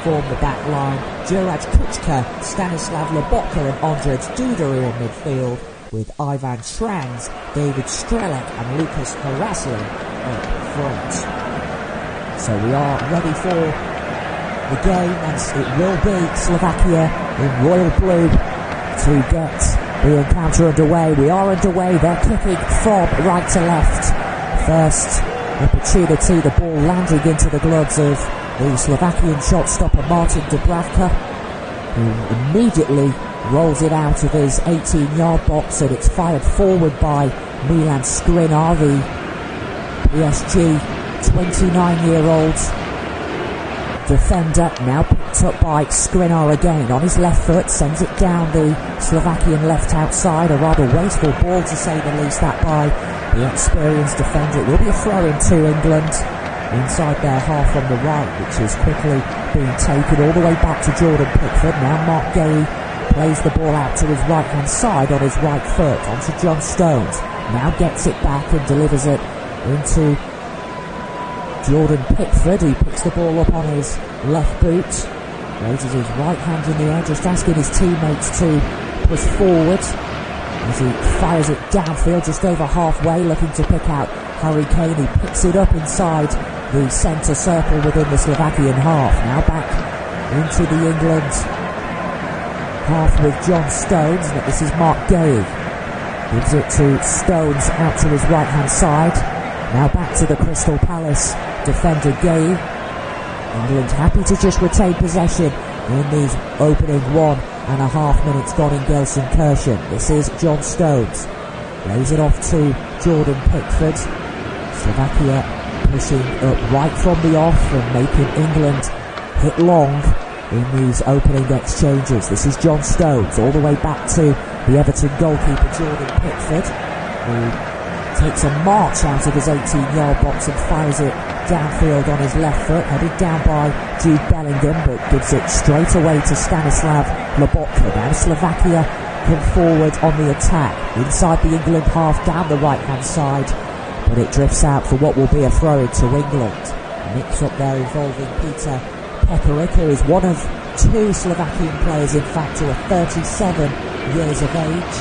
form the back line. Juraj Kuchka, Stanislav Lobotka and Ondrej Duda are in midfield, with Ivan Shrans, David Strelec and Lucas Haraslin up front. So we are ready for the game, and it will be Slovakia in royal blue to get the encounter underway. We are underway. They're kicking from right to left. First opportunity, the ball landing into the gloves of the Slovakian shot stopper Martin Dubravka, who immediately rolls it out of his 18-yard box, and it's fired forward by Milan Skriniar, the PSG 29-year-old defender, now picked up by Skriniar again on his left foot, sends it down the Slovakian left outside. A rather wasteful ball, to say the least, that by the experienced defender. It will be a throw-in to England inside their half on the right, which is quickly being taken all the way back to Jordan Pickford. Now Mark Gay plays the ball out to his right-hand side on his right foot onto John Stones. Now gets it back and delivers it into Jordan Pickford, who picks the ball up on his left boot, raises his right hand in the air, just asking his teammates to push forward as he fires it downfield just over halfway, looking to pick out Harry Kane, who picks it up inside the centre circle within the Slovakian half. Now back into the England half with John Stones. This is Mark Gay. Gives it to Stones out to his right hand side. Now back to the Crystal Palace defender Gay. England happy to just retain possession in these opening 1.5 minutes gone in Gelsenkirchen. This is John Stones. Lays it off to Jordan Pickford. Slovakia pushing up right from the off and making England hit long in these opening exchanges. This is John Stones all the way back to the Everton goalkeeper Jordan Pickford, who takes a march out of his 18-yard box and fires it downfield on his left foot, headed down by Jude Bellingham, but gives it straight away to Stanislav Lobotka. Now Slovakia come forward on the attack inside the England half down the right-hand side, but it drifts out for what will be a throw-in to England. A mix-up there involving Peter Pekarik, who is one of two Slovakian players, in fact, who are 37 years of age.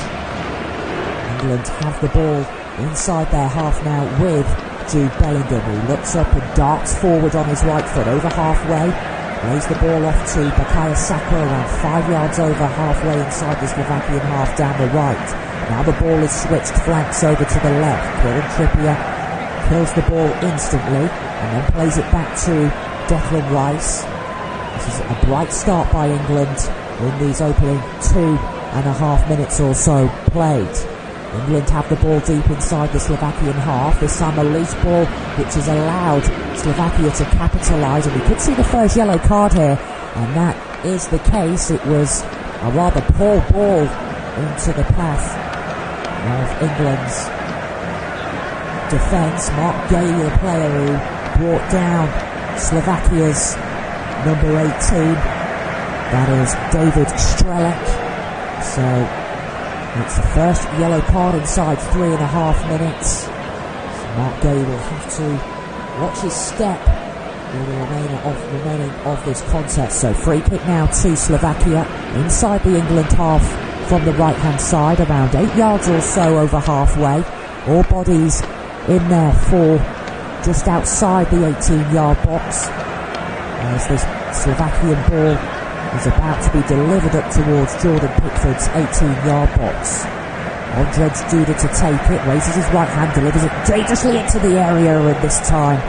England have the ball inside their half now with Jude Bellingham, who looks up and darts forward on his right foot over halfway. Lays the ball off to Bukayo Saka around 5 yards over halfway inside the Slovakian half down the right. Now the ball is switched flanks over to the left. Kieran Trippier kills the ball instantly and then plays it back to Declan Rice. This is a bright start by England in these opening 2.5 minutes or so played. England have the ball deep inside the Slovakian half. This time a loose ball which has allowed Slovakia to capitalise, and we could see the first yellow card here, and that is the case. It was a rather poor ball into the path of England's defence. Mark Gay, the player who brought down Slovakia's number 18, that is David Strelec. So it's the first yellow card inside 3.5 minutes. So Mark Gay will have to watch his step for the remaining of this contest. So free kick now to Slovakia inside the England half from the right hand side, around 8 yards or so over halfway. All bodies in there for just outside the 18-yard box, as this Slovakian ball is about to be delivered up towards Jordan Pickford's 18-yard box. Ondrej Duda to take it, raises his right hand, delivers it dangerously into the area, and this time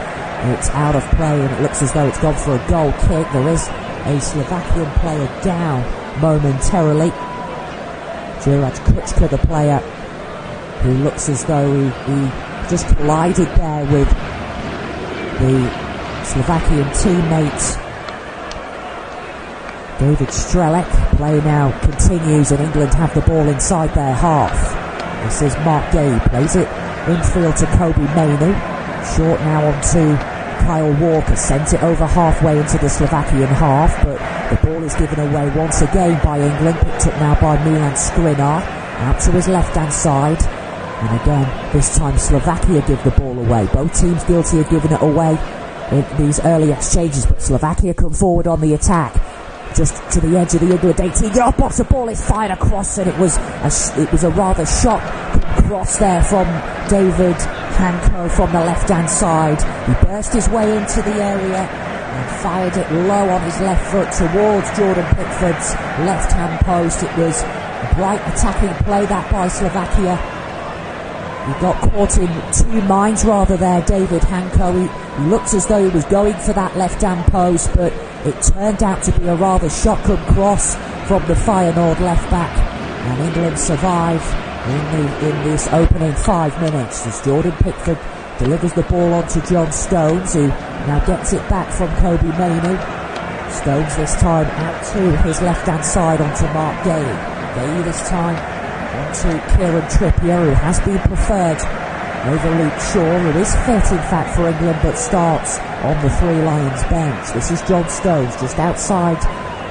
it's out of play and it looks as though it's gone for a goal kick. There is a Slovakian player down momentarily. Juraj Kuchka, the player who looks as though he just collided there with the Slovakian teammate David Strelec. Play now continues and England have the ball inside their half. This is Mark Gay, plays it infield to Kobe Mainoo. Short now on to Kyle Walker, sent it over halfway into the Slovakian half, but the ball is given away once again by England, picked up now by Milan Skriniar, out to his left hand side. And again, this time Slovakia give the ball away. Both teams guilty of giving it away in these early exchanges, but Slovakia come forward on the attack. Just to the edge of the England 18-yard box, the ball is fired across, and it was a rather shot cross there from David Hanko from the left-hand side. He burst his way into the area and fired it low on his left foot towards Jordan Pickford's left-hand post. It was a bright attacking play that by Slovakia. He got caught in two minds rather there, David Hanko. He looked as though he was going for that left-hand post, but it turned out to be a rather shotgun cross from the Feyenoord left-back. And England survive in this opening 5 minutes as Jordan Pickford delivers the ball onto John Stones, who now gets it back from Kobe Mainoo. Stones this time out to his left-hand side onto Mark Gay. Gay this time onto Kieran Trippier, who has been preferred over Luke Shaw, who is fit in fact for England but starts on the Three Lions bench. This is John Stones just outside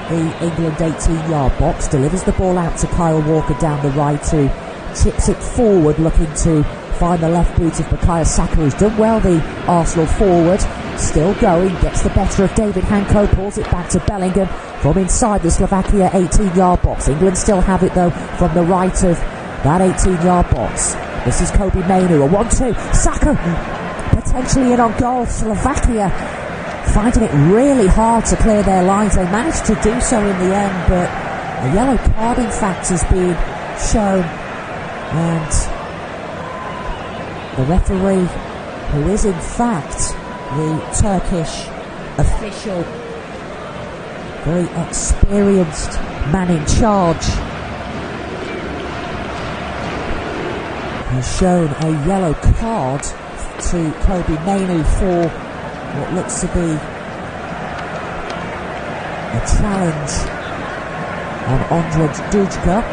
the England 18-yard box, delivers the ball out to Kyle Walker down the right, who chips it forward looking to find the left boot of Bukayo Saka, who's done well, the Arsenal forward. Still going, gets the better of David Hanko, pulls it back to Bellingham from inside the Slovakia 18-yard box. England still have it though from the right of that 18-yard box. This is Kobe Mainoo, a 1-2, Saka potentially in on goal. Slovakia finding it really hard to clear their lines. They managed to do so in the end, but a yellow card in fact has been shown, and the referee, who is in fact the Turkish official, very experienced man in charge, has shown a yellow card to Kobe Mainoo for what looks to be a challenge on Ondrej Dujic,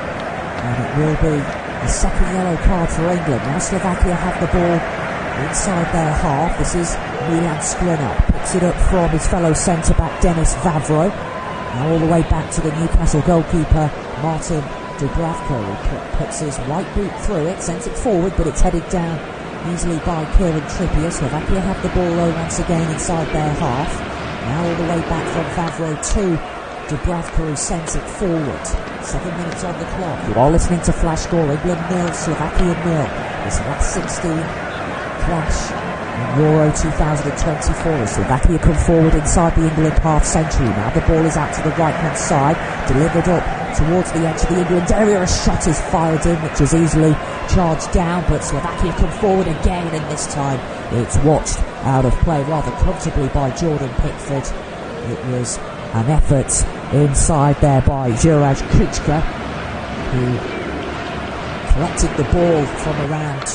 and it will be the second yellow card for England. Now Slovakia have the ball inside their half. This is Milan Skriniar, picks it up from his fellow centre-back Denis Vavro. Now all the way back to the Newcastle goalkeeper Martin Dubravka, who puts his white boot through it, sends it forward, but it's headed down easily by Kieran Trippier. Slovakia have the ball though once again inside their half. Now all the way back from Vavro to Dubravka, who sends it forward. 7 minutes on the clock. You are listening to Flash Score. England 0, Slovakia 0. This last 16 clash in Euro 2024 as Slovakia come forward inside the England half century. Now the ball is out to the right hand side, delivered up towards the edge of the England area. A shot is fired in, which is easily charged down, but Slovakia come forward again, and this time it's watched out of play rather comfortably by Jordan Pickford. It was an effort inside there by Juraj Kučka, who collected the ball from around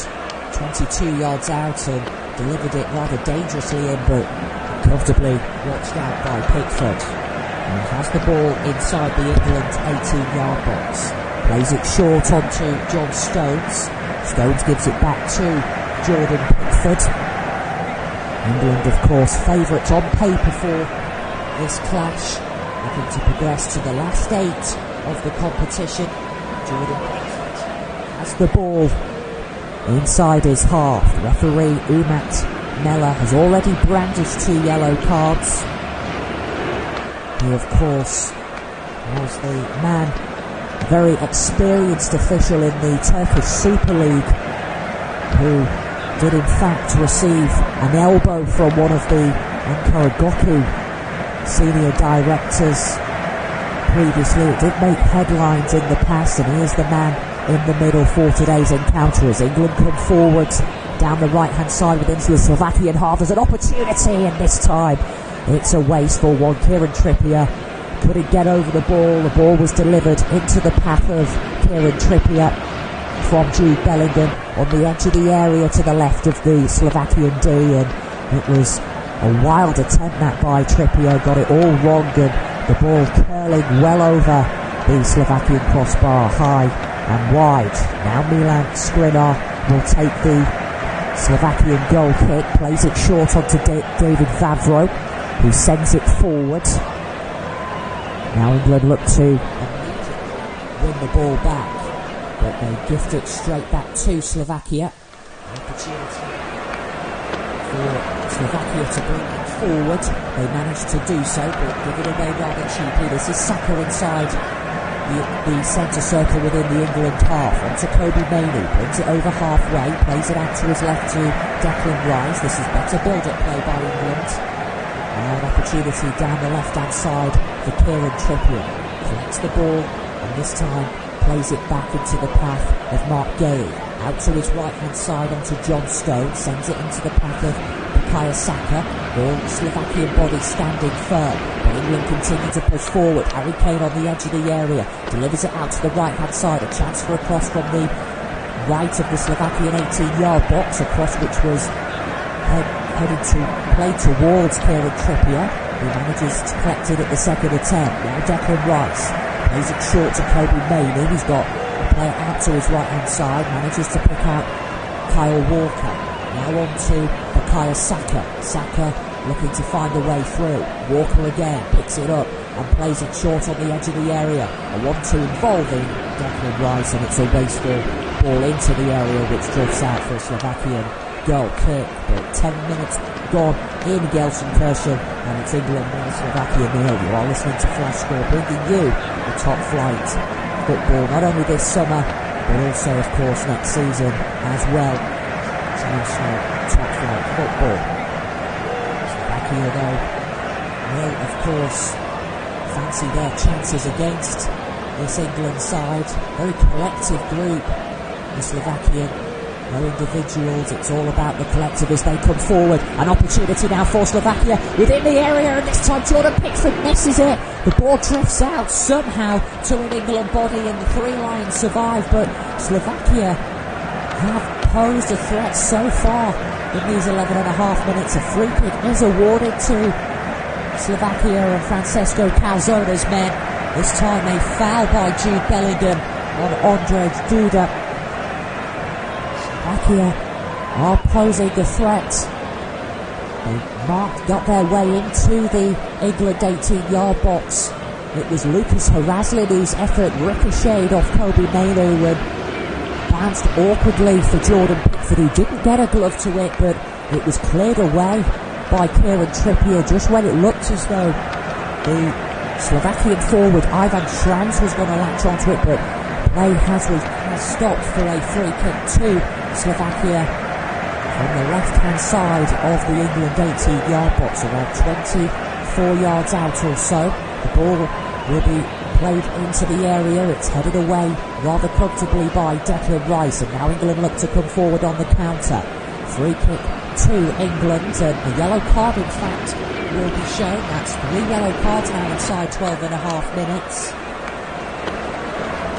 22 yards out and delivered it rather dangerously in, but comfortably watched out by Pickford. And has the ball inside the England 18-yard box. Plays it short onto John Stones. Stones gives it back to Jordan Pickford. England, of course, favourites on paper for this clash, looking to progress to the last 8 of the competition. Jordan Pickford has the ball inside his half. The referee Umat Mella has already brandished 2 yellow cards. He, of course, was the man, a very experienced official in the Turkish Super League, who did in fact receive an elbow from one of the Ankara Goku senior directors previously. It did make headlines in the past, and he is the man in the middle for today's encounter as England come forward down the right hand side within the Slovakian half. There's an opportunity, and this time it's a wasteful one. Kieran Trippier couldn't get over the ball. The ball was delivered into the path of Kieran Trippier from Jude Bellingham on the edge of the area to the left of the Slovakian D, and it was a wild attempt that by Trippier. Got it all wrong, and the ball curling well over the Slovakian crossbar, high and wide. Now Milan Skriniar will take the Slovakian goal kick, plays it short onto David Vavro, who sends it forward. Now England look to win the ball back, but they gift it straight back to Slovakia. An opportunity for Slovakia to bring it forward. They managed to do so, but give it away rather cheaply. This is Saka inside the centre circle within the England half. Onto Kobe Mainoo, brings it over halfway, plays it out to his left to Declan Rice. This is better build-up play by England. Now an opportunity down the left-hand side for Kieran Trippier. Collects the ball, and this time plays it back into the path of Mark Gale. Out to his right-hand side onto John Stone, sends it into the path of Bukayo Saka. All Slovakian body standing firm, but England continue to push forward. Harry Kane on the edge of the area, delivers it out to the right-hand side. A chance for a cross from the right of the Slovakian 18-yard box, a cross which was headed to play towards Kieran Trippier, who manages to collect it at the second attempt. Now Declan Rice plays it short to Kobe Mainoo. He's got a player out to his right-hand side, manages to pick out Kyle Walker. Now on to Bukayo Saka. Saka looking to find a way through. Walker again picks it up and plays it short on the edge of the area. A 1-2 involving Declan Rice, and it's a wasteful ball into the area which drifts out for a Slovakian goal kick. But 10 minutes gone in Gelsenkirchen, and it's England 0, Slovakia 0. You are listening to Flash Score, bringing you the top flight football, not only this summer, but also, of course, next season as well. International top flight football. Slovakia, though, will, of course, fancy their chances against this England side. Very collective group, the Slovakian. No individuals, it's all about the collective as they come forward. An opportunity now for Slovakia within the area, and this time Jordan Pickford misses it. The ball drifts out somehow to an England body, and the Three Lions survive, but Slovakia have posed a threat so far in these 11 and a half minutes. A free kick is awarded to Slovakia and Francesco Calzone's men. This time a foul by Jude Bellingham on Ondrej Duda. Slovakia are posing the threat. They got their way into the England 18-yard box. It was Lucas Haraslin whose effort ricocheted off Kobe Mainoo and bounced awkwardly for Jordan Pickford, who didn't get a glove to it, but it was cleared away by Kieran Trippier just when it looked as though the Slovakian forward Ivan Schranz was going to latch onto it, but play has stopped for a free kick to Slovakia on the left-hand side of the England 18-yard box, around 24 yards out or so. The ball will be played into the area. It's headed away rather comfortably by Declan Rice, and now England look to come forward on the counter. Free kick to England, and a yellow card in fact will be shown. That's 3 yellow cards now inside 12 and a half minutes.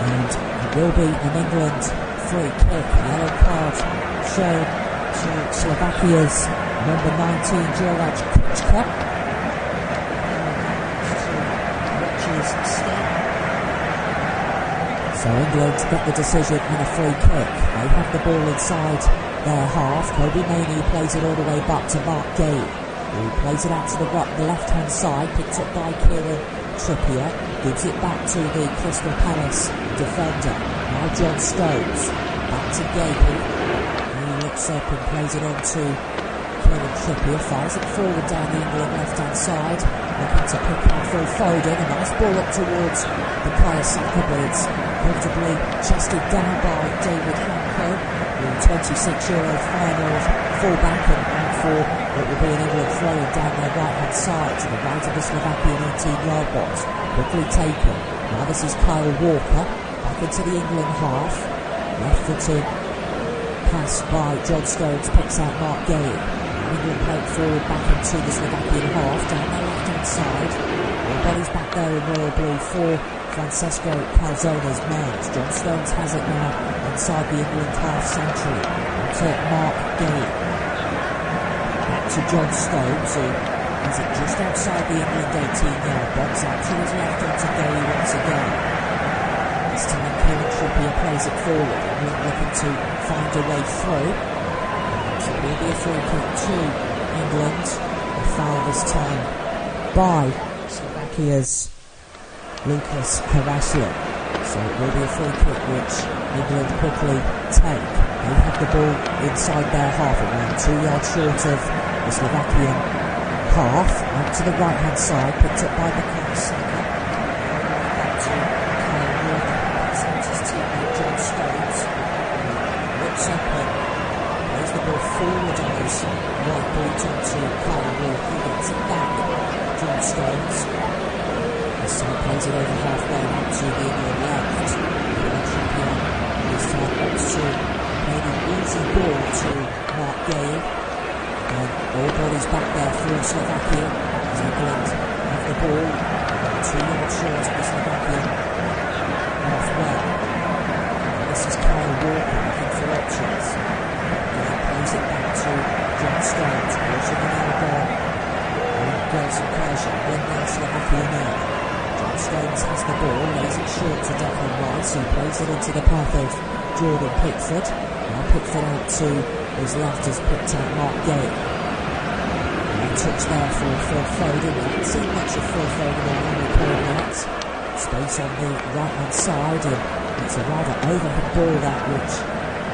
And it will be an England free kick. Yellow card shown to Slovakia's number 19, Juraj Kučka. So England get the decision and a free kick. They have the ball inside their half. Kobe Mainoo plays it all the way back to Mark Gale, who plays it out to the left-hand side, picked up by Kieran Trippier, gives it back to the Crystal Palace defender. Now John Stones, back to Gale. He looks up and plays it on to Kieran Trippier, fires it forward down the England left-hand side, looking to pick out Phil Foden. A nice ball up towards the Bukayo Saka, but it's comfortably chested down by David Hanko, the 26-year-old final fullback, and out for what will be an England throw-in down their right-hand side to the right of the Slovakian 18-yard box. Quickly taken. Now this is Kyle Walker, back into the England half. Left-footed pass by John Stones, picks out Mark Gale. England play it forward back into the Slovakian half, down their left-hand side. All bodies back there in royal blue for Francesco Calzone's men. John Stones has it now inside the England half-century. To Mark Gale. Back to John Stones, who has it just outside the England 18-yard box. Out to his left onto Gale once again. This time Kieran Trippier plays it forward. England looking to find a way through. So it will be a free kick to England. A foul this time by Slovakia's Lucas Haraslin. So it will be a free kick which England quickly take. They have the ball inside their half, around 2 yards short of the Slovakian half, out to the right hand side, picked up by Gareth Southgate. Back to Kane Walker, that's out his teammate John Stones. Looks up and plays the ball forward on his right boot onto Kane Walker, gets it back, John Stones. This time plays it over halfway out to the England left. This time opts to play the easy ball to Mark Gale. And all bodies back there for Slovakia. As England have the ball 2 yards short of the Slovakian halfway. This is Kyle Walker looking for options. And plays it back to John Stones, pushing it out there. And goes some pressure, win there Slovakia now. John Stones has the ball, lays it short to Declan Rice, who plays it into the path of Jordan Pickford. Now Pickford out to his left has picked out Mark Gale. And touch there for Phil Foden. We haven't seen much of Phil Foden or Harry Kane yet. Space on the right hand side, and it's a rather overhead ball that which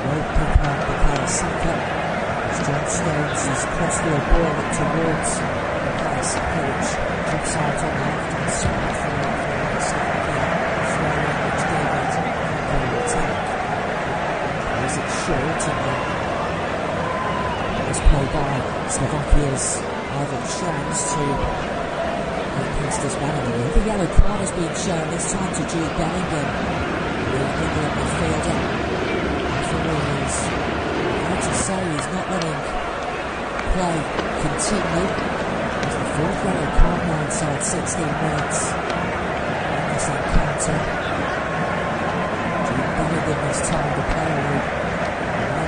won't pick up Bukayo Saka. As John Stones has crossed the ball up towards Bukayo Saka, which drops out on the left hand side for the Slovakia throw in, which David Kane will take. Plays it short, and then play by Slovakia's Ivan Schranz to past his man in the middle. The yellow card has been shown this time to Jude Bellingham, the England midfielder. Referee is hard to say, he's not letting play continue. It's the 4th yellow card now inside 16 minutes in this encounter. Jude Bellingham this time, the player who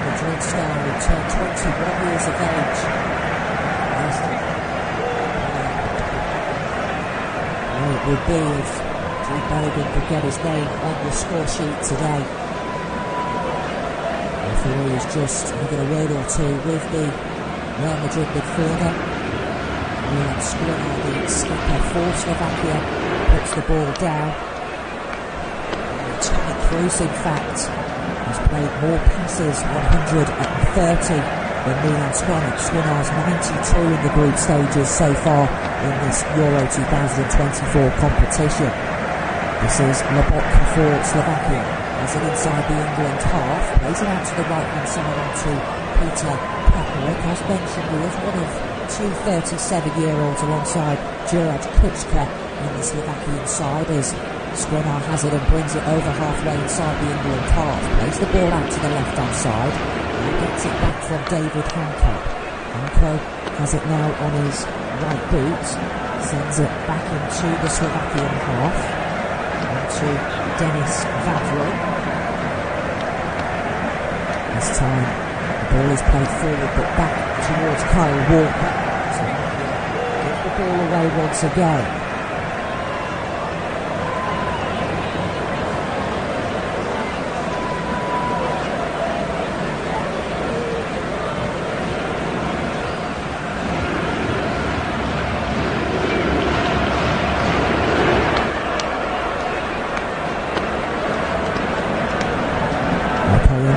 Madrid star will turn 21 years of age. Well, it would be if Jude Bellingham could get his name on the score sheet today. The referee is just having a word or two with the Real Madrid midfielder. Milan Skriniar, the skipper for Slovakia, puts the ball down. Tony Kroos, in fact, has played more passes, 130, than Milan Skriniar's 92 in the group stages so far in this Euro 2024 competition. This is Lobotka for Slovakia. Has it inside the England half, plays it out to the right hand side onto Peter Pekarik. As mentioned, he is one of 2 37-year-olds alongside Juraj Kučka in the Slovakian side, as Skriniar has it and brings it over halfway inside the England half. Plays the ball out to the left-hand side and gets it back from David Hanko. Hanko has it now on his right boot, sends it back into the Slovakian half, onto Denis Vavro. This time the ball is played forward but back towards Kyle Walker. Slovakia give the ball away once again.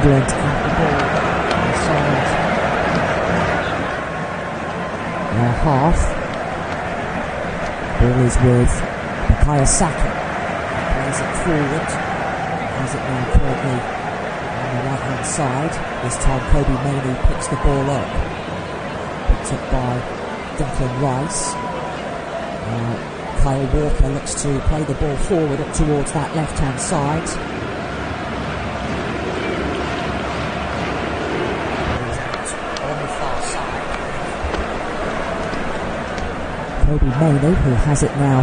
England at the ball inside their half. Ball is with Bukayo Saka. Plays it forward. Has it now currently on the right hand side. This time Kobe Mainoo picks the ball up. Picked up by Declan Rice. Kyle Walker looks to play the ball forward up towards that left hand side. Kobe Mainoo, who has it now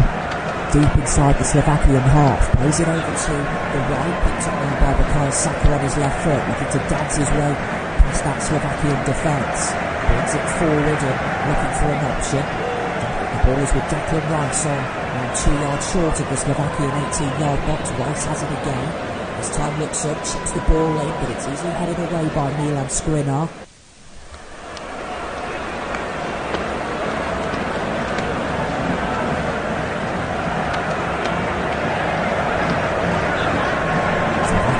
deep inside the Slovakian half, plays it over to the right, picked up now by Bukayo Saka on his left foot, looking to dance his way past that Slovakian defence. Brings it forward and looking for an option. The ball is with Declan Rice on 2 yards short of the Slovakian 18-yard box. Rice has it again. This time looks up, chips the ball in, but it's easily headed away by Milan Skriniar.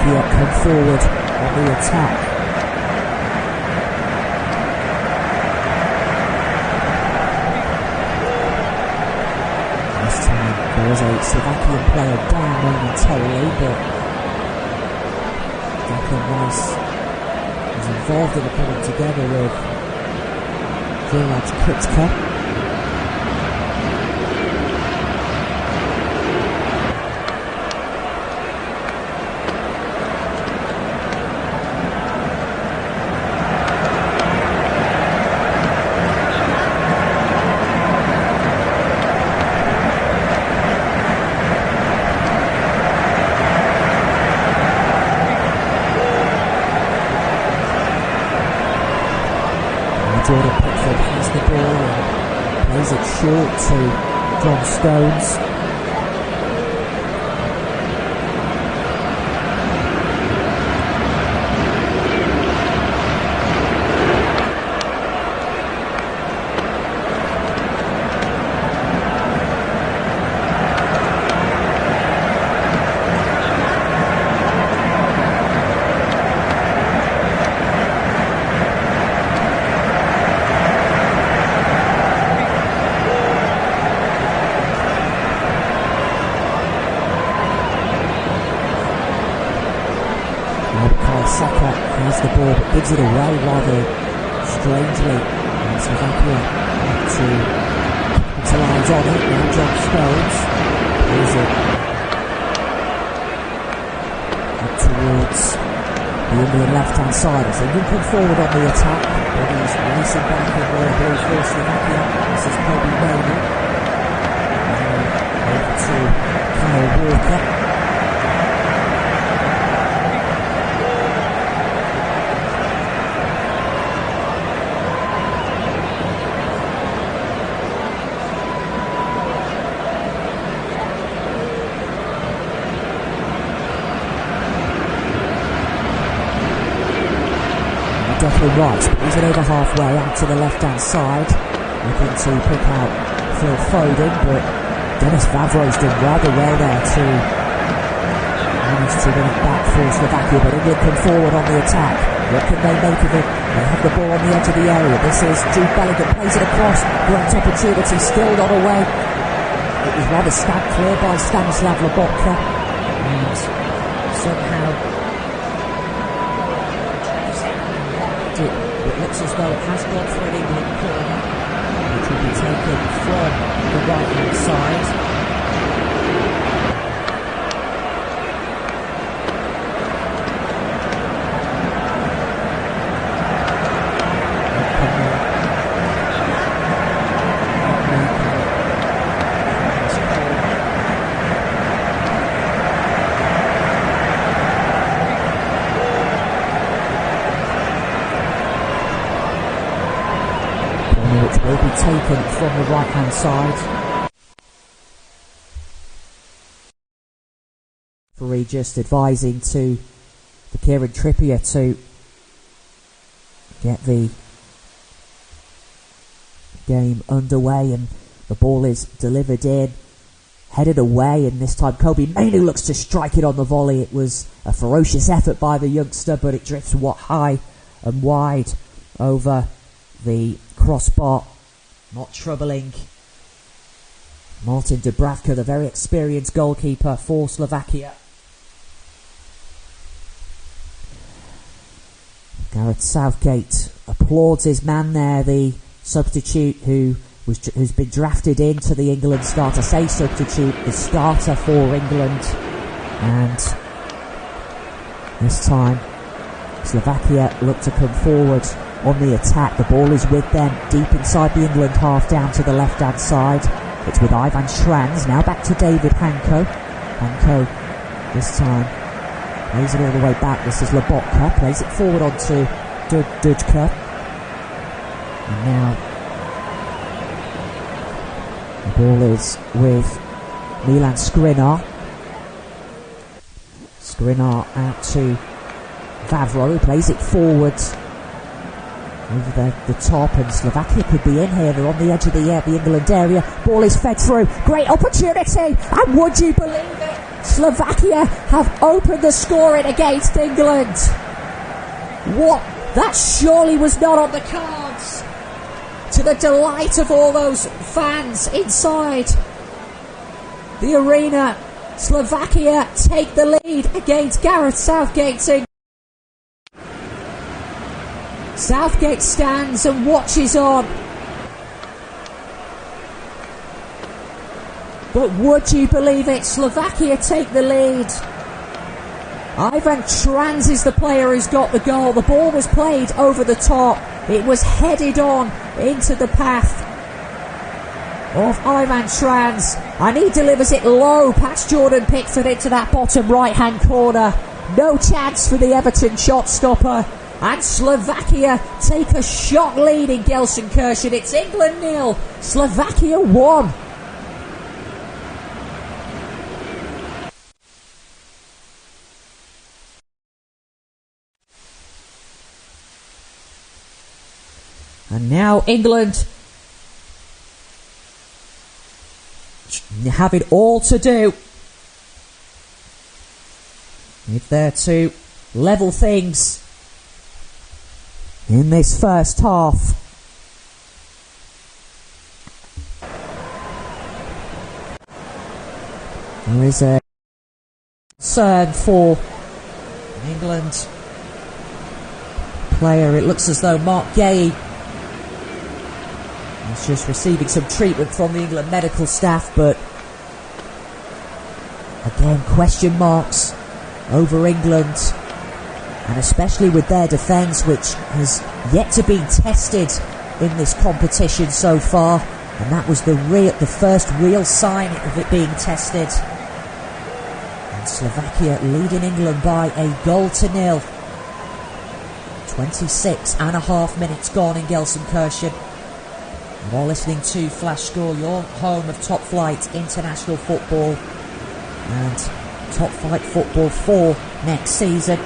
Come forward on the attack. There was a Slovakian player down momentarily, but Declan Rice was involved in the coming together with Gerard Kutka. Jordan Pickford has the ball and plays it short to John Stones. Saka has the ball but gives it away rather strangely, and Slovakia had to capitalise on it. Now John Stones plays it up towards the England left hand side as England come forward on the attack, but he's racing back in royal blue for Slovakia. This is Kobe Mainoo. Over to Kyle Walker. Declan Rice, but he's over halfway out to the left-hand side, looking to pick out Phil Foden, but Denis Vavro's done rather well there to manage to win it back for Slovakia, but England come forward on the attack. What can they make of it? They have the ball on the edge of the area. This is Jude Bellingham, plays it across, great opportunity, still not away. It was rather stabbed clear by Stanislav Lobotka, and somehow it looks as though it has gone for an England corner, which will be taken from the right hand side. Which will be taken from the right hand side. Referee just advising to the Kieran Trippier to get the game underway, and the ball is delivered in, headed away, and this time Kobe Mainoo looks to strike it on the volley. It was a ferocious effort by the youngster, but it drifts high and wide over the crossbar, not troubling Martin Dubravka, the very experienced goalkeeper for Slovakia. Gareth Southgate applauds his man there, the substitute who's been drafted into the England start. I say substitute, the starter for England, and this time Slovakia look to come forward on the attack. The ball is with them deep inside the England half, down to the left hand side. It's with Ivan Schranz, now back to David Hanko. Hanko this time plays it all the way back. This is Lobotka, plays it forward onto Dudka, and now the ball is with Milan Skriniar. Skriniar out to Vavro, who plays it forward over the top, and Slovakia could be in here. They're on the edge of the England area. Ball is fed through. Great opportunity, and would you believe it? Slovakia have opened the scoring against England. What? That surely was not on the cards. To the delight of all those fans inside. the arena. Slovakia take the lead against Gareth Southgate's England. Southgate stands and watches on. But would you believe it? Slovakia take the lead. Ivan Trans is the player who's got the goal. The ball was played over the top. It was headed on into the path of Ivan Trans, and he delivers it low past Jordan Pickford into that bottom right hand corner. No chance for the Everton shot stopper, and Slovakia take a shock lead in Gelsenkirchen. It's England 0, Slovakia 1. And now England have it all to do if they're to level things in this first half. There is a concern for an England player. It looks as though Mark Gay is just receiving some treatment from the England medical staff, but again, question marks over England, and especially with their defence, which has yet to be tested in this competition so far, and that was the first real sign of it being tested. And Slovakia leading England by a 1-0. 26.5 minutes gone in Gelsenkirchen. You're listening to Flash Score, your home of top flight international football and top flight football for next season.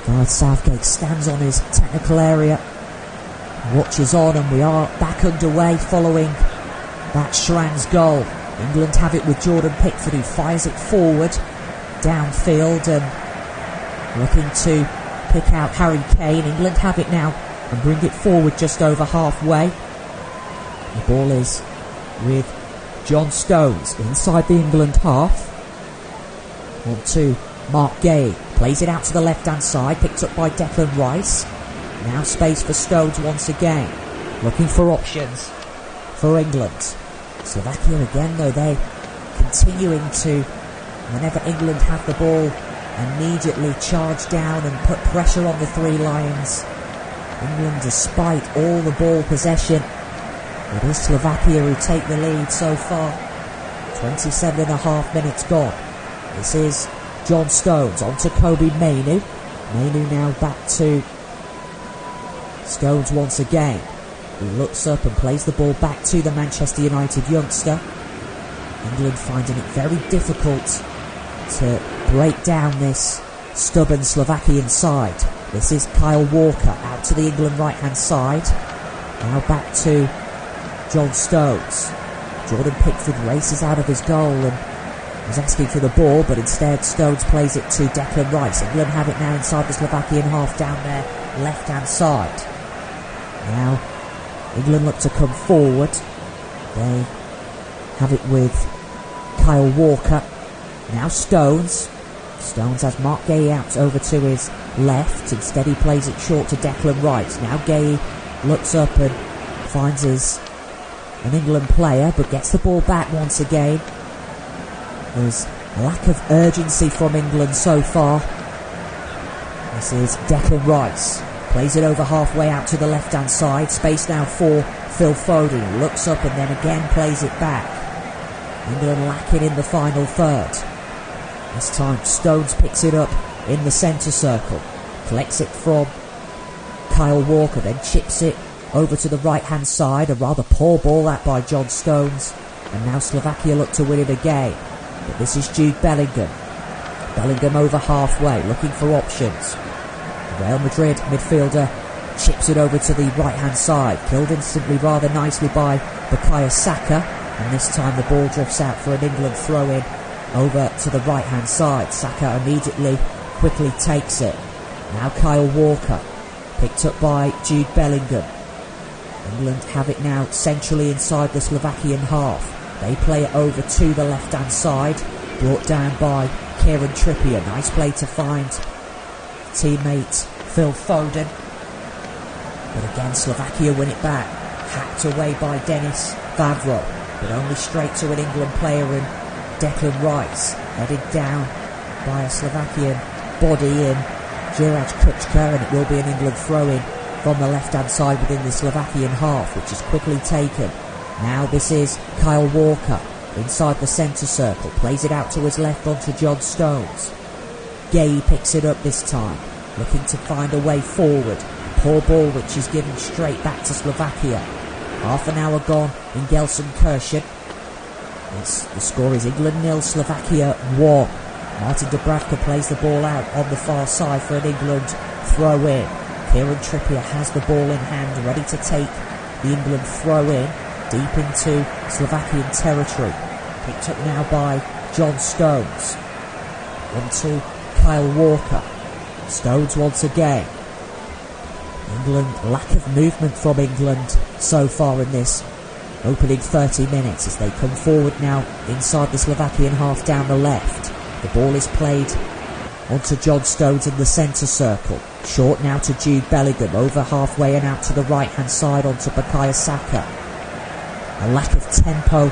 Gareth Southgate stands on his technical area, watches on, and we are back underway following that Schran's goal. England have it with Jordan Pickford, who fires it forward downfield and looking to pick out Harry Kane. England have it now and bring it forward just over halfway. The ball is with John Stones inside the England half. On to Mark Gay, plays it out to the left hand side, picked up by Declan Rice. Now space for Stones once again, looking for options for England. Slovakia again, though, they continuing to, whenever England have the ball, immediately charge down and put pressure on the Three Lions. England, despite all the ball possession, it is Slovakia who take the lead so far. 27.5 minutes gone. This is John Stones on to Kobe Mainu. Mainu now back to Stones once again, who looks up and plays the ball back to the Manchester United youngster. England finding it very difficult to break down this stubborn Slovakian side. This is Kyle Walker out to the England right hand side. Now back to John Stones. Jordan Pickford races out of his goal and was asking for the ball, but instead Stones plays it to Declan Rice. England have it now inside the Slovakian half down their left hand side. Now England look to come forward. They have it with Kyle Walker. Now Stones has Mark Gay out over to his left. Instead he plays it short to Declan Rice. Now Gay looks up and finds an England player, but gets the ball back once again. There's a lack of urgency from England so far. This is Declan Rice. Plays it over halfway out to the left hand side. Space now for Phil Foden. Looks up and then again plays it back. England lacking in the final third. This time Stones picks it up in the centre circle. Collects it from Kyle Walker, then chips it over to the right hand side. A rather poor ball that by John Stones. And now Slovakia look to win it again. But this is Jude Bellingham. Bellingham over halfway, looking for options. Real Madrid midfielder chips it over to the right hand side. Killed instantly rather nicely by Bukayo Saka. And this time the ball drifts out for an England throw in over to the right hand side. Saka immediately quickly takes it. Now Kyle Walker, picked up by Jude Bellingham. England have it now centrally inside the Slovakian half. They play it over to the left-hand side, brought down by Kieran Trippier. Nice play to find teammate Phil Foden. But again, Slovakia win it back. Hacked away by Denis Vavro, but only straight to an England player in Declan Rice. Headed down by a Slovakian body in Juraj Kučka, and it will be an England throw-in from the left-hand side within the Slovakian half, which is quickly taken. Now this is Kyle Walker inside the centre circle, plays it out to his left onto John Stones. Gay picks it up this time, looking to find a way forward. Poor ball which is given straight back to Slovakia. Half an hour gone in Gelsenkirchen. The score is England 0, Slovakia 1. Martin Dubravka plays the ball out on the far side for an England throw-in. Kieran Trippier has the ball in hand, ready to take the England throw-in deep into Slovakian territory. Picked up now by John Stones. Onto Kyle Walker. Stones once again. England, lack of movement from England so far in this opening 30 minutes as they come forward now inside the Slovakian half down the left. The ball is played onto John Stones in the centre circle. Short now to Jude Bellingham, over halfway and out to the right hand side onto Bukayo Saka. A lack of tempo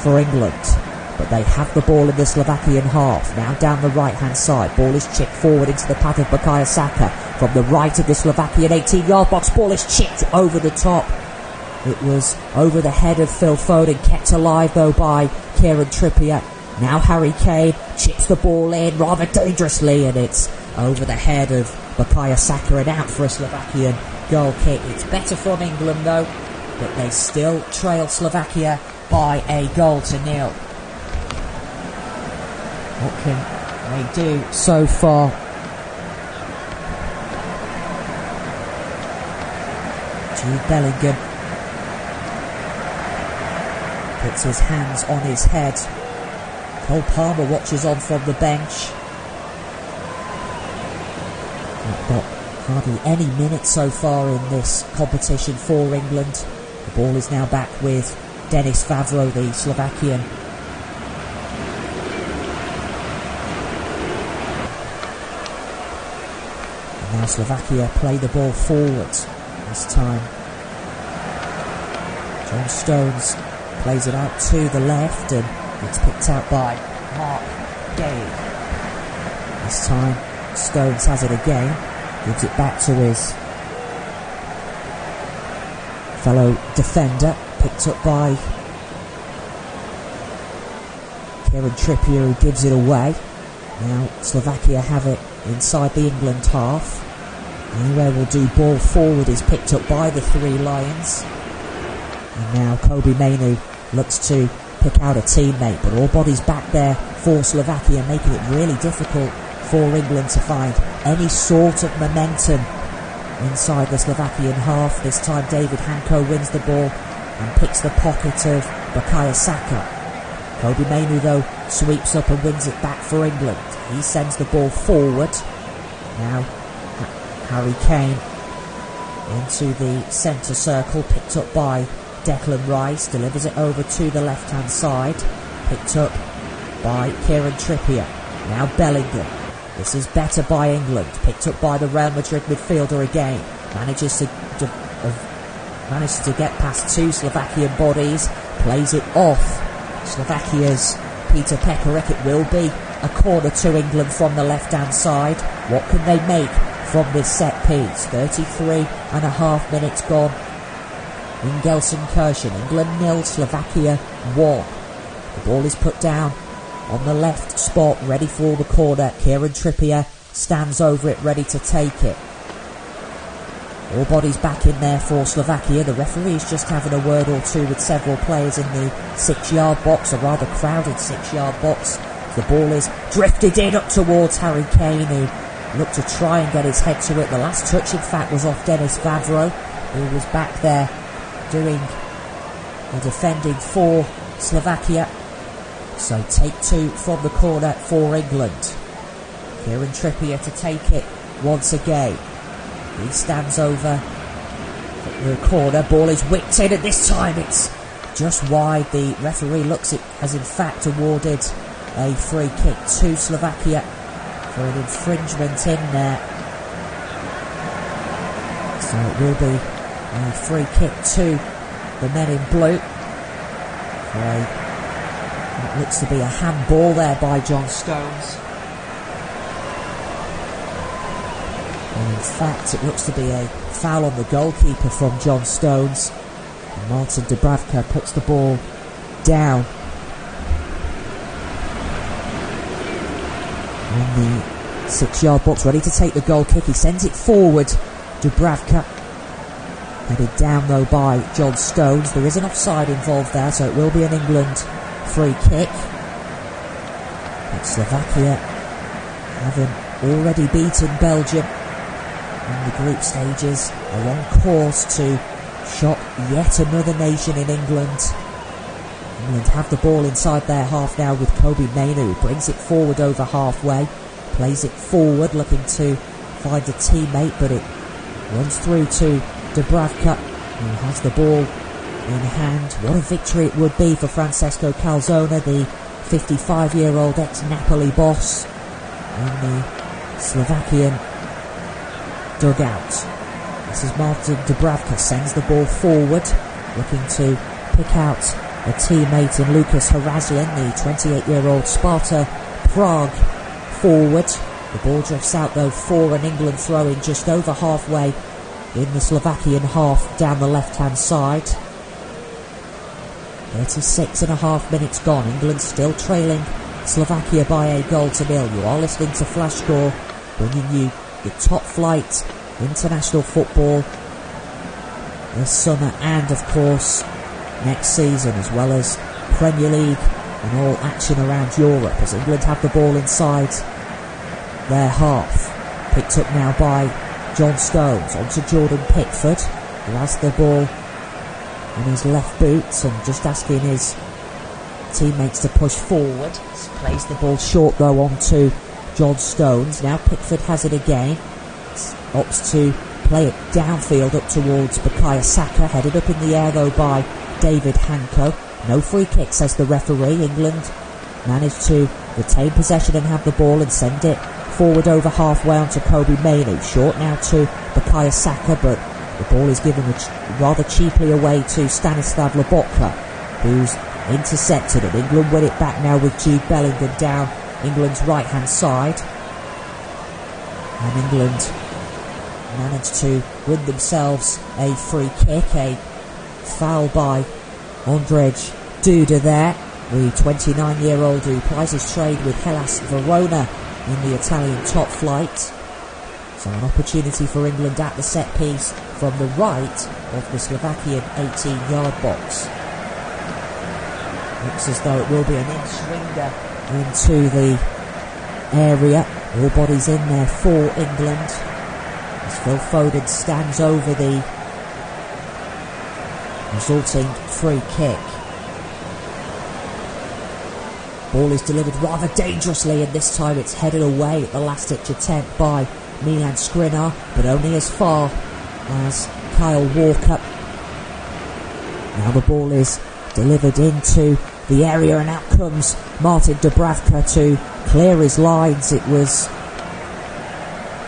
for England, but they have the ball in the Slovakian half. Now down the right hand side, ball is chipped forward into the path of Bukayo Saka from the right of the Slovakian 18-yard box. Ball is chipped over the top. It was over the head of Phil Foden, kept alive though by Kieran Trippier. Now Harry Kane chips the ball in rather dangerously, and it's over the head of Bukayo Saka and out for a Slovakian goal kick. It's better from England though, but they still trail Slovakia by a goal to nil. What can they do so far? Jude Bellingham puts his hands on his head. Cole Palmer watches on from the bench. Not got hardly any minutes so far in this competition for England. The ball is now back with Denis Vavro, the Slovakian. And now Slovakia play the ball forward this time. John Stones plays it out to the left, and it's picked out by Mark Gay. This time Stones has it again, gives it back to his fellow defender, picked up by Kieran Trippier, who gives it away. Now Slovakia have it inside the England half. Anywhere will do, ball forward is picked up by the Three Lions. And now Kobe Mainoo looks to pick out a teammate, but all bodies back there for Slovakia, making it really difficult for England to find any sort of momentum inside the Slovakian half. This time David Hanko wins the ball and picks the pocket of Bukayo Saka. Kobe Mainoo though sweeps up and wins it back for England. He sends the ball forward. Now Harry Kane into the centre circle, picked up by Declan Rice, delivers it over to the left hand side, picked up by Kieran Trippier. Now Bellingham. This is better by England, picked up by the Real Madrid midfielder again. Manages to get past two Slovakian bodies, plays it off Slovakia's Peter Pekarik. It will be a corner to England from the left hand side. What can they make from this set piece? 33.5 minutes gone in Gelsenkirchen. England 0, Slovakia 1. The ball is put down on the left spot, ready for the corner. Kieran Trippier stands over it, ready to take it. All bodies back in there for Slovakia. The referee is just having a word or two with several players in the 6-yard box, a rather crowded 6-yard box. The ball is drifted in up towards Harry Kane, who looked to try and get his head to it. The last touch, in fact, was off Denis Vavro, who was back there doing the defending for Slovakia. So take two from the corner for England. Kieran Trippier to take it once again. He stands over the corner. Ball is whipped in, and this time it's just wide. The referee looks it has in fact awarded a free kick to Slovakia for an infringement in there. So it will be a free kick to the men in blue for what looks to be a handball there by John Stones. And in fact, it looks to be a foul on the goalkeeper from John Stones. And Martin Dubravka puts the ball down on the 6-yard box, ready to take the goal kick. He sends it forward. Dubravka headed down though by John Stones. There is an offside involved there, so it will be an England free kick. But Slovakia, having already beaten Belgium in the group stages, are on course to shock yet another nation in England. England have the ball inside their half now with Kobbie Mainoo, who brings it forward over halfway, plays it forward looking to find a teammate, but it runs through to Dubravka, who has the ball in hand. What a victory it would be for Francesco Calzona, the 55-year-old ex-Napoli boss, in the Slovakian dugout. This is Martin Dubravka, sends the ball forward, looking to pick out a teammate in Lucas Haraslin, the 28-year-old Sparta Prague forward. The ball drifts out though for an England throw-in just over halfway in the Slovakian half down the left-hand side. 36.5 minutes gone. England still trailing Slovakia by a goal to nil. You are listening to Flash Score, bringing you the top flight international football this summer and of course next season, as well as Premier League and all action around Europe, as England have the ball inside their half. Picked up now by John Stones, onto Jordan Pickford, who has the ball in his left boot and just asking his teammates to push forward. Plays the ball short though onto John Stones. Now Pickford has it again, opts to play it downfield up towards Bukayo Saka, headed up in the air though by David Hanko. No free kick, says the referee. England managed to retain possession and have the ball and send it forward over halfway onto Kobbie Mainoo. Short now to Bukayo Saka, but the ball is given rather cheaply away to Stanislav Lobotka, who's intercepted it. England win it back now with Jude Bellingham down England's right hand side, and England managed to win themselves a free kick. A foul by Ondrej Duda there, the 29-year-old who plies his trade with Hellas Verona in the Italian top flight. So an opportunity for England at the set piece from the right of the Slovakian 18-yard box. Looks as though it will be an in-swinger into the area. All bodies in there for England, as Phil Foden stands over the resulting free kick. Ball is delivered rather dangerously, and this time it's headed away at the last-ditch attempt by Milan Skriniar, but only as far as Kyle Walker. Now the ball is delivered into the area, and out comes Martin Dubravka to clear his lines. It was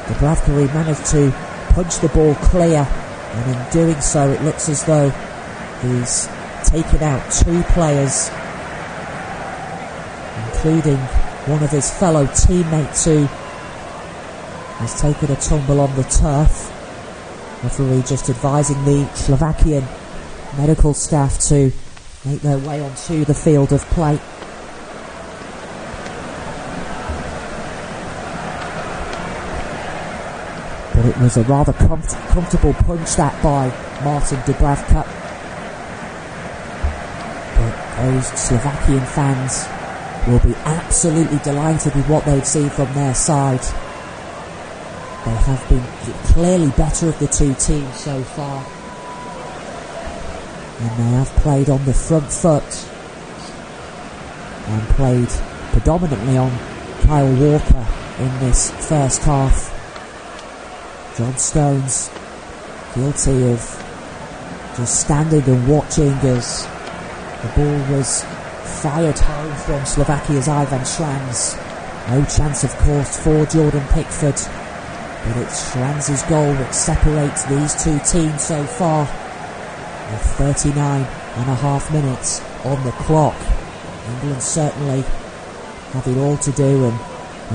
Dubravka who managed to punch the ball clear, and in doing so it looks as though he's taken out two players, including one of his fellow teammates who has taken a tumble on the turf. Referee just advising the Slovakian medical staff to make their way onto the field of play. But it was a rather comfortable punch that by Martin Dubravka. But those Slovakian fans will be absolutely delighted with what they've seen from their side. They have been clearly better of the two teams so far, and they have played on the front foot and played predominantly on Kyle Walker in this first half. John Stones guilty of just standing and watching as the ball was fired home from Slovakia's Ivan Schranz. No chance, of course, for Jordan Pickford, but it's Schranz's goal which separates these two teams so far, with 39 and a half minutes on the clock. England certainly have it all to do, and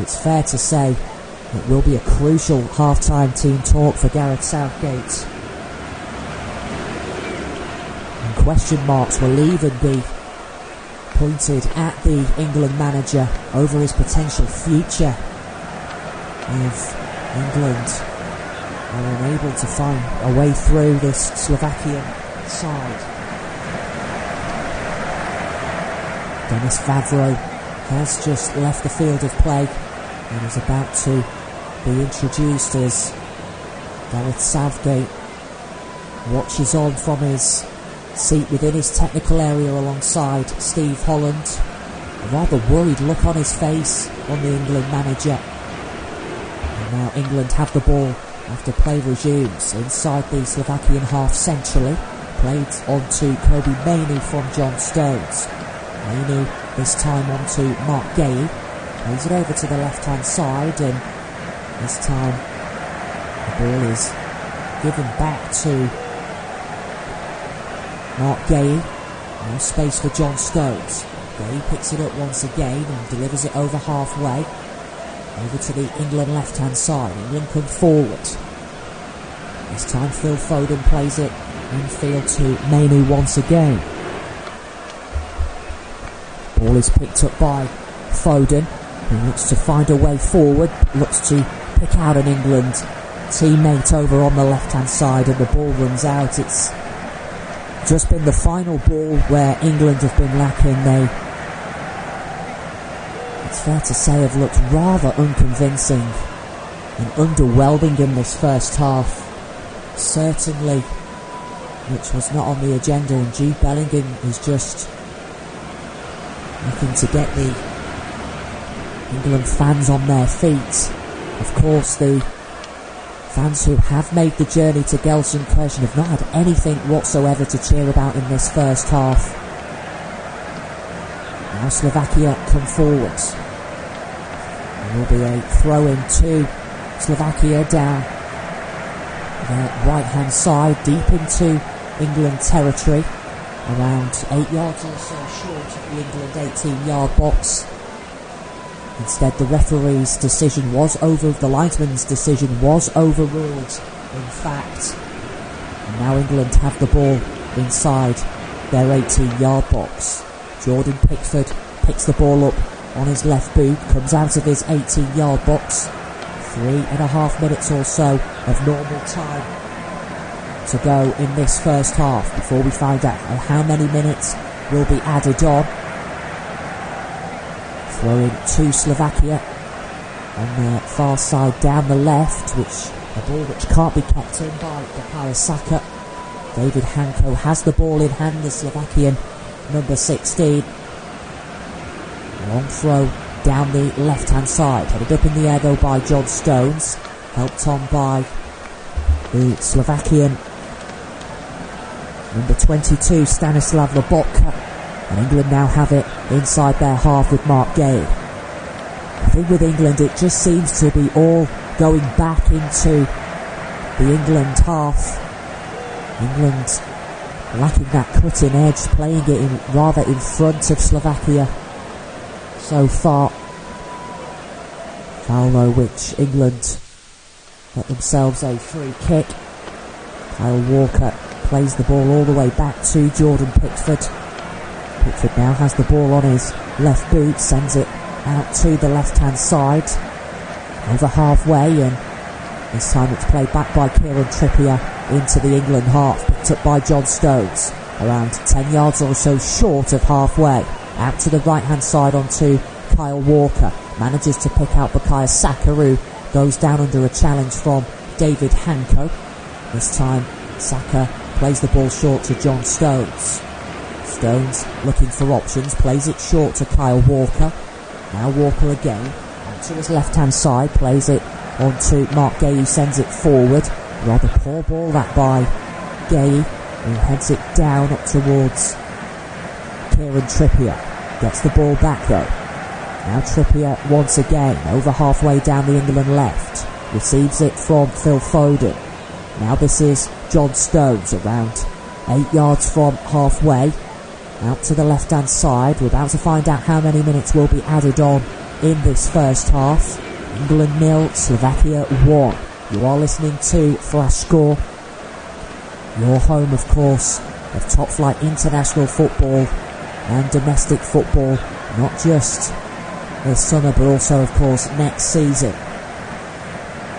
it's fair to say it will be a crucial half-time team talk for Gareth Southgate. And question marks will even be pointed at the England manager over his potential future if England are unable to find a way through this Slovakian side. Denis Vavro has just left the field of play and is about to be introduced as Gareth Southgate watches on from his seat within his technical area alongside Steve Holland. A rather worried look on his face on the England manager. And now England have the ball after play resumes inside the Slovakian half centrally. Played onto Kobe Mainoo from John Stones. Mainoo this time onto Mark Gay. Plays it over to the left hand side, and this time the ball is given back to Mark Gay. No space for John Stones. Gay picks it up once again and delivers it over halfway. Over to the England left hand side. England come forward. This time Phil Foden plays it infield to Mainoo once again. Ball is picked up by Foden, who looks to find a way forward, looks to pick out an England teammate over on the left hand side, and the ball runs out. It's just been the final ball where England have been lacking. They, it's fair to say, have looked rather unconvincing and underwhelming in this first half. Certainly, which was not on the agenda, and Jude Bellingham is just looking to get the England fans on their feet. Of course, the fans who have made the journey to Gelsenkirchen have not had anything whatsoever to cheer about in this first half. Now Slovakia come forward. There will be a throw-in to Slovakia down their right-hand side, deep into England territory, around 8 yards or so short of the England 18-yard box. Instead, the referee's decision was the linesman's decision was overruled, in fact. And now England have the ball inside their 18-yard box. Jordan Pickford picks the ball up on his left boot, comes out of his 18-yard box. 3.5 minutes or so of normal time to go in this first half before we find out how many minutes will be added on. Throwing to Slovakia on the far side down the left, a ball which can't be kept in by Bukayo Saka. David Hanko has the ball in hand, the Slovakian number 16. Long throw down the left hand side, headed up in the air though by John Stones, helped on by the Slovakian number 22 Stanislav Lobotka. And England now have it inside their half with Mark Gay. I think with England it just seems to be all going back into the England half. England lacking that cutting edge, playing it rather in front of Slovakia so far. Foul though, which England let themselves a free kick. Kyle Walker plays the ball all the way back to Jordan Pickford. Pickford now has the ball on his left boot, sends it out to the left hand side, over halfway, and this time it's played back by Kieran Trippier into the England half, picked up by John Stones, around 10 yards or so short of halfway, out to the right hand side onto Kyle Walker, manages to pick out Bukayo Saka, who goes down under a challenge from David Hanko. This time Saka plays the ball short to John Stones. Stones looking for options, plays it short to Kyle Walker. Now Walker again, to his left hand side, plays it on to Mark Gay, who sends it forward. Rather poor ball that by Gay. He heads it down up towards Kieran Trippier. Gets the ball back though. Now Trippier once again over halfway down the England left. Receives it from Phil Foden. Now this is John Stones around 8 yards from halfway. Out to the left hand side. We're about to find out how many minutes will be added on in this first half. England 0, Slovakia 1. You are listening to Flash Score. Your home, of course, of top flight international football and domestic football, not just this summer but also, of course, next season.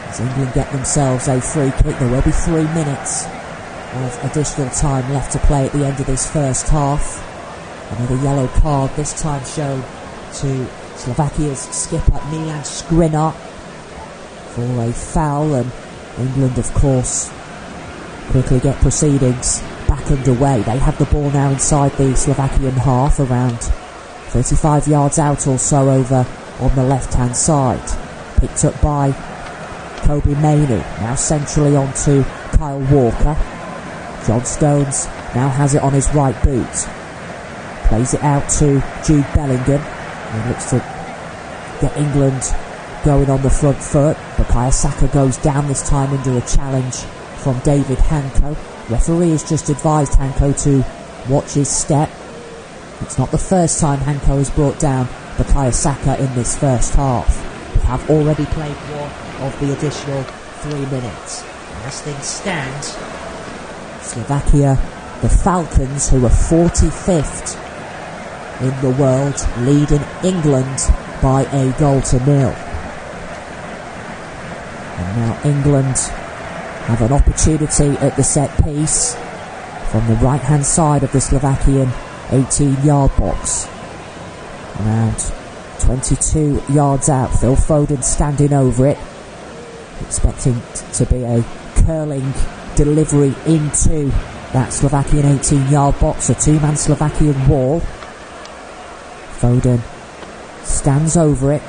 As England get themselves a free kick, there will be 3 minutes of additional time left to play at the end of this first half. Another yellow card, this time shown to Slovakia's skipper Milan Skriniar for a foul, and England, of course, quickly get proceedings back underway. They have the ball now inside the Slovakian half, around 35 yards out or so over on the left hand side. Picked up by Kobe Mainoo, now centrally onto Kyle Walker. John Stones now has it on his right boot. Plays it out to Jude Bellingham. He looks to get England going on the front foot. Bukayo Saka goes down this time under a challenge from David Hanko. Referee has just advised Hanko to watch his step. It's not the first time Hanko has brought down Bukayo Saka in this first half. We have already played one of the additional 3 minutes. As things stand, Slovakia, the Falcons, who are 45th in the world, leading England by a 1-0. And now England have an opportunity at the set piece from the right hand side of the Slovakian 18-yard box. Around 22 yards out, Phil Foden standing over it, expecting to be a curling delivery into that Slovakian 18-yard box, a two-man Slovakian wall. Foden stands over it,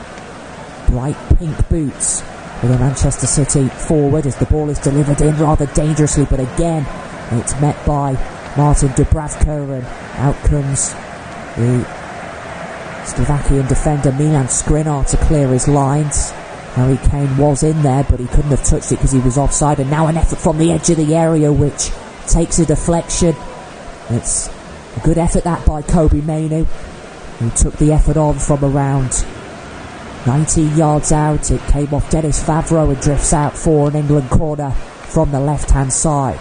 bright pink boots with a Manchester City forward as the ball is delivered in rather dangerously, but again it's met by Martin Dubravka, and out comes the Slovakian defender Milan Skriniar to clear his lines. Harry Kane was in there, but he couldn't have touched it because he was offside, and now an effort from the edge of the area which takes a deflection. It's a good effort that by Kobe Mainoo, who took the effort on from around 19 yards out. It came off Dennis Favreau and drifts out for an England corner from the left hand side.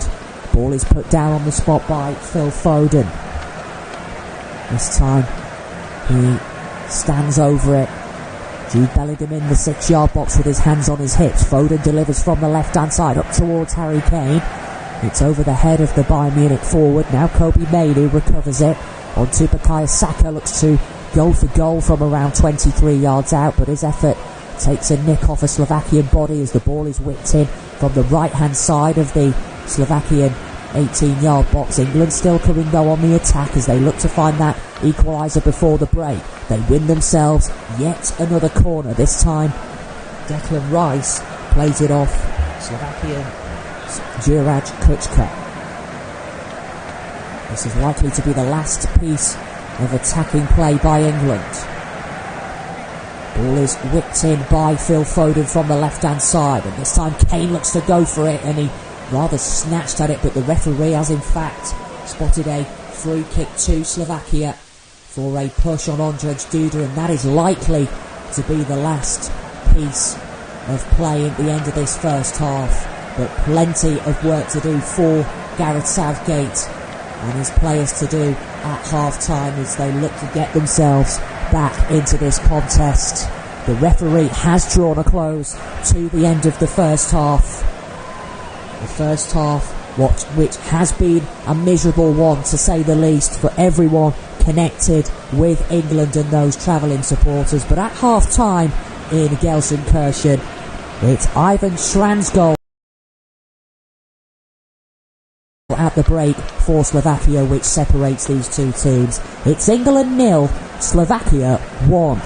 Ball is put down on the spot by Phil Foden. This time he stands over it. Jude Bellingham in the 6-yard box with his hands on his hips. Foden delivers from the left hand side up towards Harry Kane. It's over the head of the Bayern Munich forward. Now Kobe Mainoo recovers it onto Bukayo Saka. Looks to go for goal from around 23 yards out, but his effort takes a nick off a Slovakian body as the ball is whipped in from the right hand side of the Slovakian 18-yard box. England still coming though on the attack as they look to find that equalizer before the break. They win themselves yet another corner. This time Declan Rice plays it off Slovakian Juraj Kučka. This is likely to be the last piece of attacking play by England. Ball is whipped in by Phil Foden from the left hand side, and this time Kane looks to go for it, and he rather snatched at it, but the referee has in fact spotted a free kick to Slovakia for a push on Ondrej Duda, and that is likely to be the last piece of play at the end of this first half. But plenty of work to do for Gareth Southgate and his players to do at half-time as they look to get themselves back into this contest. The referee has drawn a close to the end of the first half. The first half, which has been a miserable one to say the least for everyone connected with England and those travelling supporters. But at half-time in Gelsenkirchen, it's Ivan Schran's goal at the break for Slovakia, which separates these two teams. It's England 0, Slovakia 1.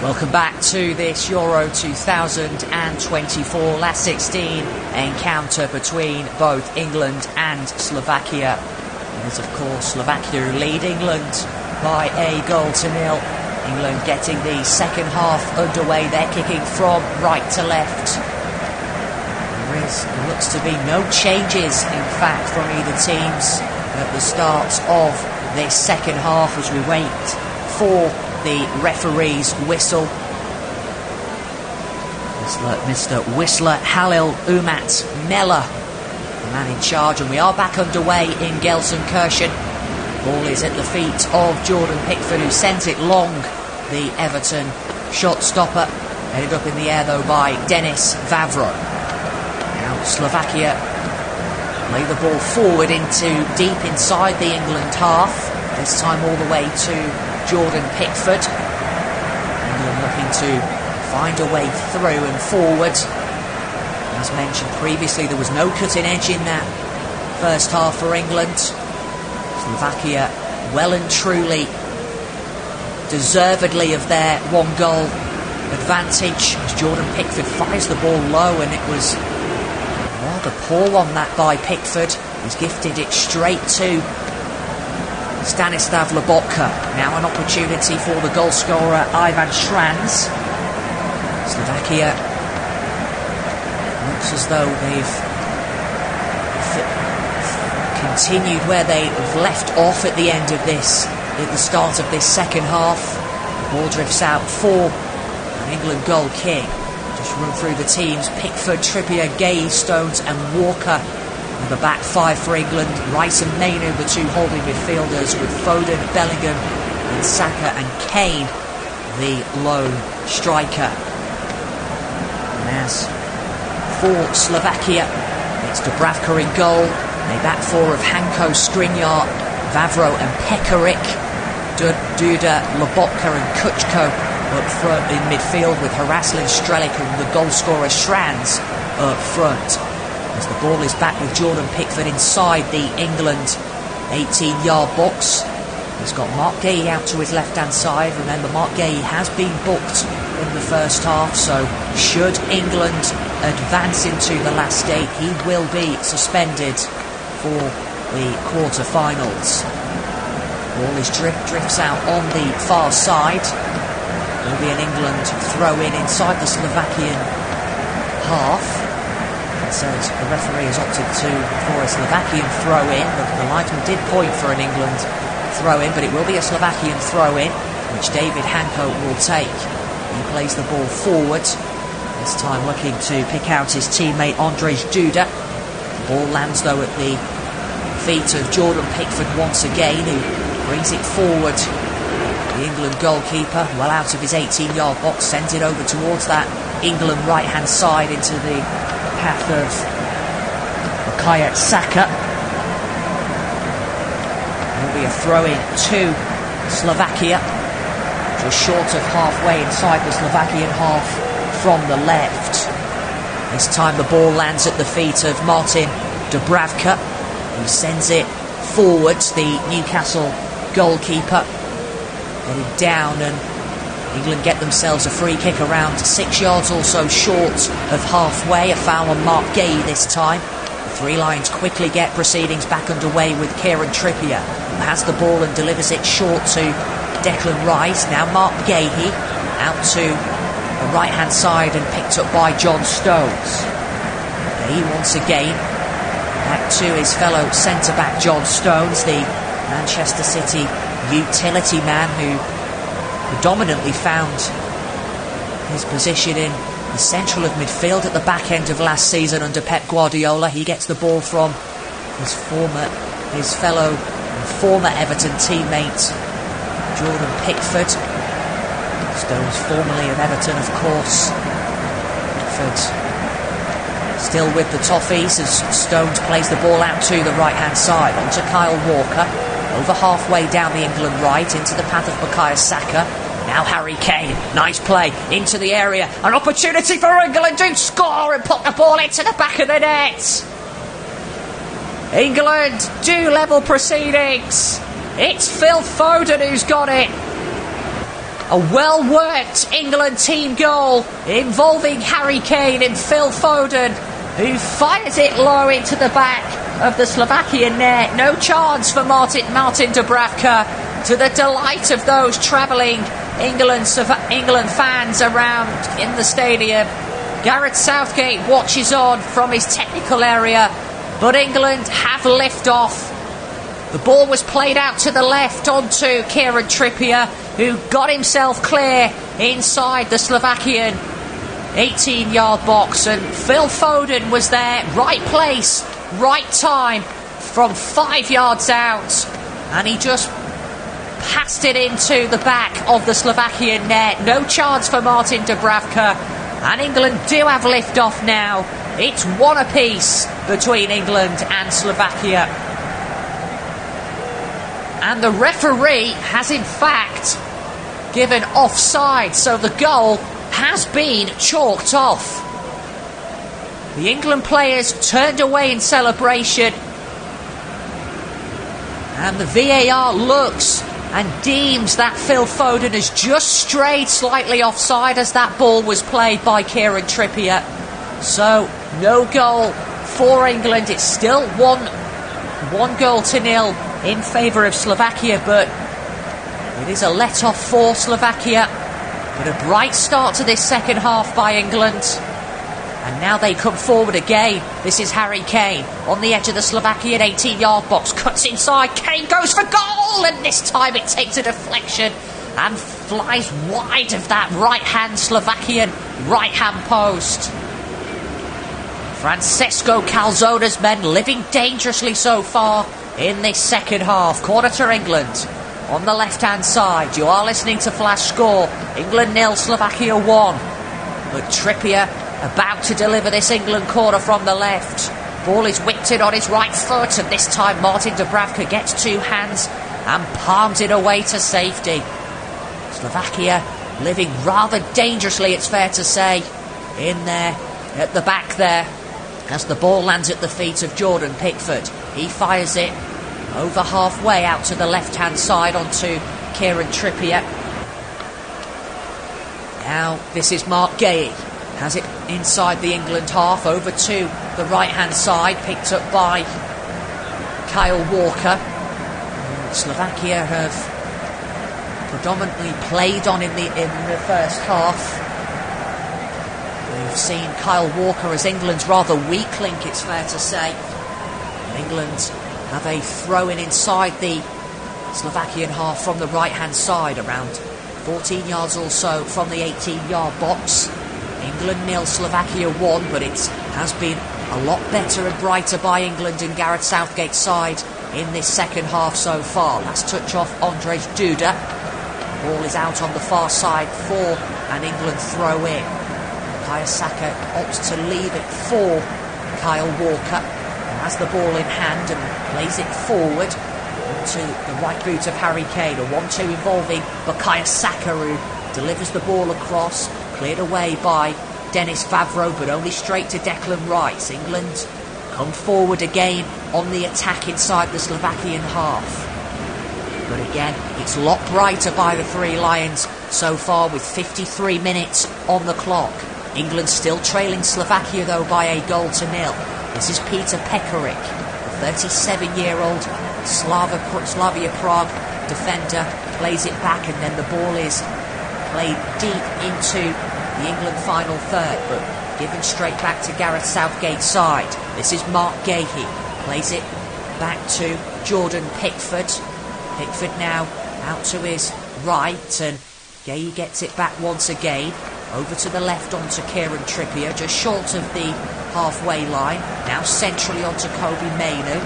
Welcome back to this Euro 2024 last 16 encounter between both England and Slovakia. It is, of course, Slovakia who lead England by a goal to nil. England getting the second half underway. They're kicking from right to left. There looks to be no changes, in fact, from either teams at the start of this second half as we wait for the referee's whistle. Mr. Whistler Halil Umat Meller, the man in charge, and we are back underway in Gelsenkirchen. Ball is at the feet of Jordan Pickford, who sends it long. The Everton shot stopper, headed up in the air though by Denis Vavro. Now Slovakia play the ball forward into deep inside the England half, this time all the way to Jordan Pickford. England looking to find a way through and forward. As mentioned previously, there was no cutting edge in that first half for England. Slovakia well and truly deservedly of their one goal advantage as Jordan Pickford fires the ball low, and it was a rather poor one that by Pickford. He's gifted it straight to Stanislav Lobotka. Now an opportunity for the goal scorer Ivan Šranc. Slovakia looks as though they've continued where they've left off at the end of this, at the start of this second half. The ball drifts out for an England goal kick. Just run through the teams: Pickford, Trippier, Gay, Stones and Walker. And the back five for England: Rice and Mainu, the two holding midfielders, with Foden, Bellingham and Saka, and Kane, the lone striker. And as for Slovakia, it's Dubravka in goal. A back four of Hanko, Skriniar, Vavro and Pekarik. Duda, Lobotka and Kuchko up front in midfield, with Haraslin, Strelic and the goal scorer Šranc up front. As the ball is back with Jordan Pickford inside the England 18-yard box. He's got Mark Gay out to his left-hand side. Remember, Mark Gay has been booked in the first half, so should England advance into the last 8, he will be suspended for the quarter-finals. Ball is drifts out on the far side. There will be an England throw-in inside the Slovakian half. It says the referee has opted for a Slovakian throw-in. The linesman did point for an England throw-in, but it will be a Slovakian throw-in, which David Hancock will take. He plays the ball forward, this time looking to pick out his teammate Andrzej Duda. The ball lands though at the feet of Jordan Pickford once again, who brings it forward. The England goalkeeper, well out of his 18-yard box, sends it over towards that England right-hand side into the path of Bukayo Saka. Will be a throw-in to Slovakia, just short of halfway inside the Slovakian half from the left. This time the ball lands at the feet of Martin Dubravka, who sends it forwards. The Newcastle goalkeeper getting down, and England get themselves a free kick around 6 yards or so short of halfway. A foul on Mark Gay this time. The Three Lions quickly get proceedings back underway with Kieran Trippier, who has the ball and delivers it short to Declan Rice. Now Mark Gahey out to the right-hand side and picked up by John Stones. Gahey once again back to his fellow centre-back John Stones, the Manchester City utility man who predominantly found his position in the central of midfield at the back end of last season under Pep Guardiola. He gets the ball from his fellow and former Everton teammate Jordan Pickford. Stones formerly of Everton, of course. Pickford still with the Toffees as Stones plays the ball out to the right-hand side onto Kyle Walker. Over halfway down the England right into the path of Bukayo Saka. Now Harry Kane, nice play into the area, an opportunity for England to score and put the ball into the back of the net. England do level proceedings. It's Phil Foden who's got it. A well-worked England team goal involving Harry Kane and Phil Foden, who fires it low into the back of the Slovakian net. No chance for Martin Dubravka, to the delight of those travelling England fans around in the stadium. Gareth Southgate watches on from his technical area, but England have lift off. The ball was played out to the left onto Kieran Trippier, who got himself clear inside the Slovakian 18-yard box, and Phil Foden was there, right place, right time, from 5 yards out, and he just passed it into the back of the Slovakian net. No chance for Martin Dubravka, and England do have lift-off now. It's one apiece between England and Slovakia. And the referee has in fact given offside, so the goal has been chalked off. The England players turned away in celebration, and the VAR looks and deems that Phil Foden has just strayed slightly offside as that ball was played by Kieran Trippier. So no goal for England. It's still 1-0 in favour of Slovakia, but it is a let-off for Slovakia. But a bright start to this second half by England. And now they come forward again. This is Harry Kane on the edge of the Slovakian 18-yard box. Cuts inside. Kane goes for goal. And this time it takes a deflection and flies wide of that right-hand Slovakian right-hand post. Francesco Calzone's men living dangerously so far in this second half. Corner to England. On the left-hand side, you are listening to Flash Score. England 0, Slovakia 1. But Trippier about to deliver this England corner from the left. Ball is whipped in on his right foot, and this time Martin Dubravka gets two hands and palms it away to safety. Slovakia living rather dangerously, it's fair to say, in there, at the back there, as the ball lands at the feet of Jordan Pickford. He fires it over halfway out to the left-hand side onto Kieran Trippier. Now this is Mark Gahey. Has it inside the England half, over to the right-hand side, picked up by Kyle Walker. Slovakia have predominantly played on in the first half. We've seen Kyle Walker as England's rather weak link, it's fair to say. England have a throw-in inside the Slovakian half from the right-hand side, around 14 yards or so from the 18-yard box. England 0, Slovakia 1, but it has been a lot better and brighter by England and Gareth Southgate's side in this second half so far. Last touch off Andrzej Duda. Ball is out on the far side for an England throw-in. Bukayo Saka opts to leave it for Kyle Walker, who has the ball in hand and plays it forward to the right boot of Harry Kane. A 1-2 involving Bukayo Saka, who delivers the ball across, cleared away by Denis Vavro, but only straight to Declan Rice. England come forward again on the attack inside the Slovakian half. But again, it's a lot brighter by the Three Lions so far, with 53 minutes on the clock. England still trailing Slovakia though by a 1-0. This is Peter Pekarik, the 37-year-old Slavia Prague defender, plays it back, and then the ball is played deep into the England final third, but given straight back to Gareth Southgate's side. This is Mark Gahey, plays it back to Jordan Pickford. Pickford now out to his right, and Gahey gets it back once again. Over to the left onto Kieran Trippier, just short of the halfway line. Now centrally onto Kobe Mainoo.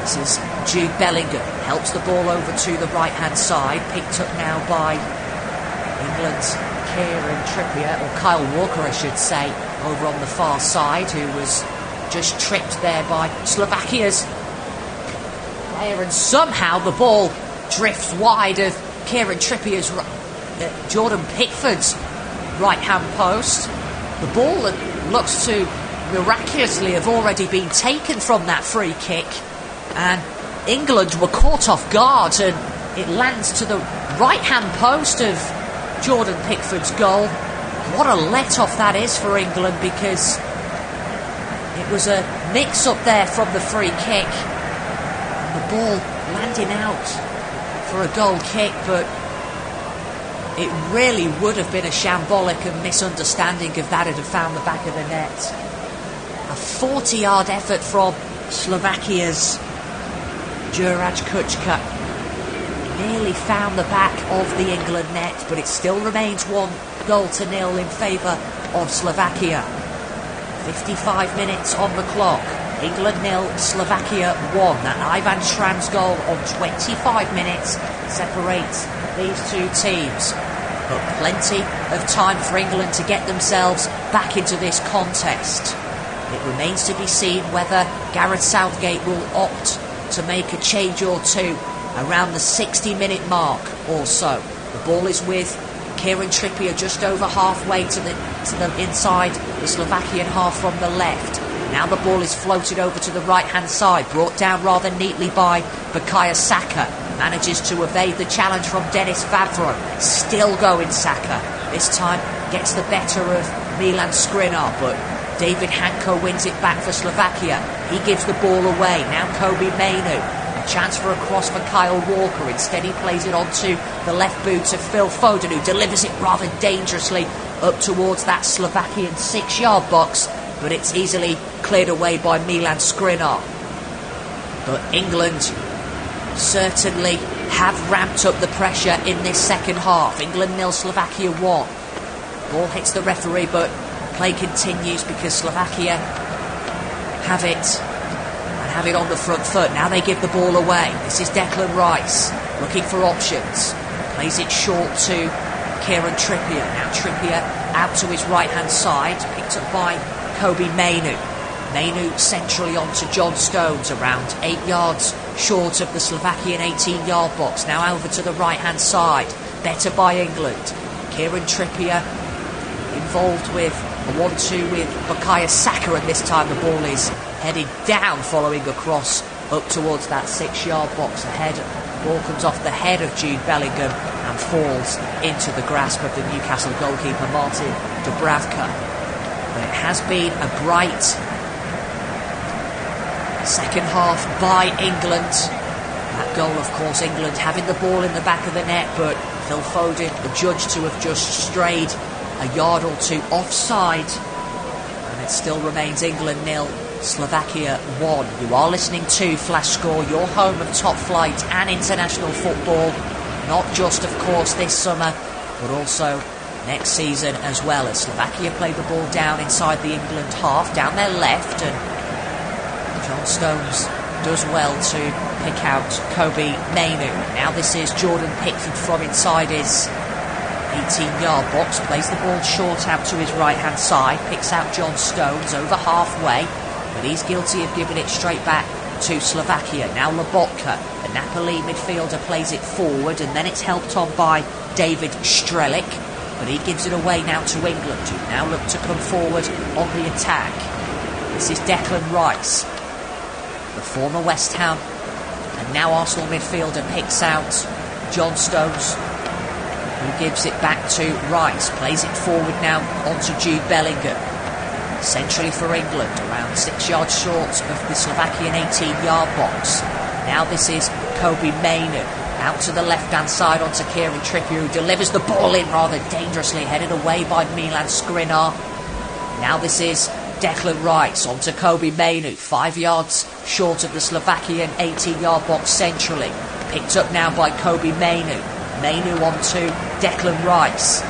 This is Jude Bellingham, helps the ball over to the right-hand side, picked up now by England's Kieran Trippier, or Kyle Walker I should say, over on the far side, who was just tripped there by Slovakia's player, and somehow the ball drifts wide of Kieran Trippier's Jordan Pickford's right-hand post. The ball that looks to miraculously have already been taken from that free kick, and England were caught off guard, and it lands to the right-hand post of Jordan Pickford's goal. What a let-off that is for England, because it was a mix-up there from the free kick, and the ball landing out for a goal kick, but it really would have been a shambolic and misunderstanding if that had found the back of the net. A 40-yard effort from Slovakia's Juraj Kučka nearly found the back of the England net, but it still remains 1-0 in favour of Slovakia. 55 minutes on the clock. England 0, Slovakia 1. That Ivan Schramm's goal on 25 minutes separates these two teams. But plenty of time for England to get themselves back into this contest. It remains to be seen whether Gareth Southgate will opt to make a change or two around the 60-minute mark or so. The ball is with Kieran Trippier just over halfway to the inside the Slovakian half from the left. Now the ball is floated over to the right-hand side, brought down rather neatly by Bukayo Saka. Manages to evade the challenge from Denis Vavro. Still going Saka. This time gets the better of Milan Skriniar, but David Hanko wins it back for Slovakia. He gives the ball away. Now Kobe Mainoo. A chance for a cross for Kyle Walker. Instead he plays it onto the left boot of Phil Foden, who delivers it rather dangerously up towards that Slovakian 6-yard box, but it's easily cleared away by Milan Skriniar. But England certainly have ramped up the pressure in this second half. England 0, Slovakia 1. Ball hits the referee, but play continues because Slovakia have it on the front foot. Now they give the ball away. This is Declan Rice looking for options. Plays it short to Kieran Trippier. Now Trippier out to his right-hand side, picked up by Kobe Mainoo. Mainoo centrally onto John Stones, around 8 yards short of the Slovakian 18-yard box. Now over to the right-hand side. Better by England. Kieran Trippier involved with a 1-2 with Bukayo Saka, and this time the ball is headed down following a cross up towards that 6-yard box ahead. Ball comes off the head of Jude Bellingham and falls into the grasp of the Newcastle goalkeeper Martin Dubravka. But it has been a bright second half by England. That goal, of course, England having the ball in the back of the net, but Phil Foden adjudged to have just strayed a yard or two offside. And it still remains England 0, Slovakia 1. You are listening to Flash Score, your home of top flight and international football. Not just, of course, this summer, but also next season as well, as Slovakia play the ball down inside the England half, down their left, and John Stones does well to pick out Kobe Mainu. Now this is Jordan Pickford from inside his 18-yard box, plays the ball short out to his right-hand side, picks out John Stones over halfway, but he's guilty of giving it straight back to Slovakia. Now Lobotka, the Napoli midfielder, plays it forward, and then it's helped on by David Strelic, but he gives it away now to England, who now look to come forward on the attack. This is Declan Rice, the former West Ham and now Arsenal midfielder, picks out John Stones, who gives it back to Rice, plays it forward now onto Jude Bellingham. Centrally for England, around 6 yards short of the Slovakian 18-yard box. Now this is Kobe Mainu, out to the left-hand side onto Kieran Trippier, who delivers the ball in rather dangerously, headed away by Milan Skriniar. Now this is Declan Rice onto Kobe Mainu, 5 yards short of the Slovakian 18-yard box centrally. Picked up now by Kobe Mainu. Mainu onto Declan Rice.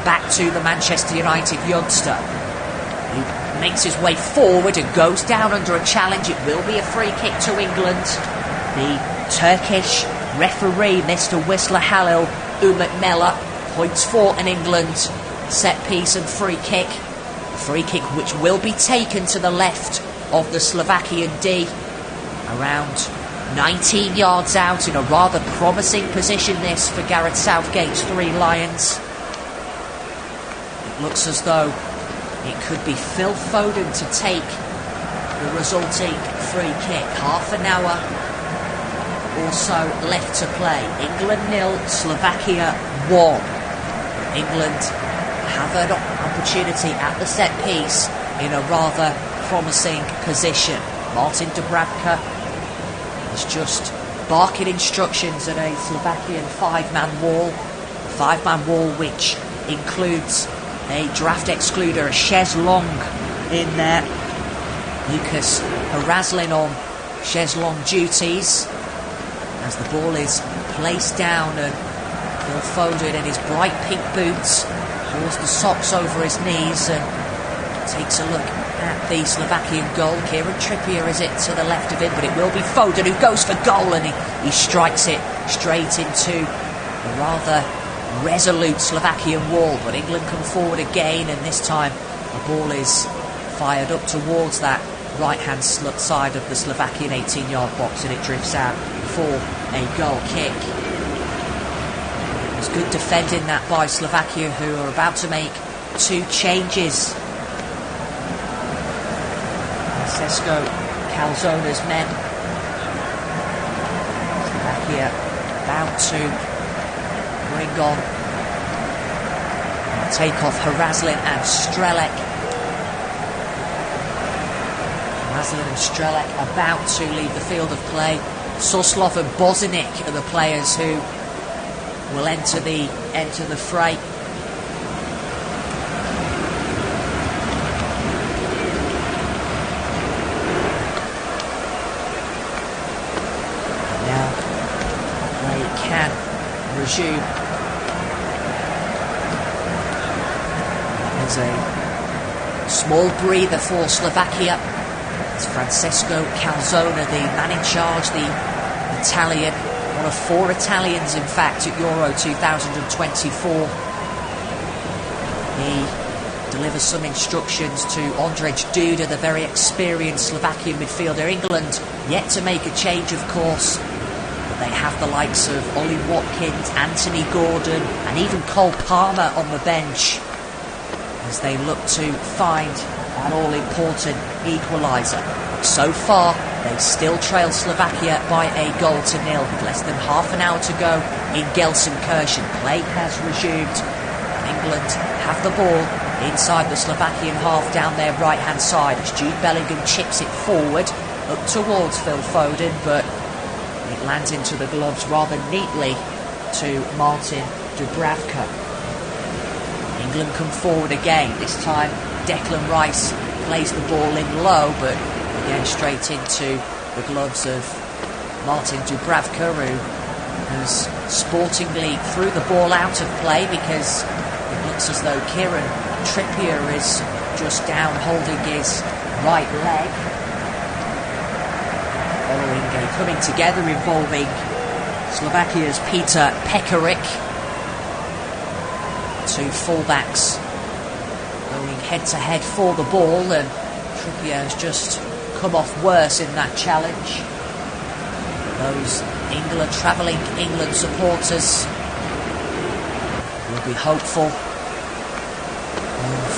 Back to the Manchester United youngster, who makes his way forward and goes down under a challenge. It will be a free kick to England. The Turkish referee, Mr. Whistler Halil Umut points for an England set piece and free kick. A free kick which will be taken to the left of the Slovakian D, around 19 yards out, in a rather promising position this for Gareth Southgate's 3 Lions. It looks as though it could be Phil Foden to take the resulting free kick. Half an hour also left to play. England 0, Slovakia 1. England have an opportunity at the set piece in a rather promising position. Martin Dubravka is just barking instructions at a Slovakian 5-man wall. A 5-man wall which includes a draft excluder, a chaise longue in there. Lucas Haraslin on chaise longue duties as the ball is placed down, and Phil Foden in his bright pink boots draws the socks over his knees and takes a look at the Slovakian goal. Kieran Trippier is it to the left of him, but it will be Foden who goes for goal, and he strikes it straight into a rather resolute Slovakian wall. But England come forward again, and this time the ball is fired up towards that right-hand side of the Slovakian 18-yard box, and it drifts out for a goal kick. It was good defending that by Slovakia, who are about to make 2 changes. Francesco Calzone's men. Slovakia about to bring on and take off Haraslin and Strelec. Haraslin and Strelec about to leave the field of play. Soslov and Bozinic are the players who will enter the fray. Now they can resume. There's a small breather for Slovakia. It's Francesco Calzone, the man in charge, the Italian, one of 4 Italians in fact at Euro 2024. He delivers some instructions to Ondrej Duda, the very experienced Slovakian midfielder. England yet to make a change, of course, but they have the likes of Ollie Watkins, Anthony Gordon and even Cole Palmer on the bench as they look to find that all-important equalizer. So far, they still trail Slovakia by a 0-0 with less than half an hour to go in Gelsenkirchen. Play has resumed. England have the ball inside the Slovakian half down their right-hand side as Jude Bellingham chips it forward up towards Phil Foden, but it lands into the gloves rather neatly to Martin Dubravka. England come forward again. This time Declan Rice plays the ball in low, but again straight into the gloves of Martin Dubravka, who has sportingly threw the ball out of play because it looks as though Kieran Trippier is just down holding his right leg. Following a coming together involving Slovakia's Peter Pekarik. Two fullbacks going head-to-head for the ball, and Trippier has just come off worse in that challenge. Those travelling England supporters will be hopeful of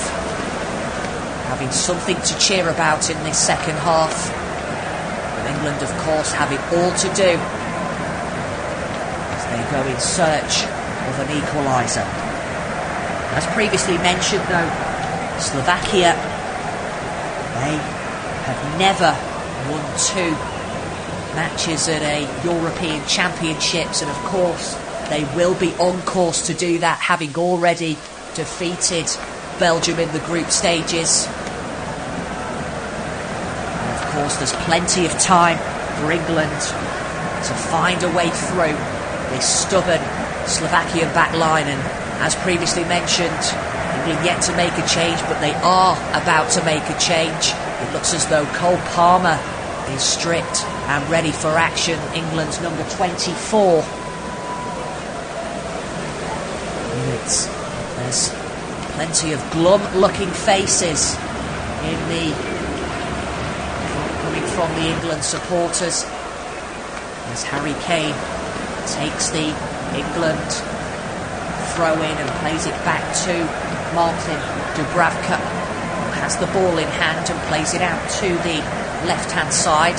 having something to cheer about in this second half. But England, of course, have it all to do as they go in search of an equalizer. As previously mentioned, though, Slovakia, they have never won 2 matches at a European Championships, and of course they will be on course to do that, having already defeated Belgium in the group stages. And of course there's plenty of time for England to find a way through this stubborn Slovakian back line, and as previously mentioned, England yet to make a change, but they are about to make a change. It looks as though Cole Palmer is stripped and ready for action. England's number 24. There's plenty of glum-looking faces coming from the England supporters as Harry Kane takes the England throw in and plays it back to Martin Dubravka, who has the ball in hand and plays it out to the left-hand side.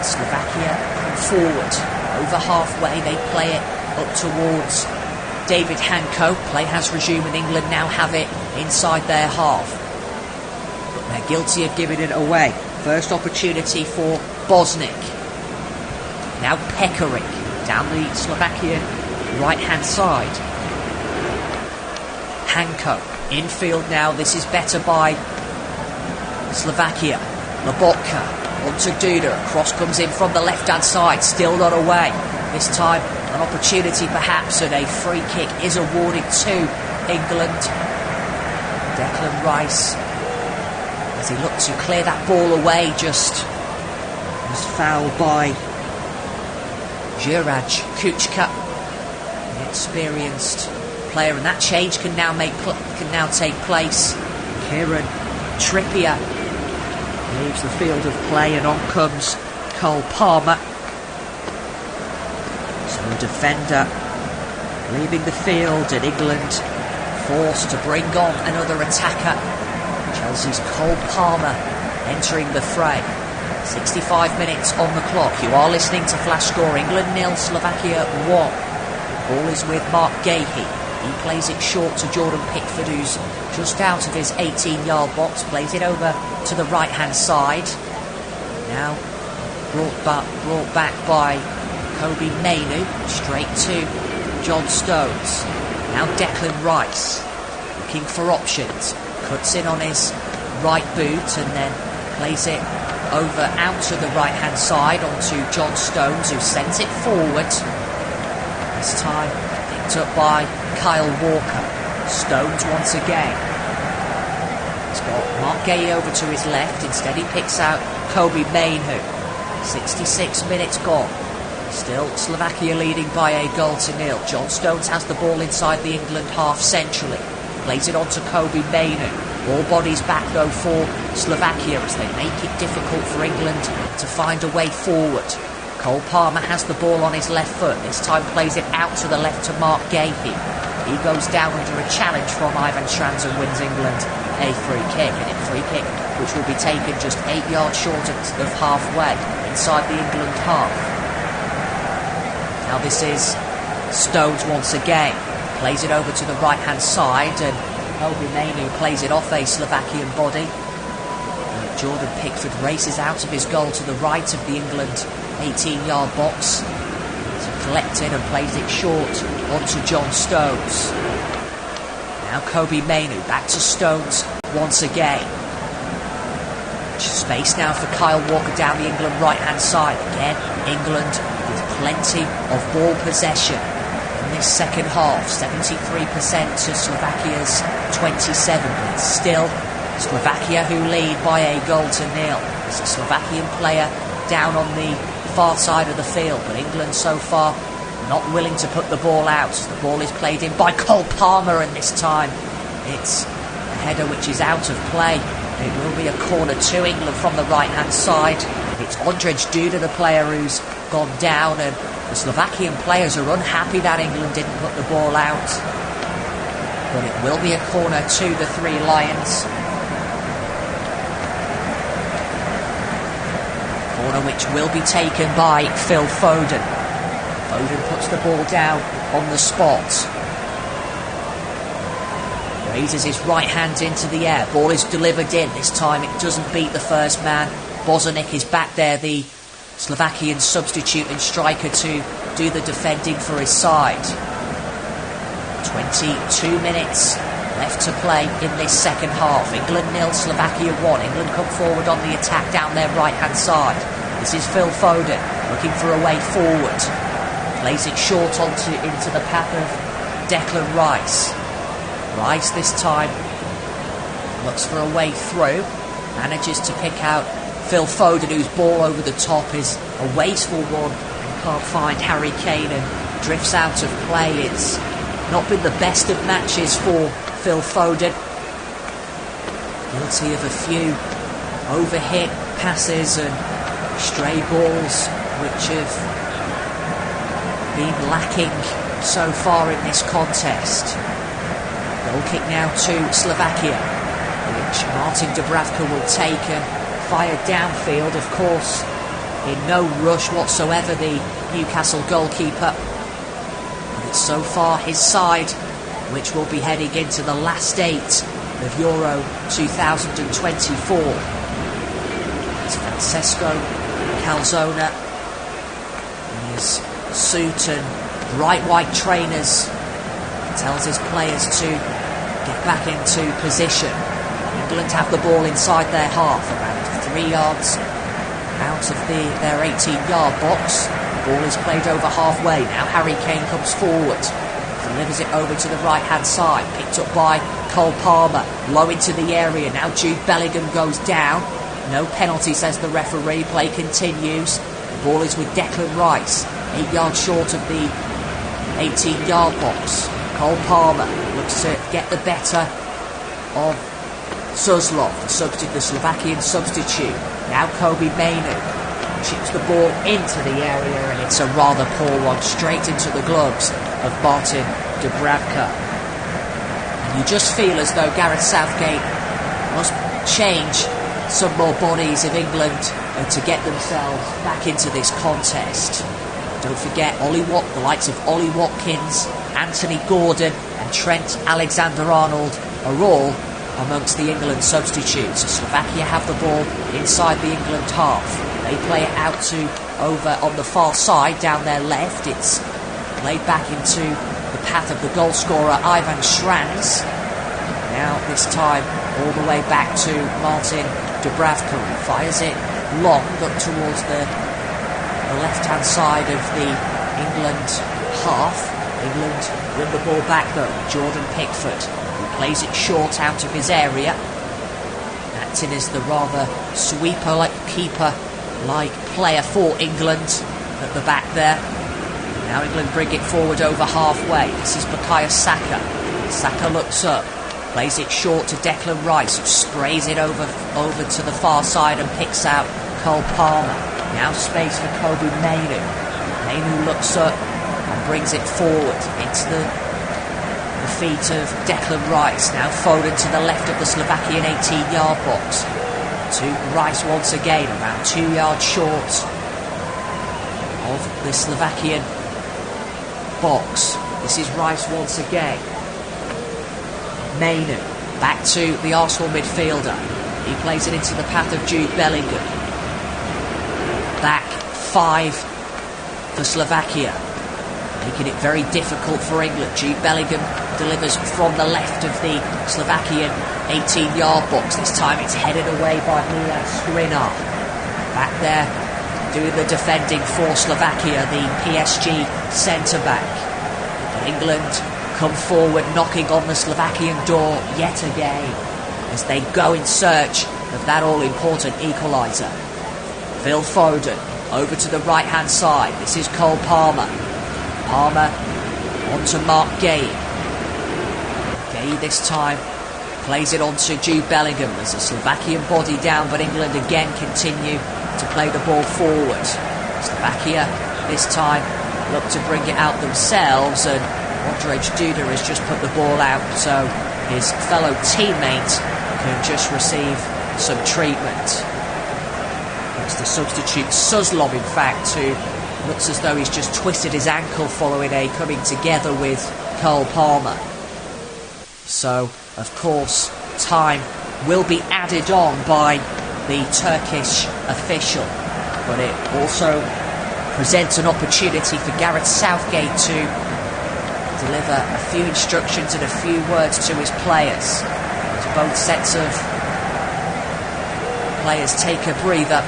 Slovakia come forward over halfway. They play it up towards David Hanko. Play has resumed and England now have it inside their half, but they're guilty of giving it away. First opportunity for Bosnic. Now Pekarik down the Slovakian right-hand side. Hanko infield now. This is better by Slovakia. Lobotka onto Duda. Cross comes in from the left-hand side. Still not away. This time an opportunity perhaps, and a free kick is awarded to England. Declan Rice, as he looked to clear that ball away, just was fouled by Juraj Kučka, an experienced player, and that change can now take place. Kieran Trippier leaves the field of play, and on comes Cole Palmer. So a defender leaving the field, and England forced to bring on another attacker. Chelsea's Cole Palmer entering the fray. 65 minutes on the clock. You are listening to Flash Score. England 0, Slovakia 1. The ball is with Mark Gahey. He plays it short to Jordan Pickford, who's just out of his 18-yard box. Plays it over to the right-hand side. Now brought back by Kobe Mainu. Straight to John Stones. Now Declan Rice, looking for options. Cuts in on his right boot and then plays it over out to the right-hand side onto John Stones, who sends it forward. This time picked up by Kyle Walker. Stones once again. He's got Mark Gahey over to his left. Instead he picks out Kobe Mainu. 66 minutes gone. Still Slovakia leading by a 0-0. John Stones has the ball inside the England half centrally. Plays it on to Kobe Mainu. All bodies back though for Slovakia as they make it difficult for England to find a way forward. Cole Palmer has the ball on his left foot. This time plays it out to the left to Mark Gahey. He goes down under a challenge from Ivan Strands and wins England a free kick. And a free kick which will be taken just 8 yards short of halfway inside the England half. Now this is Stones once again. Plays it over to the right hand side, and Mainu plays it off a Slovakian body. Jordan Pickford races out of his goal to the right of the England 18-yard box. Collects it and plays it short onto John Stones. Now Mainu back to Stones once again. Space now for Kyle Walker down the England right hand side. Again, England with plenty of ball possession in this second half. 73% to Slovakia's 27%. But it's still Slovakia who lead by a goal to nil. It's a Slovakian player down on the far side of the field, but England so far not willing to put the ball out. The ball is played in by Cole Palmer, and this time it's a header which is out of play. It will be a corner to England from the right hand side. It's Ondrej Duda, the player who's gone down, and the Slovakian players are unhappy that England didn't put the ball out. But it will be a corner to the Three Lions. Corner which will be taken by Phil Foden. Foden puts the ball down on the spot. Raises his right hand into the air. Ball is delivered in. This time it doesn't beat the first man. Bozanic is back there, the Slovakian substitute and striker, to do the defending for his side. 22 minutes left to play in this second half. England 0, Slovakia 1. England come forward on the attack down their right hand side. This is Phil Foden looking for a way forward. Plays it short into the path of Declan Rice. Rice this time looks for a way through. Manages to pick out Phil Foden, whose ball over the top is a wasteful one and can't find Harry Kane and drifts out of play. It's not been the best of matches for Phil Foden. Guilty of a few overhit passes and stray balls which have been lacking so far in this contest. Goal kick now to Slovakia, which Martin Dubravka will take and fire downfield, of course, in no rush whatsoever, the Newcastle goalkeeper. But it's so far his side which will be heading into the last 8 of Euro 2024. It's Francesco Calzona in his suit and bright white trainers. Tells his players to get back into position. England have the ball inside their half, around 3 yards out of their 18-yard box. The ball is played over halfway. Now Harry Kane comes forward, delivers it over to the right-hand side, picked up by Cole Palmer, low into the area. Now Jude Bellingham goes down. No penalty, says the referee. Play continues. The ball is with Declan Rice, 8 yards short of the 18-yard box. Cole Palmer looks to get the better of Suslov, the Slovakian substitute. Now Mainu chips the ball into the area, and it's a rather poor one, straight into the gloves of Martin Dubravka. And you just feel as though Gareth Southgate must change some more bodies of England to get themselves back into this contest. Don't forget the likes of Ollie Watkins, Anthony Gordon and Trent Alexander-Arnold are all amongst the England substitutes. Slovakia have the ball inside the England half. They play it out to over on the far side down their left. It's laid back into the path of the goal scorer Ivan Strands. Now this time all the way back to Martin Dubravka, who fires it long up towards the left-hand side of the England half. England win the ball back though. Jordan Pickford, who plays it short out of his area. Acting as the rather sweeper-like, keeper-like player for England at the back there. Now England bring it forward over halfway. This is Bukayo Saka. Saka looks up, plays it short to Declan Rice, who sprays it over to the far side and picks out Cole Palmer. Now space for Mainu. Mainu looks up and brings it forward into the the feet of Declan Rice. Now Foden to the left of the Slovakian 18-yard box. To Rice once again, around 2 yards short of the Slovakian box. This is Rice once again. Mainu back to the Arsenal midfielder. He plays it into the path of Jude Bellingham. Back 5 for Slovakia, making it very difficult for England. Jude Bellingham delivers from the left of the Slovakian 18-yard box. This time it's headed away by Milan Skriniar. Back there doing the defending for Slovakia, the PSG centre-back. But England come forward, knocking on the Slovakian door yet again as they go in search of that all-important equalizer. Phil Foden over to the right-hand side. This is Cole Palmer. Palmer onto Mark Gay. Gay this time plays it on to Jude Bellingham. There's a Slovakian body down, but England again continue to play the ball forward. Slovakia this time look to bring it out themselves, and Ondrej Duda has just put the ball out, so his fellow teammate can just receive some treatment. It's the substitute Suslov, in fact, who looks as though he's just twisted his ankle following a coming together with Cole Palmer. So, of course, time will be added on by the Turkish official, but it also presents an opportunity for Gareth Southgate to deliver a few instructions and a few words to his players. As both sets of players take a breather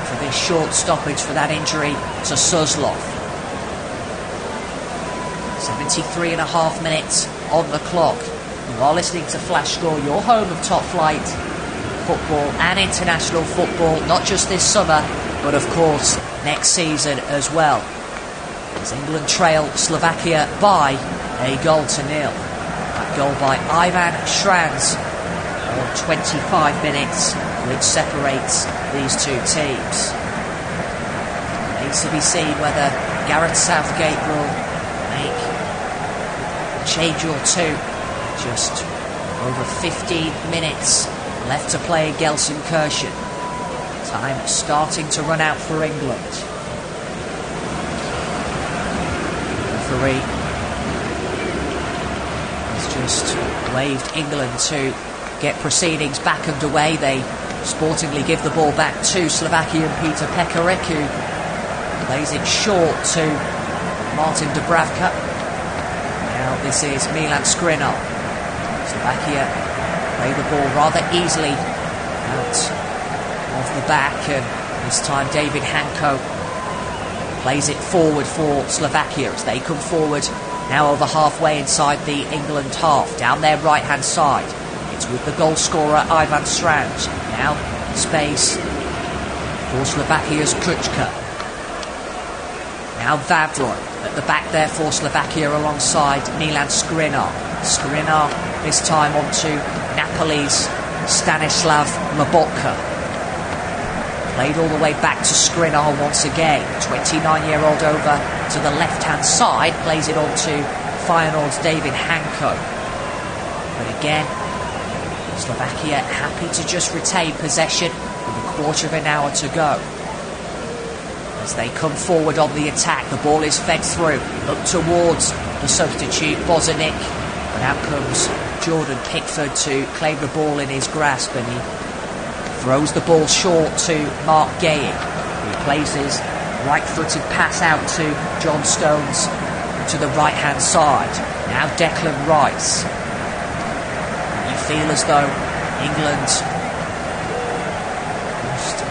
for this short stoppage for that injury to Suslov. 73 and a half minutes on the clock. You are listening to Flash Score, your home of top flight football and international football, not just this summer, but of course next season as well. As England trail Slovakia by 1-0. That goal by Ivan Šranc on 25 minutes, which separates these two teams. It needs to be seen whether Gareth Southgate will make a change or two. Just over 15 minutes left to play in Gelsenkirchen. Time starting to run out for England. Referee has just waved England to get proceedings back underway. They sportingly give the ball back to Slovakian Peter Pekarik, who plays it short to Martin Dubravka. Now this is Milan Skriniar. Slovakia play the ball rather easily out of the back, and this time David Hanko plays it forward for Slovakia as they come forward now over halfway inside the England half, down their right hand side. It's with the goal scorer Ivan Šranc. Now space for Slovakia's Kučka. Now Vavron at the back there for Slovakia alongside Milan Skriniar. Skriniar this time onto Napoli's Stanislav Lobotka. Played all the way back to Skriniar once again. 29-year-old over to the left-hand side. Plays it on to Feyenoord's David Hanko. But again, Slovakia happy to just retain possession with a quarter of an hour to go. As they come forward on the attack, the ball is fed through, up towards the substitute Bozanic. But out comes Jordan Pickford to claim the ball in his grasp, and he throws the ball short to Mark Gay. He plays his right-footed pass out to John Stones to the right-hand side. Now Declan Rice. You feel as though England must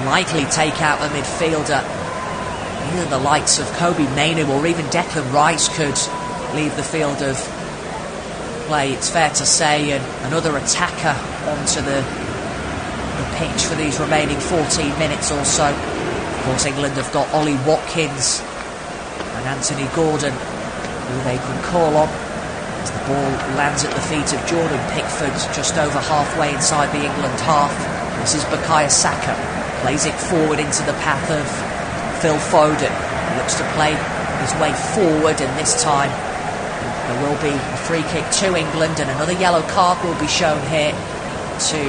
likely take out a midfielder. Either the likes of Kobbie Mainoo or even Declan Rice could leave the field of play, it's fair to say, and another attacker onto the pitch for these remaining 14 minutes or so. Of course, England have got Ollie Watkins and Anthony Gordon, who they can call on as the ball lands at the feet of Jordan Pickford just over halfway inside the England half. This is Bukayo Saka, plays it forward into the path of Phil Foden. He looks to play his way forward, and this time There will be a free kick to England, and another yellow card will be shown here to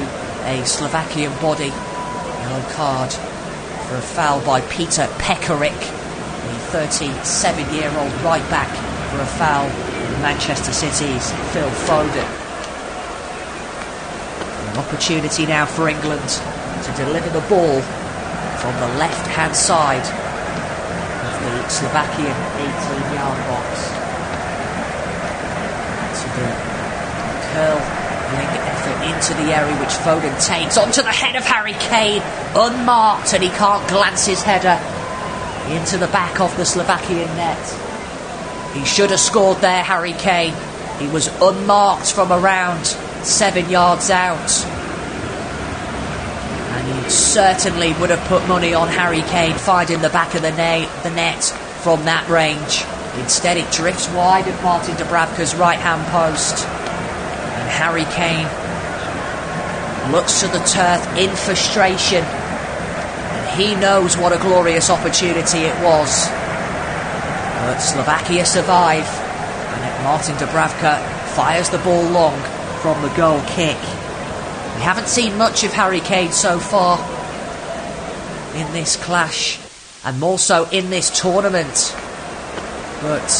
a Slovakian body. Yellow card for a foul by Peter Pekarik, the 37-year-old right back, for a foul in Manchester City's Phil Foden. An opportunity now for England to deliver the ball from the left-hand side of the Slovakian 18-yard box. To the curling effort into the area which Foden takes onto the head of Harry Kane, unmarked, and he can't glance his header into the back of the Slovakian net. He should have scored there, Harry Kane. He was unmarked from around 7 yards out. And you certainly would have put money on Harry Kane finding the back of the net from that range. Instead, it drifts wide of Martin Dubravka's right-hand post. And Harry Kane looks to the turf in frustration. And he knows what a glorious opportunity it was. But Slovakia survive, and Martin Dubravka fires the ball long from the goal kick. We haven't seen much of Harry Kane so far in this clash, and more so in this tournament. But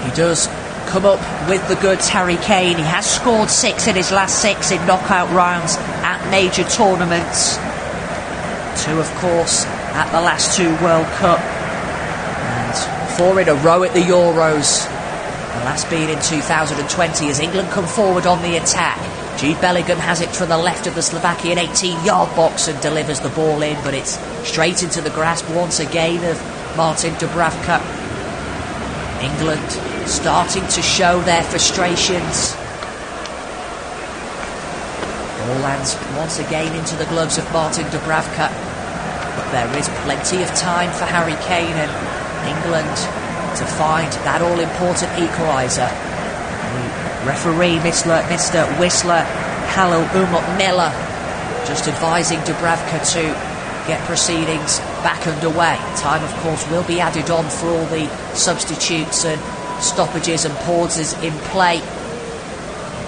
he does come up with the goods, Harry Kane. He has scored 6 in his last 6 in knockout rounds at major tournaments. 2, of course, at the last 2 World Cup. 4 in a row at the Euros, the last being in 2020, as England come forward on the attack. Jude Bellingham has it from the left of the Slovakian 18-yard box and delivers the ball in, but it's straight into the grasp once again of Martin Dubravka. England starting to show their frustrations. Ball lands once again into the gloves of Martin Dubravka, but there is plenty of time for Harry Kane and England to find that all-important equaliser. The referee, Mr. Whistler, Halil Umut Miller, just advising Dubravka to get proceedings back underway. Time, of course, will be added on for all the substitutes and stoppages and pauses in play.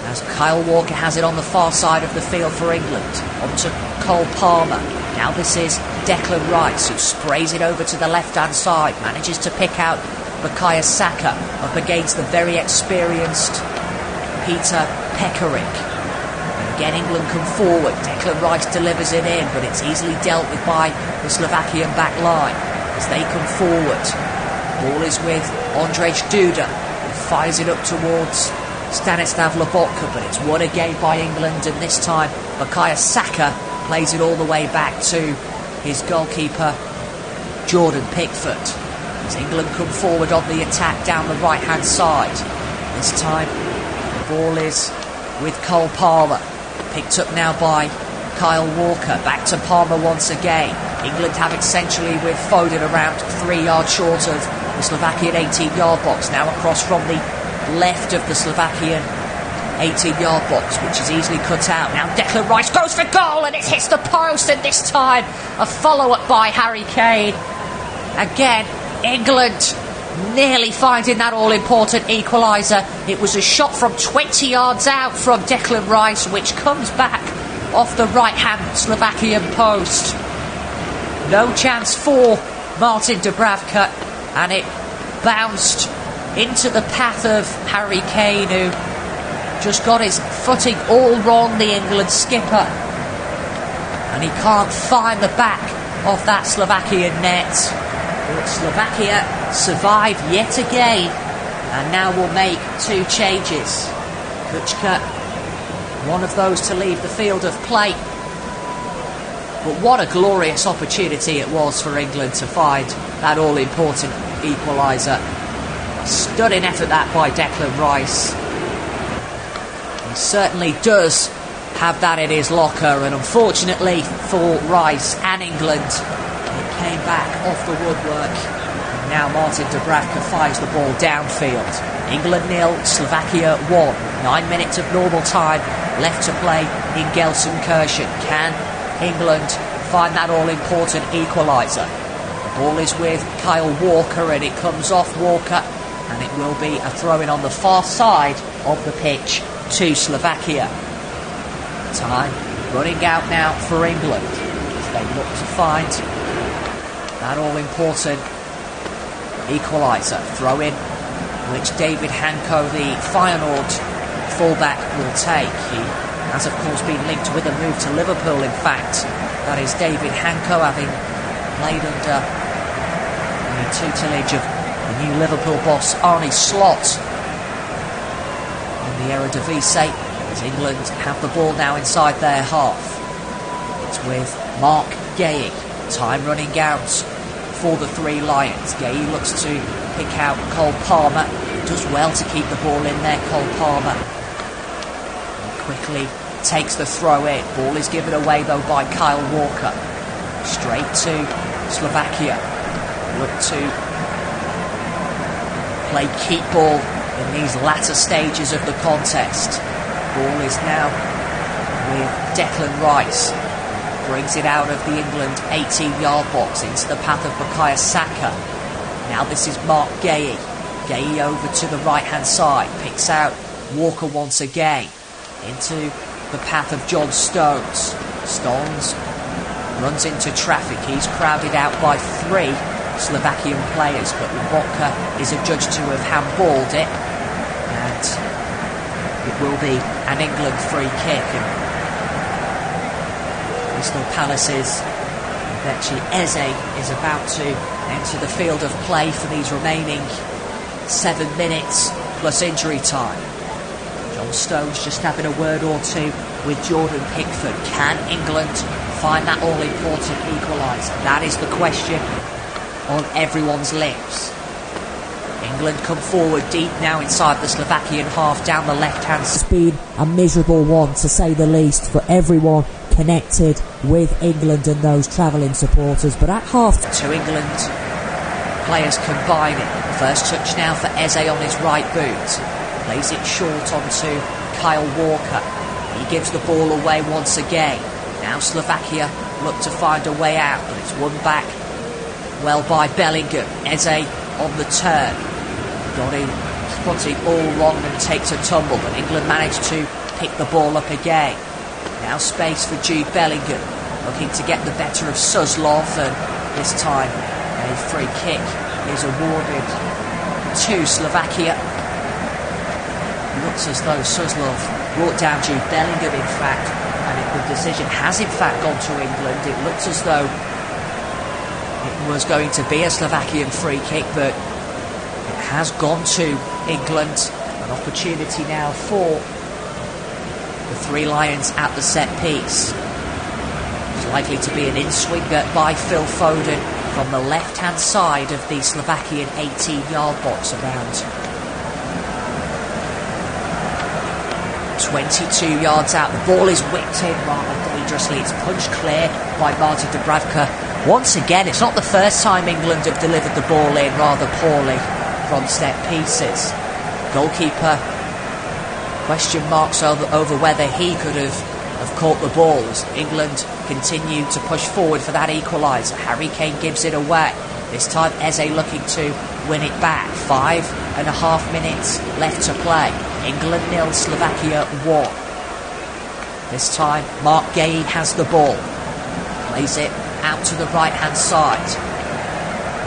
As Kyle Walker has it on the far side of the field for England. On to Cole Palmer. Now this is Declan Rice, who sprays it over to the left-hand side, manages to pick out Bukayo Saka up against the very experienced Peter Pekarik. And again, England come forward. Declan Rice delivers it in, but it's easily dealt with by the Slovakian back line as they come forward. Ball is with Ondrej Duda, who fires it up towards Stanislav Lobotka, but it's won again by England, and this time Bukayo Saka plays it all the way back to his goalkeeper Jordan Pickford. As England come forward on the attack down the right hand side. This time the ball is with Cole Palmer, picked up now by Kyle Walker. Back to Palmer once again. England have it centrally with Foden around 3 yards short of the Slovakian 18-yard box. Now across from the left of the Slovakian 18-yard box, which is easily cut out. Now Declan Rice goes for goal, and it hits the post, and this time a follow-up by Harry Kane. Again, England nearly finding that all-important equaliser. It was a shot from 20 yards out from Declan Rice, which comes back off the right-hand Slovakian post. No chance for Martin Dubravka, and it bounced into the path of Harry Kane, who just got his footing all wrong, the England skipper. And he can't find the back of that Slovakian net. But Slovakia survive yet again, and now will make 2 changes. Kuchka, one of those to leave the field of play. But what a glorious opportunity it was for England to find that all-important equaliser. A stunning effort that by Declan Rice. He certainly does have that in his locker, and unfortunately for Rice and England, it came back off the woodwork. And now Martin Dubravka fires the ball downfield. England 0, Slovakia 1. 9 minutes of normal time left to play in Gelsenkirchen. Can England find that all-important equaliser? The ball is with Kyle Walker, and it comes off Walker and it will be a throw-in on the far side of the pitch to Slovakia. Time running out now for England as they look to find that all-important equalizer throw-in, which David Hanko, the Feyenoord fullback, will take. He has of course been linked with a move to Liverpool. In fact, that is David Hanko, having played under the tutelage of the new Liverpool boss Arne Slot in the Eredivisie, as England have the ball now inside their half. It's with Mark Gay. Time running out for the Three Lions. Gay looks to pick out Cole Palmer. Does well to keep the ball in there, Cole Palmer. And quickly takes the throw in. Ball is given away though by Kyle Walker. Straight to Slovakia. Look to play keep ball in these latter stages of the contest. Ball is now with Declan Rice. Brings it out of the England 18-yard box into the path of Bukayo Saka. Now this is Mark Gay. Gay over to the right-hand side. Picks out Walker once again. Into the path of John Stones. Stones runs into traffic. He's crowded out by 3 Slovakian players, but Walker is adjudged to have handballed it. And it will be an England free kick. And Crystal Palace's Bechi Eze is about to enter the field of play for these remaining 7 minutes plus injury time. John Stones just having a word or two with Jordan Pickford. Can England find that all-important equaliser? That is the question on everyone's lips. England come forward deep now inside the Slovakian half down the left-hand side. It's been a miserable one, to say the least, for everyone connected with England and those travelling supporters. But at half, 2 England players combining. First touch now for Eze on his right boot. Plays it short onto Kyle Walker. He gives the ball away once again. Now Slovakia look to find a way out, but it's won back well by Bellingham. Eze on the turn. Got him spotted all wrong and takes a tumble, but England managed to pick the ball up again. Now space for Jude Bellingham, looking to get the better of Suslov, and this time a free kick is awarded to Slovakia. Looks as though Suslov brought down Jude Bellingham, in fact, and the decision has in fact gone to England. It looks as though it was going to be a Slovakian free kick, but it has gone to England. An opportunity now for the Three Lions at the set piece. It's likely to be an in-swinger by Phil Foden from the left-hand side of the Slovakian 18-yard box, around 22 yards out. The ball is whipped in rather dangerously. It's punched clear by Martin Dubravka. Once again, it's not the first time England have delivered the ball in rather poorly from set pieces. Goalkeeper, question marks over whether he could have caught the balls. England continue to push forward for that equaliser. Harry Kane gives it away. This time Eze looking to win it back. 5.5 minutes left to play. England 0, Slovakia 1. This time Mark Gay has the ball. Plays it out to the right-hand side.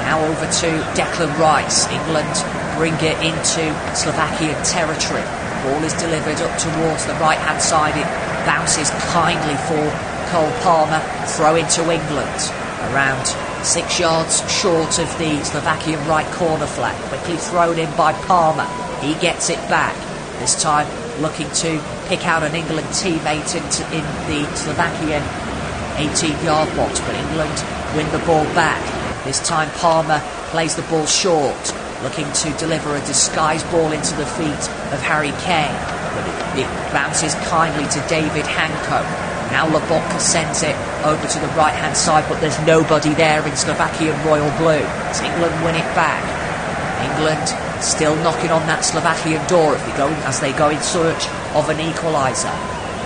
Now over to Declan Rice. England bring it into Slovakian territory. Ball is delivered up towards the right-hand side. It bounces kindly for Cole Palmer. Throw into England. Around 6 yards short of the Slovakian right corner flag. Quickly thrown in by Palmer. He gets it back. This time looking to pick out an England teammate in the Slovakian 18-yard box. But England win the ball back. This time Palmer plays the ball short, looking to deliver a disguised ball into the feet of Harry Kane, but it bounces kindly to David Hanko. Now Lobotka sends it over to the right-hand side, but there's nobody there in Slovakian royal blue. As England win it back. England still knocking on that Slovakian door as they go in search of an equaliser.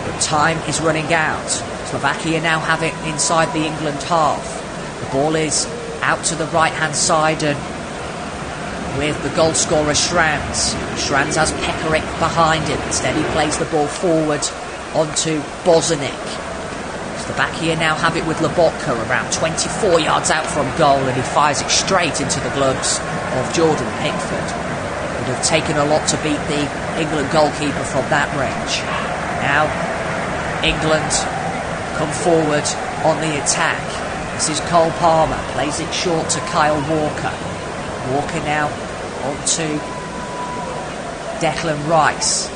But time is running out. Slovakia now have it inside the England half. The ball is out to the right-hand side, and with the goal scorer Strands. Strands has Pekaric behind him. Instead he plays the ball forward onto Bozanic. Slovakia now have it with Lobotka around 24 yards out from goal, and he fires it straight into the gloves of Jordan Pickford. It would have taken a lot to beat the England goalkeeper from that range. Now England come forward on the attack. This is Cole Palmer, plays it short to Kyle Walker. Walker now onto Declan Rice.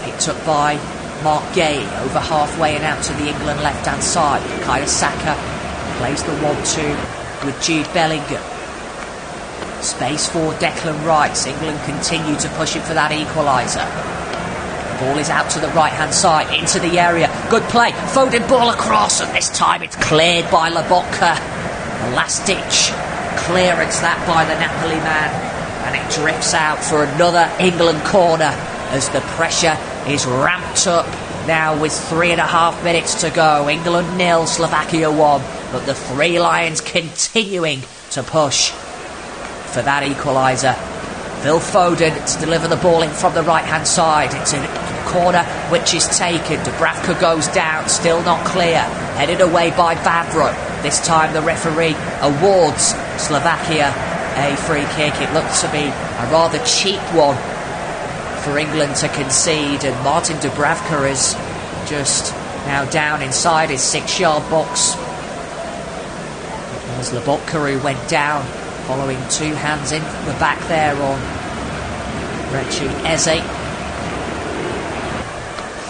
Picked up by Mark Gay, over halfway and out to the England left-hand side. Bukayo Saka plays the 1-2 with Jude Bellingham. Space for Declan Rice. England continue to push it for that equaliser. The ball is out to the right-hand side, into the area. Good play. Foden ball across, and this time it's cleared by Lobotka. A last-ditch clearance that by the Napoli man, and it drifts out for another England corner as the pressure is ramped up now with 3.5 minutes to go. England 0, Slovakia 1, but the Three Lions continuing to push for that equaliser. Phil Foden to deliver the ball in from the right-hand side. It's a corner which is taken. Dubravka goes down, still not clear. Headed away by Vavro. This time the referee awards Slovakia a free kick. It looks to be a rather cheap one for England to concede, and Martin Dubravka is just now down inside his 6-yard box. It was Lobotka who went down, following two hands in the back there on Abechi Eze.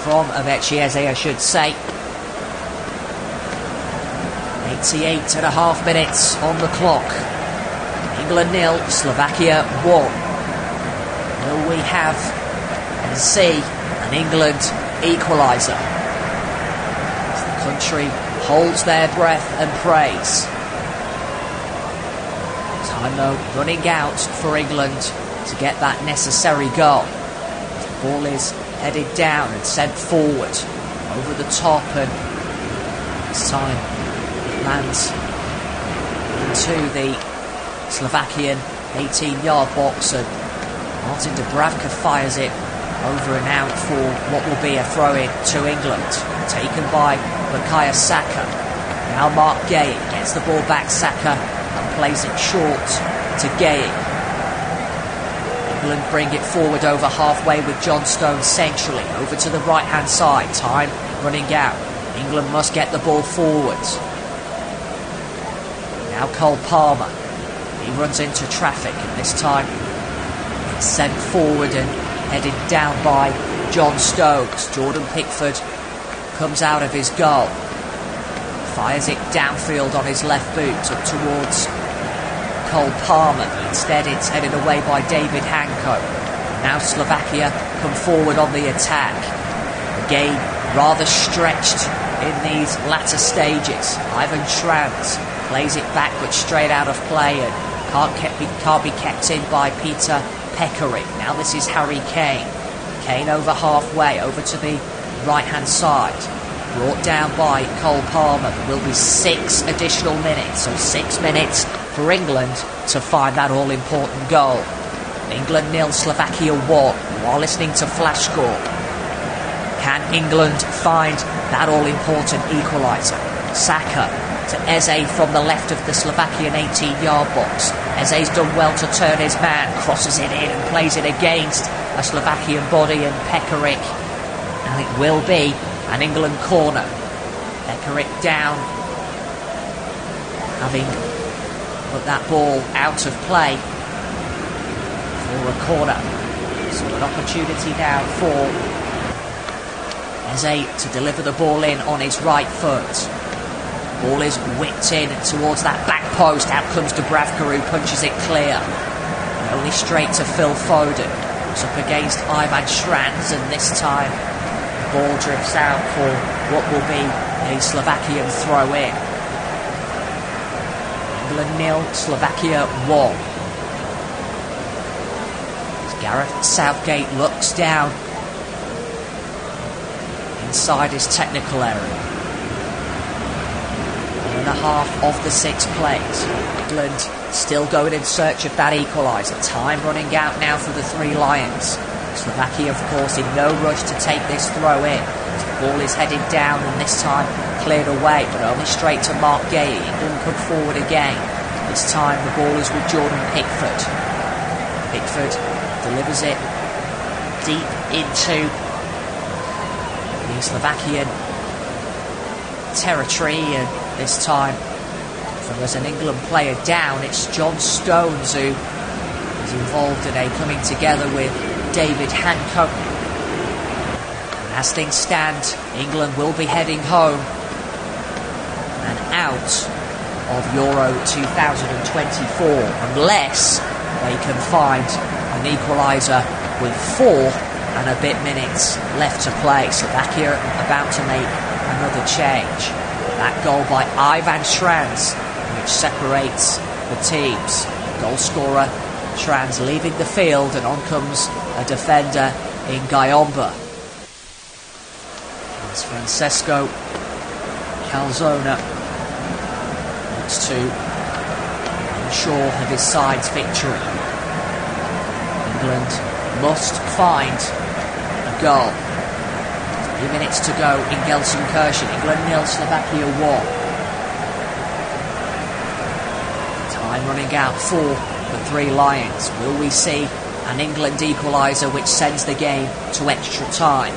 From Abechi Eze, I should say. 88.5 minutes on the clock. England 0, Slovakia 1. Will we have and see an England equaliser as the country holds their breath and prays? Time though running out for England to get that necessary goal. The ball is headed down and sent forward over the top, and this time it lands into the Slovakian 18-yard box, and Martin Dubravka fires it over and out for what will be a throw-in to England. Taken by Bukayo Saka. Now Mark Gay gets the ball back, Saka, and plays it short to Gay. England bring it forward over halfway with John Stones centrally. Over to the right-hand side. Time running out. England must get the ball forward. Now Cole Palmer. He runs into traffic, and this time it's sent forward and headed down by John Stones. Jordan Pickford comes out of his goal. Fires it downfield on his left boot up towards Cole Palmer, but instead it's headed away by David Hanko. Now Slovakia come forward on the attack. Again, rather stretched in these latter stages. Ivan Schranz plays it backwards straight out of play and can't be kept in by Peter Pekaric. Now this is Harry Kane. Kane over halfway, over to the right-hand side. Brought down by Cole Palmer. There will be 6 additional minutes, so 6 minutes for England to find that all-important goal. England 0, Slovakia 1. You are listening to Flash Score. Can England find that all-important equaliser? Saka to Eze from the left of the Slovakian 18-yard box. Eze's done well to turn his man, crosses it in and plays it against a Slovakian body and Pekaric. And it will be an England corner. Pekaric down, having put that ball out of play for a corner. So an opportunity now for Eze to deliver the ball in on his right foot. Ball is whipped in towards that back post. Out comes Dubravka, who punches it clear. And only straight to Phil Foden. It's up against Ivan Schranz, and this time the ball drifts out for what will be a Slovakian throw-in. England 0, Slovakia 1. As Gareth Southgate looks down inside his technical area. 1.5 of the 6 plays. England Still going in search of that equalizer. Time running out now for the Three Lions. Slovakia, of course, in no rush to take this throw in. The ball is headed down and this time cleared away, but only straight to Mark Gay. England come forward again. This time the ball is with Jordan Pickford. Pickford delivers it deep into the Slovakian territory, and this time there was an England player down. It's John Stones who is involved in a coming together with David Hancock. And as things stand, England will be heading home and out of Euro 2024 unless they can find an equaliser with 4 and a bit minutes left to play. Slovakia about to make another change. That goal by Ivan Schranz, which separates the teams. Goal scorer Schranz leaving the field, and on comes a defender in Gayomba. As Francesco Calzona looks to ensure of his side's victory. England must find a goal. 3 minutes to go in Gelsenkirchen. England 0, Slovakia 1. Time running out for the Three Lions. Will we see an England equaliser which sends the game to extra time?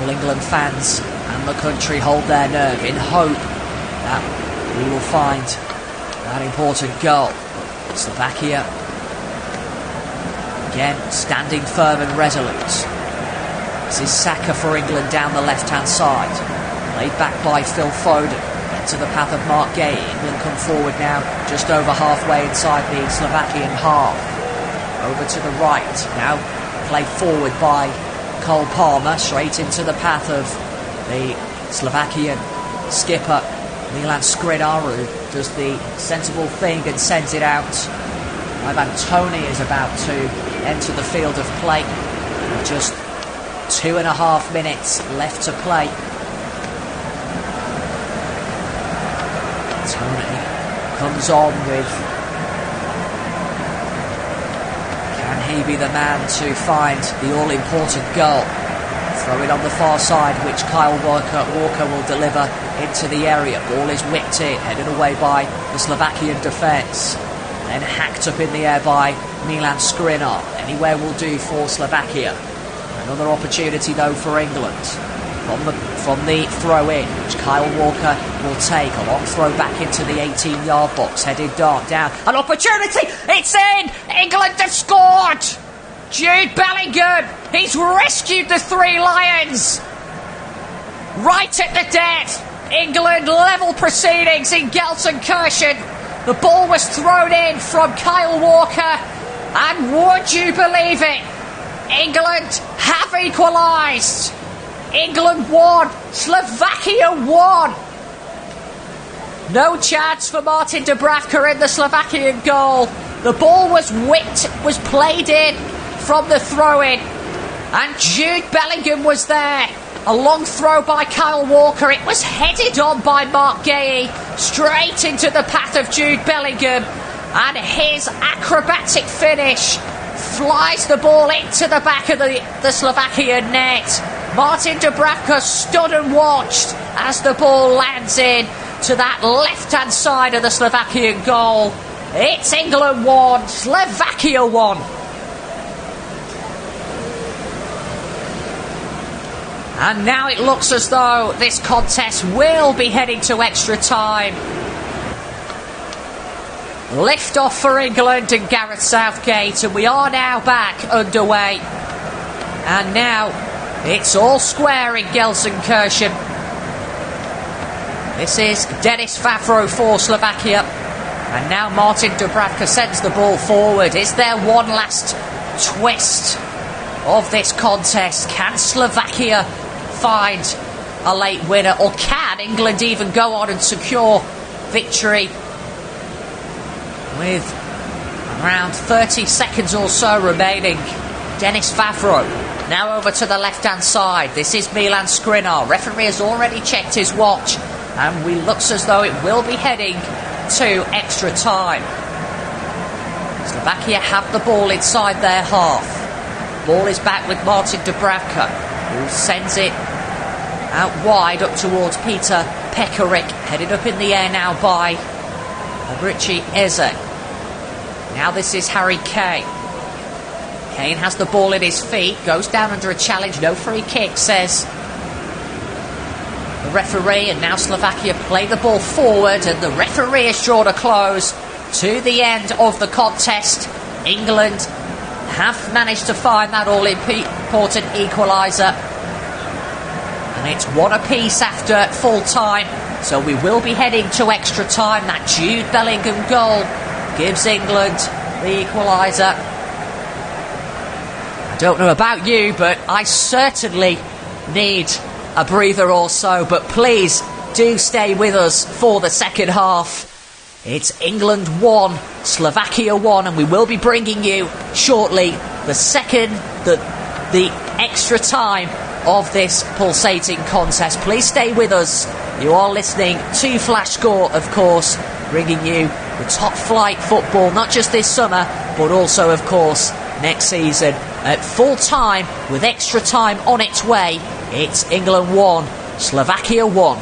All England fans and the country hold their nerve in hope that we will find that important goal. Slovakia again standing firm and resolute. This is Saka for England down the left-hand side. Laid back by Phil Foden. Into the path of Mark Gay. England come forward now just over halfway inside the Slovakian half. Over to the right. Now played forward by Cole Palmer. Straight into the path of the Slovakian skipper Milan Skriniar, who does the sensible thing and sends it out. Ivan Toney is about to enter the field of play. Just 2.5 minutes left to play. Toney comes on with... Can he be the man to find the all-important goal? Throw it on the far side, which Kyle Walker will deliver into the area. Ball is whipped in, headed away by the Slovakian defence. Then hacked up in the air by Milan Skriniar. Anywhere will do for Slovakia. Another opportunity though for England. From the throw-in, which Kyle Walker will take. A long throw back into the 18-yard box. Headed down. An opportunity! It's in! England have scored! Jude Bellingham! He's rescued the Three Lions! Right at the death! England level proceedings in Gelsenkirchen. The ball was thrown in from Kyle Walker. And would you believe it? England have equalised! England won! Slovakia won! No chance for Martin Dubravka in the Slovakian goal. The ball was whipped, was played in from the throw-in. And Jude Bellingham was there. A long throw by Kyle Walker. It was headed on by Mark Gay. Straight into the path of Jude Bellingham. And his acrobatic finish flies the ball into the back of the Slovakian net. Martin Dubravka stood and watched as the ball lands in to that left-hand side of the Slovakian goal. It's England 1, Slovakia 1. And now it looks as though this contest will be heading to extra time. Lift off for England and Gareth Southgate, and we are now back underway. And now it's all square in Gelsenkirchen. This is Denis Vavro for Slovakia. And now Martin Dubravka sends the ball forward. Is there one last twist of this contest? Can Slovakia find a late winner? Or can England even go on and secure victory? With around 30 seconds or so remaining. Denis Vavro now over to the left-hand side. This is Milan Skriniar. Referee has already checked his watch, and we looks as though it will be heading to extra time. Slovakia have the ball inside their half. Ball is back with Martin Dubravka, who sends it out wide up towards Peter Pekarik, headed up in the air now by Richie Eze. Now this is Harry Kane. Kane has the ball in his feet, goes down under a challenge, no free kick, says the referee, and now Slovakia play the ball forward, and the referee has drawn a close to the end of the contest. England have managed to find that all-important equaliser, and it's one apiece after full time, so we will be heading to extra time. That Jude Bellingham goal gives England the equaliser. I don't know about you, but I certainly need a breather or so, but please do stay with us for the second half. It's England 1, Slovakia 1, and we will be bringing you shortly the extra time of this pulsating contest. Please stay with us. You are listening to Flash Score, of course, bringing you the top flight football, not just this summer, but also, of course, next season. At full time, with extra time on its way, it's England 1, Slovakia 1.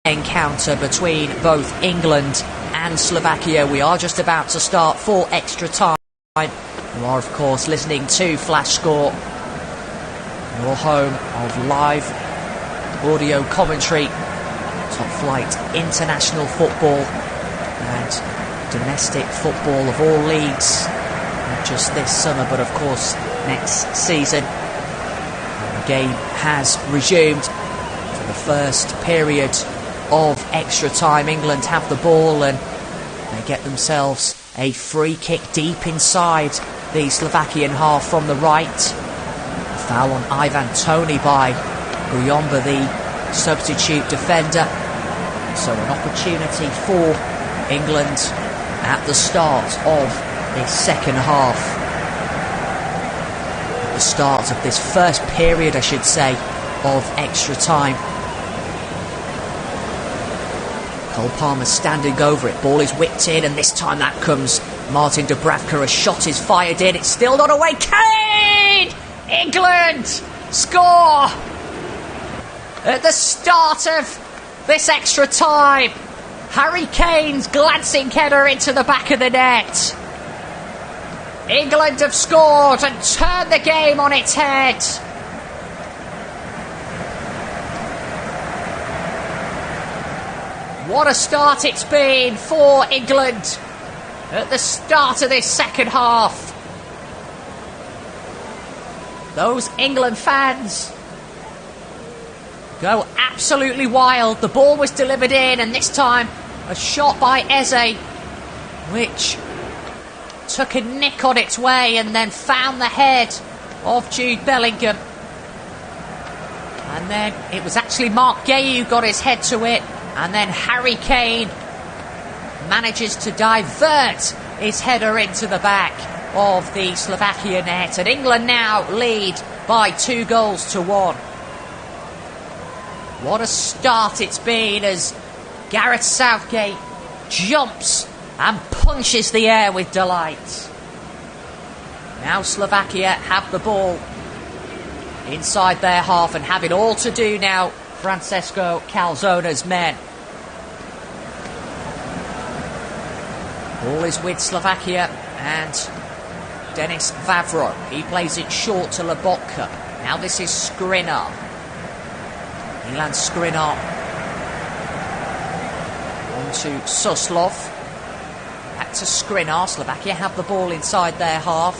encounter between both England and Slovakia. We are just about to start for extra time. You are, of course, listening to Flash Score, your home of live audio commentary, top flight international football and domestic football of all leagues, not just this summer but of course next season. And the game has resumed for the first period of extra time. England have the ball and they get themselves a free kick deep inside the Slovakian half from the right. A foul on Ivan Toney by Guyomba, the substitute defender. So an opportunity for England at the start of this second half. At the start of this first period, I should say, of extra time. Cole Palmer standing over it. Ball is whipped in, and this time that comes Martin Dubravka. A shot is fired in. It's still not away. Kane! England score at the start of this extra time. Harry Kane's glancing header into the back of the net. England have scored and turned the game on its head. What a start it's been for England at the start of this second half. Those England fans go absolutely wild. The ball was delivered in, and this time a shot by Eze, which took a nick on its way and then found the head of Jude Bellingham. And then it was actually Mark Gay who got his head to it, and then Harry Kane manages to divert his header into the back of the Slovakia net, and England now lead by 2-1. What a start it's been as Gareth Southgate jumps and punches the air with delight. Now Slovakia have the ball inside their half and have it all to do now. Francesco Calzona's men. Ball is with Slovakia and Denis Vavro. He plays it short to Lobotka. Now this is Skriniar. Milan Skriniar on to Suslov. Back to Skriniar. Slovakia have the ball inside their half.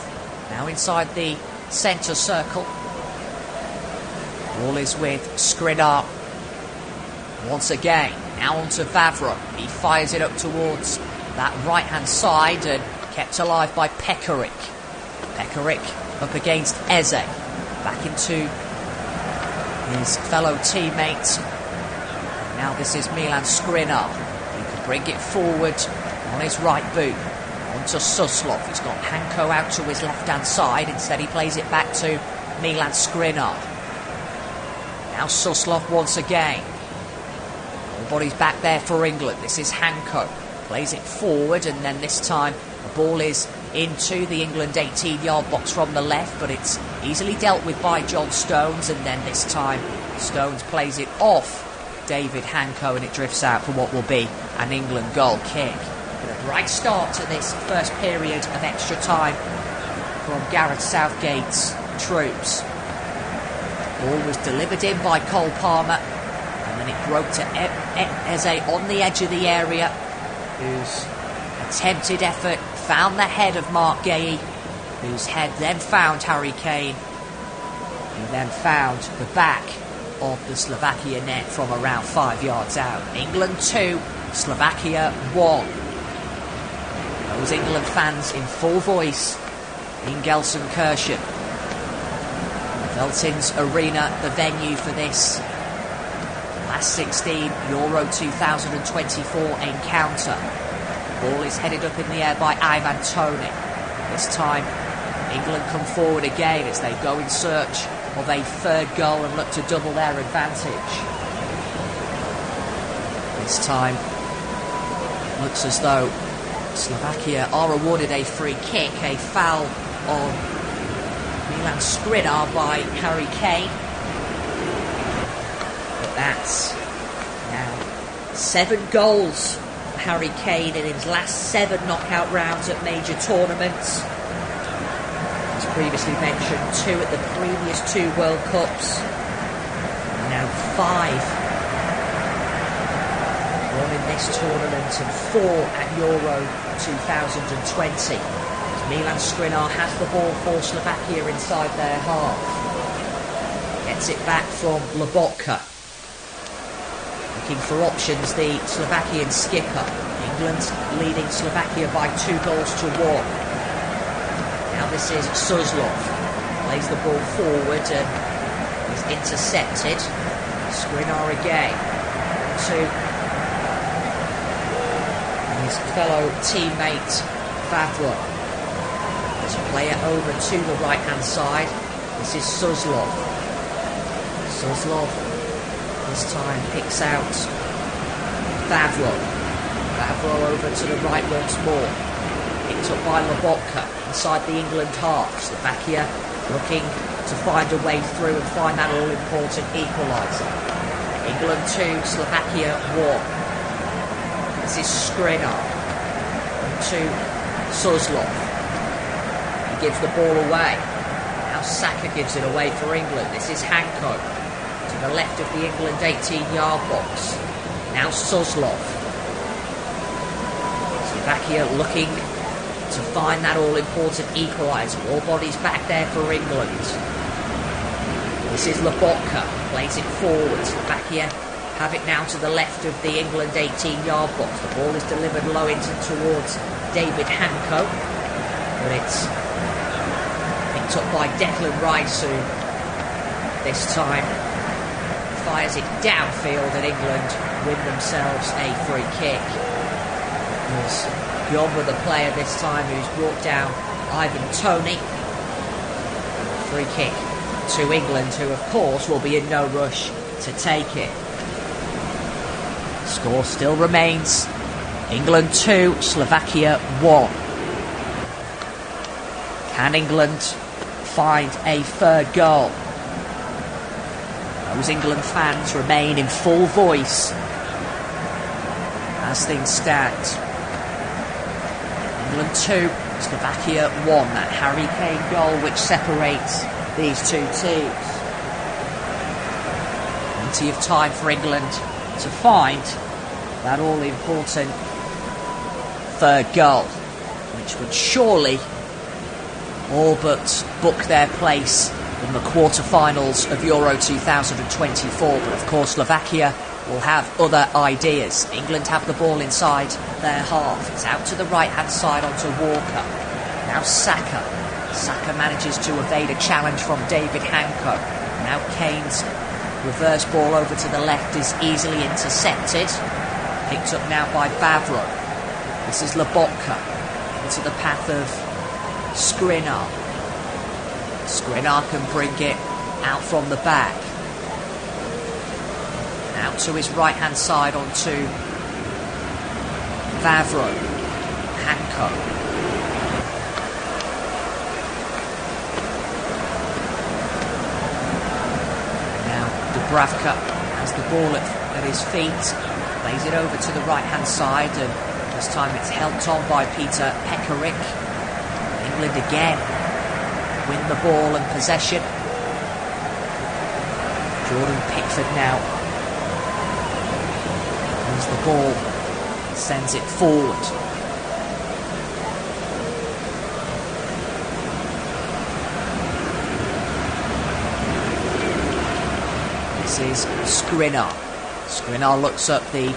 Now inside the centre circle. Ball is with Skriniar. Once again, now on to Vavro. He fires it up towards that right-hand side and kept alive by Pekarik. Pekarik up against Eze. Back into his fellow teammates. Now this is Milan Skriniar. He could bring it forward on his right boot. On to Suslov. He's got Hanko out to his left-hand side. Instead he plays it back to Milan Skriniar. Now Suslov once again. Nobody's back there for England. This is Hanko. Plays it forward, and then this time the ball is into the England 18-yard box from the left, but it's easily dealt with by John Stones, and then this time Stones plays it off David Hanko, and it drifts out for what will be an England goal kick. But a bright start to this first period of extra time from Gareth Southgate's troops. Ball was delivered in by Cole Palmer, and then it broke to Eze on the edge of the area, whose attempted effort found the head of Mark Gay, whose head then found Harry Kane, who then found the back of the Slovakia net from around 5 yards out. England 2, Slovakia 1. Those England fans in full voice in Gelsenkirchen. Veltins Arena, the venue for this last 16 Euro 2024 encounter. Ball is headed up in the air by Ivan Toney. This time England come forward again as they go in search of a third goal and look to double their advantage. This time looks as though Slovakia are awarded a free kick, a foul on Milan Skriniar by Harry Kane. But that's now 7 goals for Harry Kane in his last 7 knockout rounds at major tournaments. As previously mentioned, 2 at the previous 2 World Cups. And now 5. 1 in this tournament and 4 at Euro 2020. As Milan Skriniar has the ball for Slovakia inside their half. Gets it back from Lobotka. Looking for options, the Slovakian skipper. England leading Slovakia by 2 goals to 1. Now this is Suslov. Plays the ball forward and is intercepted. Skriniar again. To his fellow teammate Vavro. To play it over to the right hand side. This is Suslov. Suslov this time picks out Vavro. Vavro over to the right once more. Picked up by Lobotka inside the England half. Slovakia looking to find a way through and find that all important equalizer. England 2, Slovakia 1. This is Skriniar to Suslov. He gives the ball away. Now Saka gives it away for England. This is Hanko to the left of the England 18-yard box. Now Suslov. Slovakia looking to find that all-important equaliser. All bodies back there for England. This is Lobotka. Plays it forward. Slovakia have it now to the left of the England 18-yard box. The ball is delivered low towards David Hanko, but it's picked up by Declan Rice, who this time fires it downfield, and England win themselves a free kick. It was beyond with the player this time, who's brought down Ivan Toney. Free kick to England, who of course will be in no rush to take it. Score still remains England 2, Slovakia 1. Can England find a third goal? Those England fans remain in full voice as things stand. England 2, Slovakia 1. That Harry Kane goal which separates these two teams. Plenty of time for England to find that all-important third goal, which would surely all but book their place in the quarter-finals of Euro 2024. But of course Slovakia will have other ideas. England have the ball inside their half. It's out to the right-hand side onto Walker. Now Saka. Saka manages to evade a challenge from David Hanko. Now Kane's reverse ball over to the left is easily intercepted. Picked up now by Vavro. This is Lobotka into the path of Skriniar. Skriniar can bring it out from the back. Now to his right hand side onto Vavro. Hanko. Now Dubravka has the ball at his feet. Plays it over to the right-hand side, and this time it's helped on by Peter Pekarik. England again win the ball and possession. Jordan Pickford now wins the ball, sends it forward. This is Skriniar. Skriniar looks up the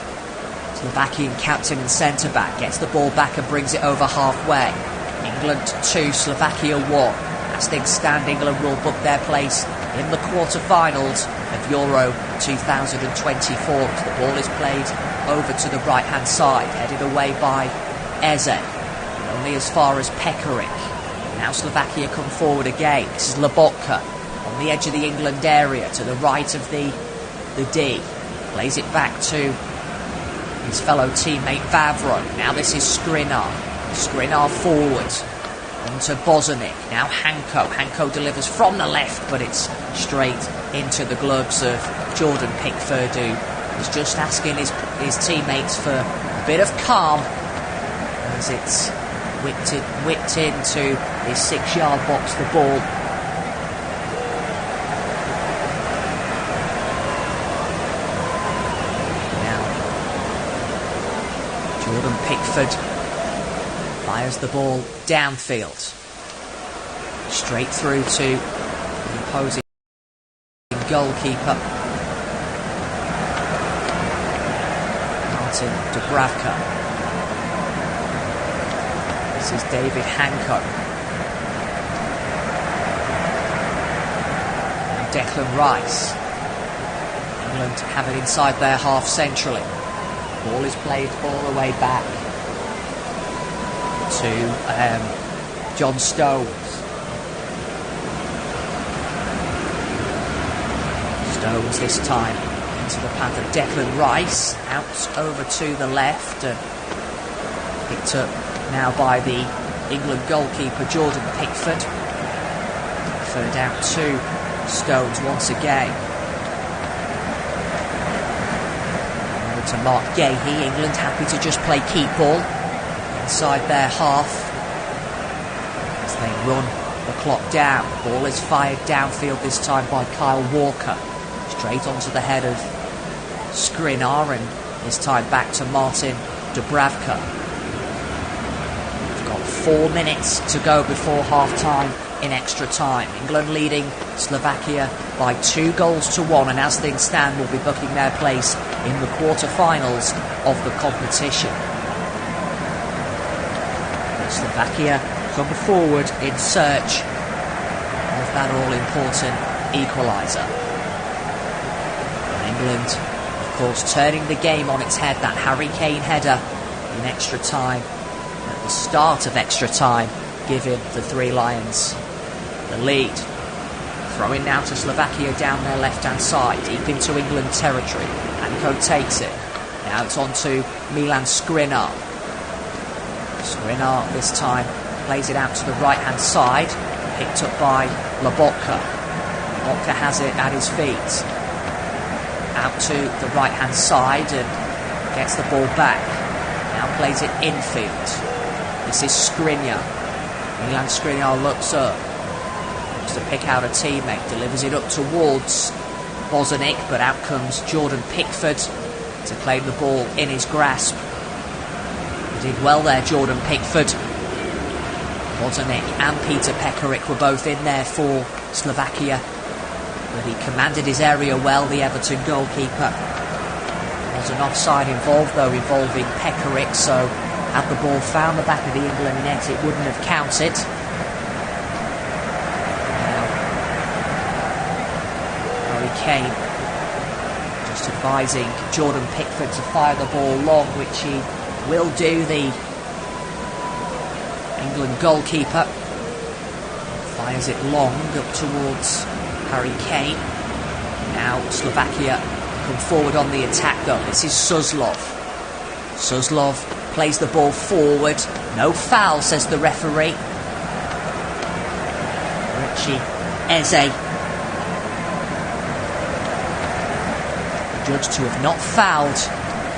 Slovakian captain and centre-back, gets the ball back and brings it over halfway. England 2, Slovakia 1. As things stand, England will book their place in the quarter-finals of Euro 2024. The ball is played over to the right-hand side, headed away by Eze, only as far as Pekarik. Now Slovakia come forward again. This is Lobotka on the edge of the England area to the right of the D. Plays it back to his fellow teammate Vavro. Now this is Skriniar. Skriniar forward onto Bozanic. Now Hanko. Hanko delivers from the left, but it's straight into the gloves of Jordan Pickford, who He's just asking his teammates for a bit of calm as it's whipped into his 6-yard box, the ball. Now, Jordan Pickford fires the ball downfield. Straight through to the opposing goalkeeper, Martin Dubravka. This is David Hanko. Now Declan Rice. England have it inside their half centrally. Ball is played all the way back to John Stones. Stones this time into the path of Declan Rice, out over to the left, and picked up now by the England goalkeeper Jordan Pickford. Pickford out to Stones once again. Over to Mark Gahey. England happy to just play keep ball inside their half as they run the clock down. Ball is fired downfield this time by Kyle Walker. Straight onto the head of Skriniar, and this time back to Martin Dubravka. We've got 4 minutes to go before half-time in extra time. England leading Slovakia by 2-1, and as things stand will be booking their place in the quarter-finals of the competition. But Slovakia come forward in search of that all-important equalizer. England, of course, turning the game on its head. That Harry Kane header in extra time, at the start of extra time, giving the Three Lions the lead. Throwing now to Slovakia down their left-hand side, deep into England territory. Anko takes it. Now it's on to Milan Skriniar. Skriniar this time plays it out to the right-hand side, picked up by Lobotka. Lobotka has it at his feet. Out to the right-hand side and gets the ball back. Now plays it infield. This is Skriniar. Milan Skriniar looks up. Looks to pick out a teammate. Delivers it up towards Bozanic, but out comes Jordan Pickford to claim the ball in his grasp. He did well there, Jordan Pickford. Bozanic and Peter Pekarik were both in there for Slovakia, but he commanded his area well, the Everton goalkeeper. There was an offside involved, though, involving Pekarik, so had the ball found the back of the England net, it wouldn't have counted. Now, Harry Kane just advising Jordan Pickford to fire the ball long, which he will do, the England goalkeeper. Fires it long up towards Harry Kane. Now Slovakia come forward on the attack though. This is Suslov. Suslov plays the ball forward. No foul, says the referee. Richie Eze, judged to have not fouled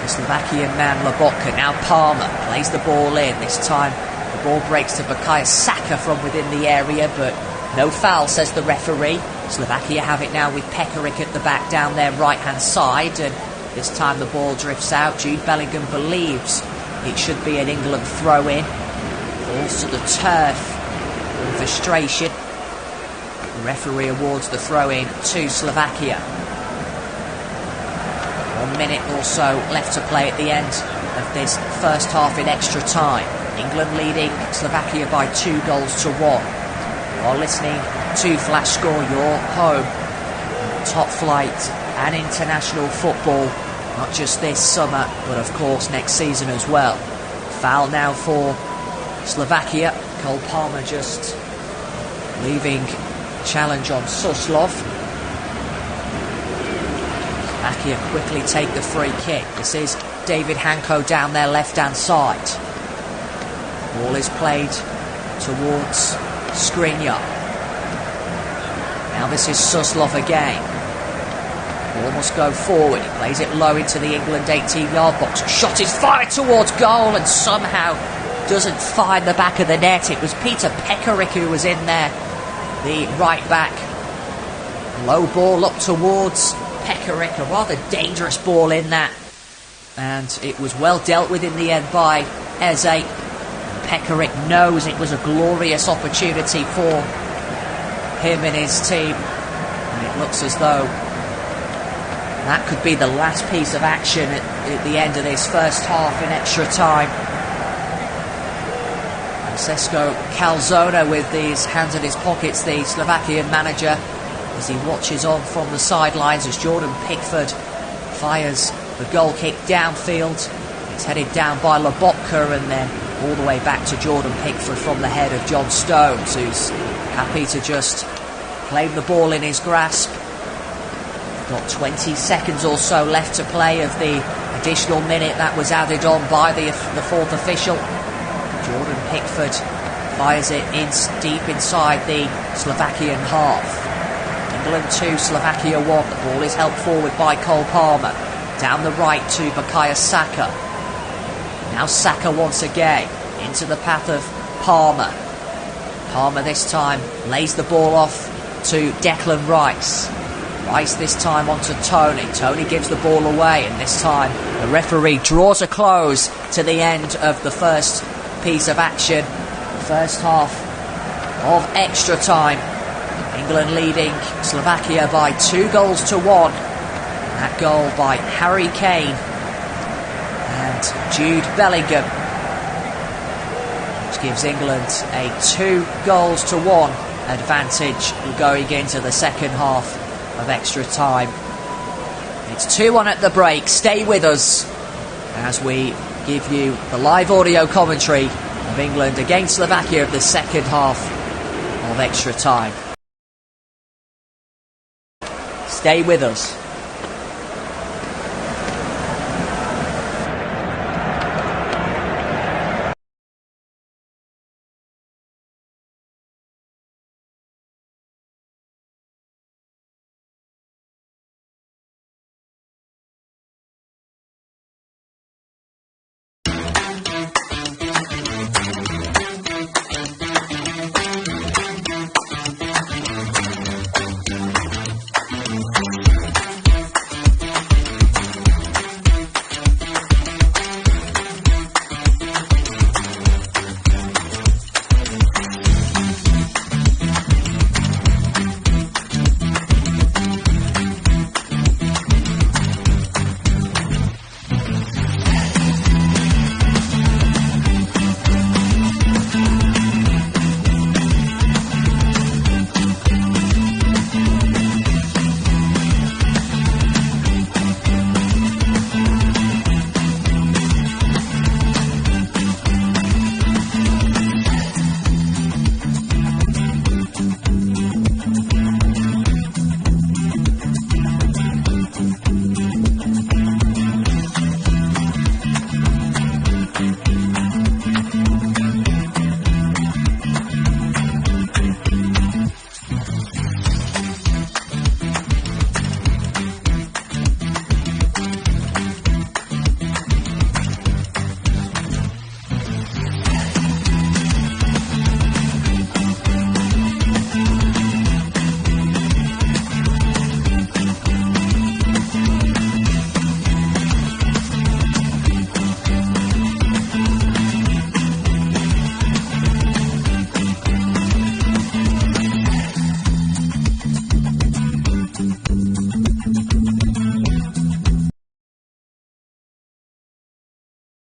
the Slovakian man Lobotka. Now Palmer plays the ball in. This time the ball breaks to Bukayo Saka from within the area, but no foul, says the referee. Slovakia have it now with Pekarik at the back down their right-hand side, and this time the ball drifts out. Jude Bellingham believes it should be an England throw-in. Falls to the turf with frustration. The referee awards the throw-in to Slovakia. 1 minute or so left to play at the end of this first half in extra time. England leading Slovakia by 2-1. While listening to Flash Score, your home, top flight and international football, not just this summer, but of course next season as well. Foul now for Slovakia. Cole Palmer just leaving challenge on Suslov. Slovakia quickly take the free kick. This is David Hanko down their left-hand side. Ball is played towards Skriniar. Now this is Suslov again. Ball must go forward. He plays it low into the England 18-yard box. Shot is fired towards goal and somehow doesn't find the back of the net. It was Peter Pekarik who was in there, the right back. Low ball up towards Pekarik, a rather dangerous ball in that. And it was well dealt with in the end by Eze. Pekarik knows it was a glorious opportunity for him and his team. And it looks as though that could be the last piece of action at the end of this first half in extra time. Francesco Calzona with his hands in his pockets, the Slovakian manager, as he watches on from the sidelines as Jordan Pickford fires the goal kick downfield. It's headed down by Lobotka and then all the way back to Jordan Pickford from the head of John Stones, who's happy to just claim the ball in his grasp. Got 20 seconds or so left to play of the additional minute that was added on by the fourth official. Jordan Pickford fires it in deep inside the Slovakian half. England 2, Slovakia 1. The ball is helped forward by Cole Palmer. Down the right to Bukayo Saka. Now Saka once again into the path of Palmer. Palmer this time lays the ball off to Declan Rice. Rice this time onto Tony. Tony gives the ball away, and this time the referee draws a close to the end of the first piece of action. First half of extra time. England leading Slovakia by 2-1. That goal by Harry Kane and Jude Bellingham, which gives England a 2-1 advantage going into the second half of extra time. It's 2-1 at the break. Stay with us as we give you the live audio commentary of England against Slovakia of the second half of extra time. Stay with us.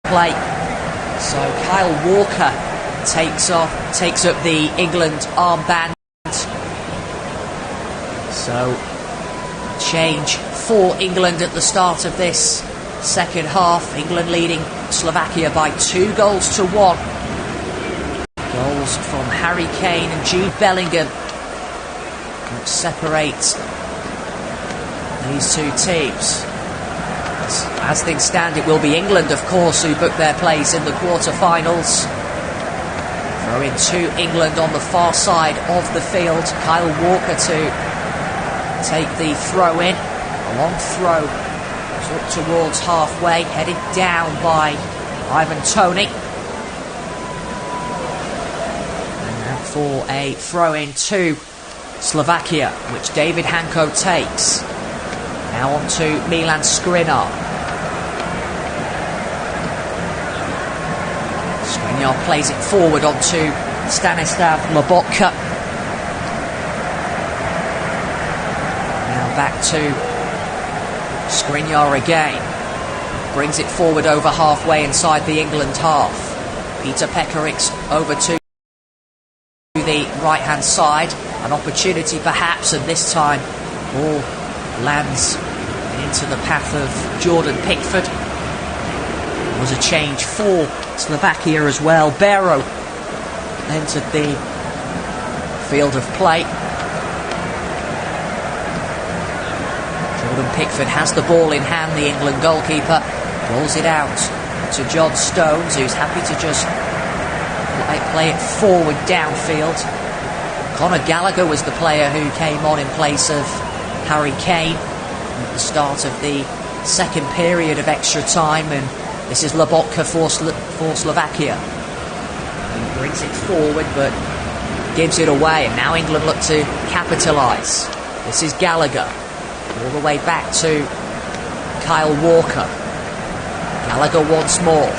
Play. So Kyle Walker takes up the England armband. So change for England at the start of this second half. England leading Slovakia by 2-1. Goals from Harry Kane and Jude Bellingham which separate these two teams. As things stand, it will be England, of course, who book their place in the quarter-finals. Throw in to England on the far side of the field. Kyle Walker to take the throw in. A long throw. Up towards halfway, headed down by Ivan Toney. And now for a throw-in to Slovakia, which David Hanko takes. Now on to Milan Skriniar. Skriniar plays it forward onto Stanislav Lobotka. Now back to Skriniar again. Brings it forward over halfway inside the England half. Peter Pekarik's over to the right-hand side. An opportunity perhaps, and this time ball lands into the path of Jordan Pickford. There was a change for Slovakia as well. Barrow entered the field of play. Jordan Pickford has the ball in hand, the England goalkeeper. Rolls it out to John Stones, who's happy to just play it forward downfield. Conor Gallagher was the player who came on in place of Harry Kane at the start of the second period of extra time, and this is Lobotka for Slovakia. He brings it forward but gives it away, and now England look to capitalise. This is Gallagher. All the way back to Kyle Walker. Gallagher once more.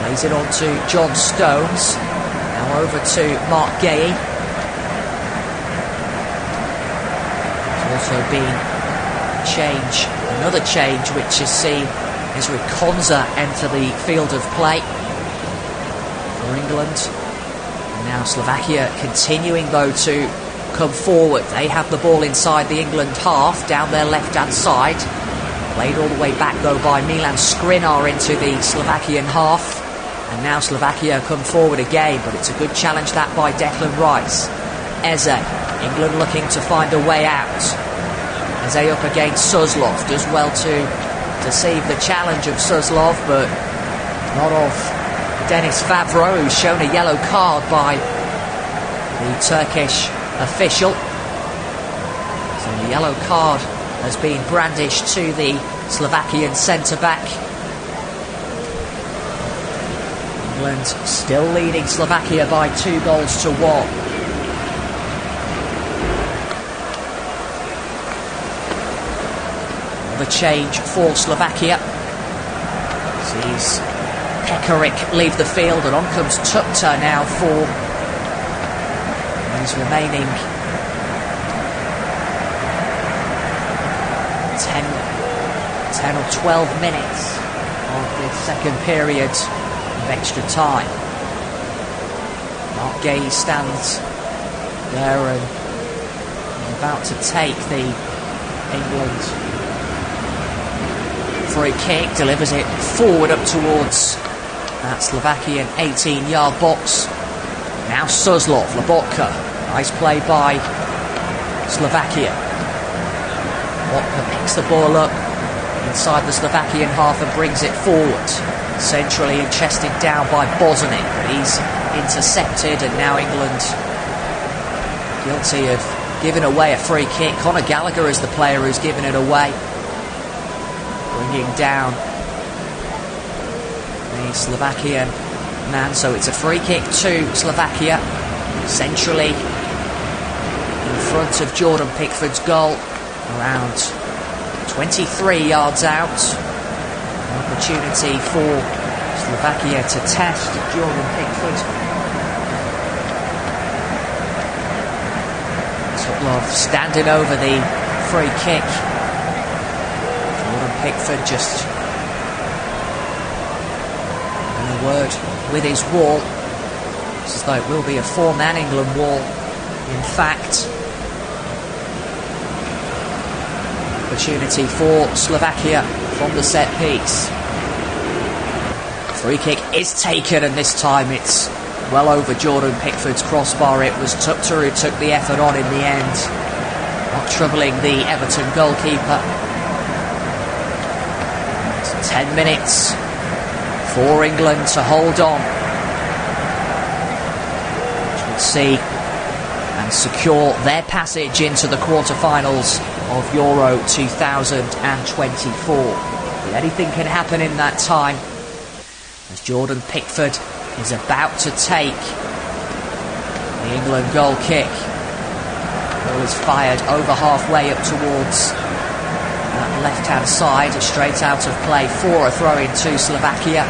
Plays it on to John Stones. Now over to Mark Gay. There's also been another change, which has seen Ezri Konsa enter the field of play for England. And now Slovakia continuing though to come forward. They have the ball inside the England half, down their left-hand side. Played all the way back though by Milan Skriniar into the Slovakian half. And now Slovakia come forward again, but it's a good challenge that by Declan Rice. Eze, England looking to find a way out. Eze up against Suslov, does well to deceive the challenge of Suslov, but not of Denis Favro, who's shown a yellow card by the Turkish official. So the yellow card has been brandished to the Slovakian centre-back. England still leading Slovakia by 2-1. Another change for Slovakia. Sees Pekarik leave the field, and on comes Tukta now for these remaining 10 or 12 minutes of the second period of extra time. Mark Gay stands there and is about to take the England free kick, delivers it forward up towards that Slovakian 18-yard box. Now Suslov, Lobotka. Nice play by Slovakia. Lobotka picks the ball up inside the Slovakian half and brings it forward. Centrally and chested down by Bosniak, but he's intercepted, and now England guilty of giving away a free kick. Conor Gallagher is the player who's given it away. Bringing down the Slovakian man, so it's a free kick to Slovakia. Centrally in front of Jordan Pickford's goal, around 23 yards out. An opportunity for Slovakia to test Jordan Pickford. Suslov standing over the free kick. Jordan Pickford just having a word with his wall. It's as though it will be a four-man England wall. In fact, opportunity for Slovakia from the set piece. Free kick is taken, and this time it's well over Jordan Pickford's crossbar. It was Tukta who took the effort on in the end, not troubling the Everton goalkeeper. 10 minutes for England to hold on, which would see and and secure their passage into the quarter-finals of Euro 2024. But anything can happen in that time, as Jordan Pickford is about to take the England goal kick. Ball is fired over halfway up towards that left-hand side, straight out of play for a throw-in to Slovakia.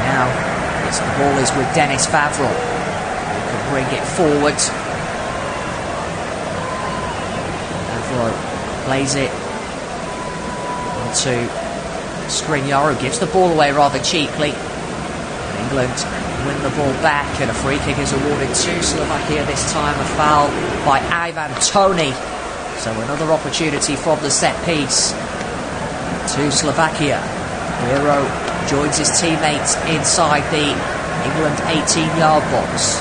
Now, the ball is with Denis Vavro, who can bring it forward. Vavro plays it onto Skriniar, who gives the ball away rather cheaply. England win the ball back, and a free kick is awarded to Slovakia, this time a foul by Ivan Toney. So another opportunity from the set piece to Slovakia. Hero joins his teammates inside the England 18-yard box.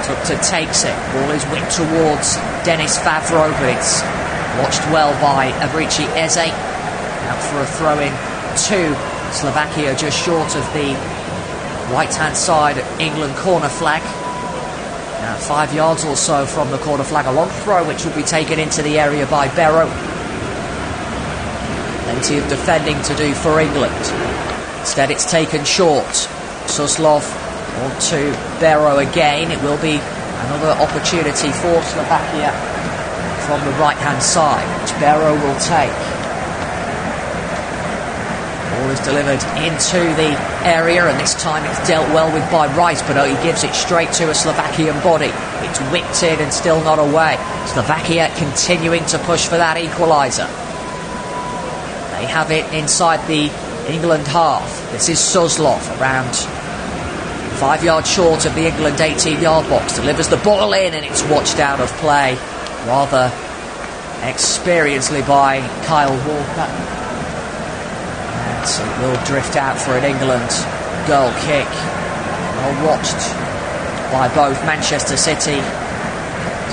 Tukta takes it, ball is whipped towards Denis Vavro, but it's watched well by Abrici Eze. Out for a throw-in to Slovakia, just short of the right-hand side England corner flag. Now 5 yards or so from the corner flag, a long throw which will be taken into the area by Barrow. Plenty of defending to do for England. Instead it's taken short. Suslov on to Barrow again. It will be another opportunity for Slovakia from the right-hand side, which Barrow will take. Ball is delivered into the area, and this time it's dealt well with by Rice, but he gives it straight to a Slovakian body. It's whipped in and still not away. Slovakia continuing to push for that equalizer. They have it inside the England half. This is Suslov, around 5 yards short of the England 18-yard box. Delivers the ball in, and it's watched out of play rather experiently by Kyle Walker. It will drift out for an England goal kick. Well watched by both Manchester City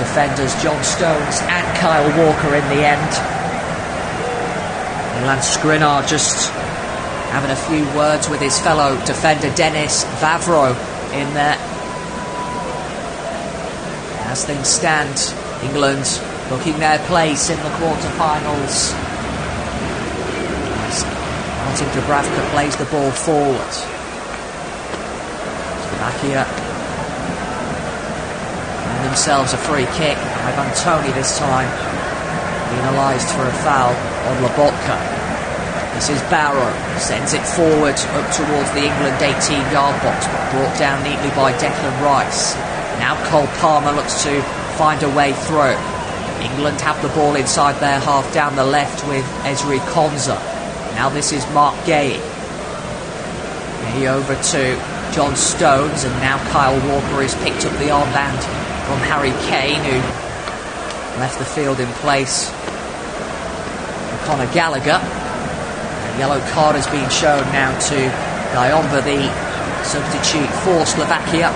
defenders John Stones and Kyle Walker in the end. Milan Skriniar just having a few words with his fellow defender Denis Vavro in there. As things stand, England booking their place in the quarter-finals. Martin Dubravka plays the ball forward. Slovakia and themselves a free kick. Ivan Toney this time penalised for a foul on Lobotka. This is Barrow, sends it forward up towards the England 18-yard box, but brought down neatly by Declan Rice. Now Cole Palmer looks to find a way through. England have the ball inside their half down the left with Ezri Konza. Now this is Mark Gay. He over to John Stones, and now Kyle Walker has picked up the armband from Harry Kane, who left the field in place for Conor Gallagher. A yellow card has been shown now to Gajomba, the substitute for Slovakia.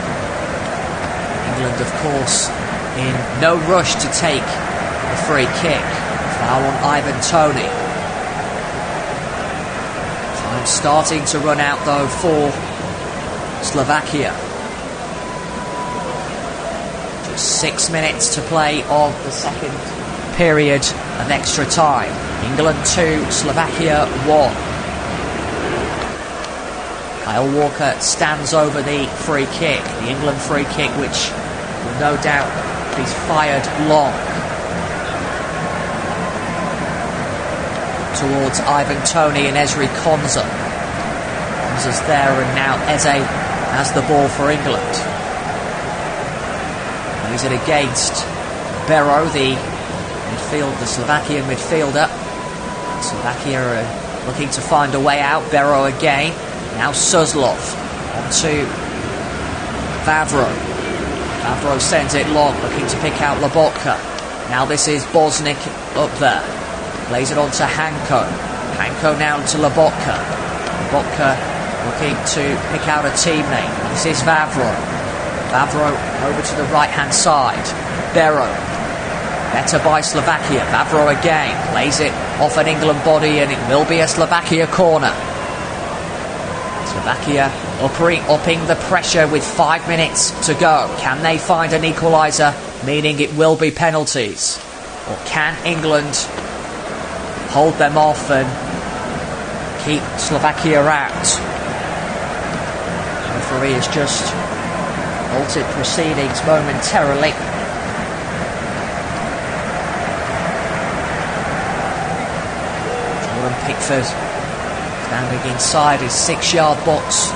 England, of course, in no rush to take the free kick. Foul on Ivan Toney. Time starting to run out though for Slovakia. Just 6 minutes to play of the second period of extra time. England 2, Slovakia 1. Kyle Walker stands over the free kick, the England free kick, which will no doubt be fired long towards Ivan Toney and Ezri Konza. Konza's there, and now Eze has the ball for England. Plays it against Barrow, the Slovakian midfielder. Slovakia are looking to find a way out. Barrow again. Now Suslov onto Vavro. Vavro sends it long, looking to pick out Lobotka. Now this is Bosnic up there. Plays it on to Hanko. Hanko now to Lobotka. Lobotka looking to pick out a teammate. This is Vavro. Vavro over to the right-hand side. Barrow. Better by Slovakia. Vavro again. Plays it off an England body, and it will be a Slovakia corner. Slovakia upping the pressure with 5 minutes to go. Can they find an equalizer, meaning it will be penalties? Or can England hold them off and keep Slovakia out? The referee has just altered proceedings momentarily. Jordan Pickford standing inside his 6-yard box.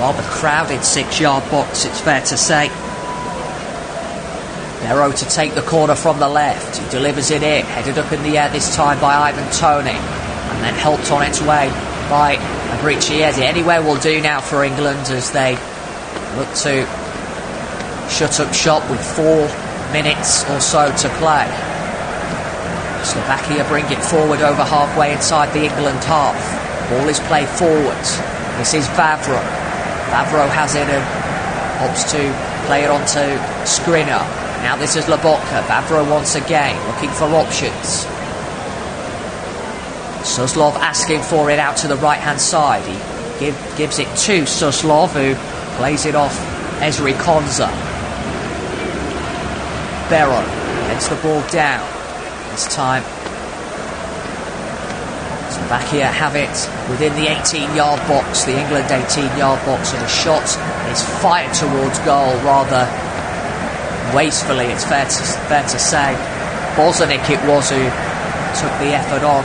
Rather crowded 6-yard box, it's fair to say. Barrow to take the corner from the left. He delivers it in, headed up in the air this time by Ivan Toney, and then helped on its way by Abrichiesi. Anywhere will do now for England as they look to shut up shop with 4 minutes or so to play. Slovakia bring it forward over halfway inside the England half. Ball is played forwards. This is Vavro. Vavro has it and opts to play it onto Skriniar. Now this is Lobotka. Vavro once again looking for options. Suslov asking for it out to the right hand side. He gives it to Suslov, who plays it off Ezri Konza. Barrow heads the ball down. This time Slovakia have it within the 18-yard box, the England 18-yard box, and the shot is fired towards goal rather wastefully, it's fair to say. Bozanic it was who took the effort on.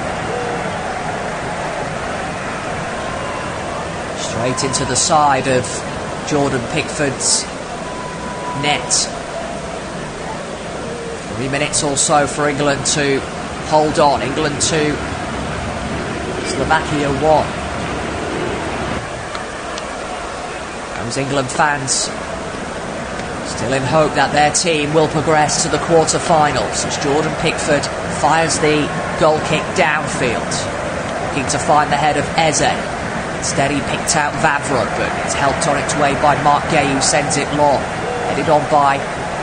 Straight into the side of Jordan Pickford's net. 3 minutes or so for England to hold on. England 2, Slovakia 1. Those England fans still in hope that their team will progress to the quarter-finals as Jordan Pickford fires the goal kick downfield, looking to find the head of Eze. Instead he picked out Vavro, but it's helped on its way by Mark Gay, who sends it long. Headed on by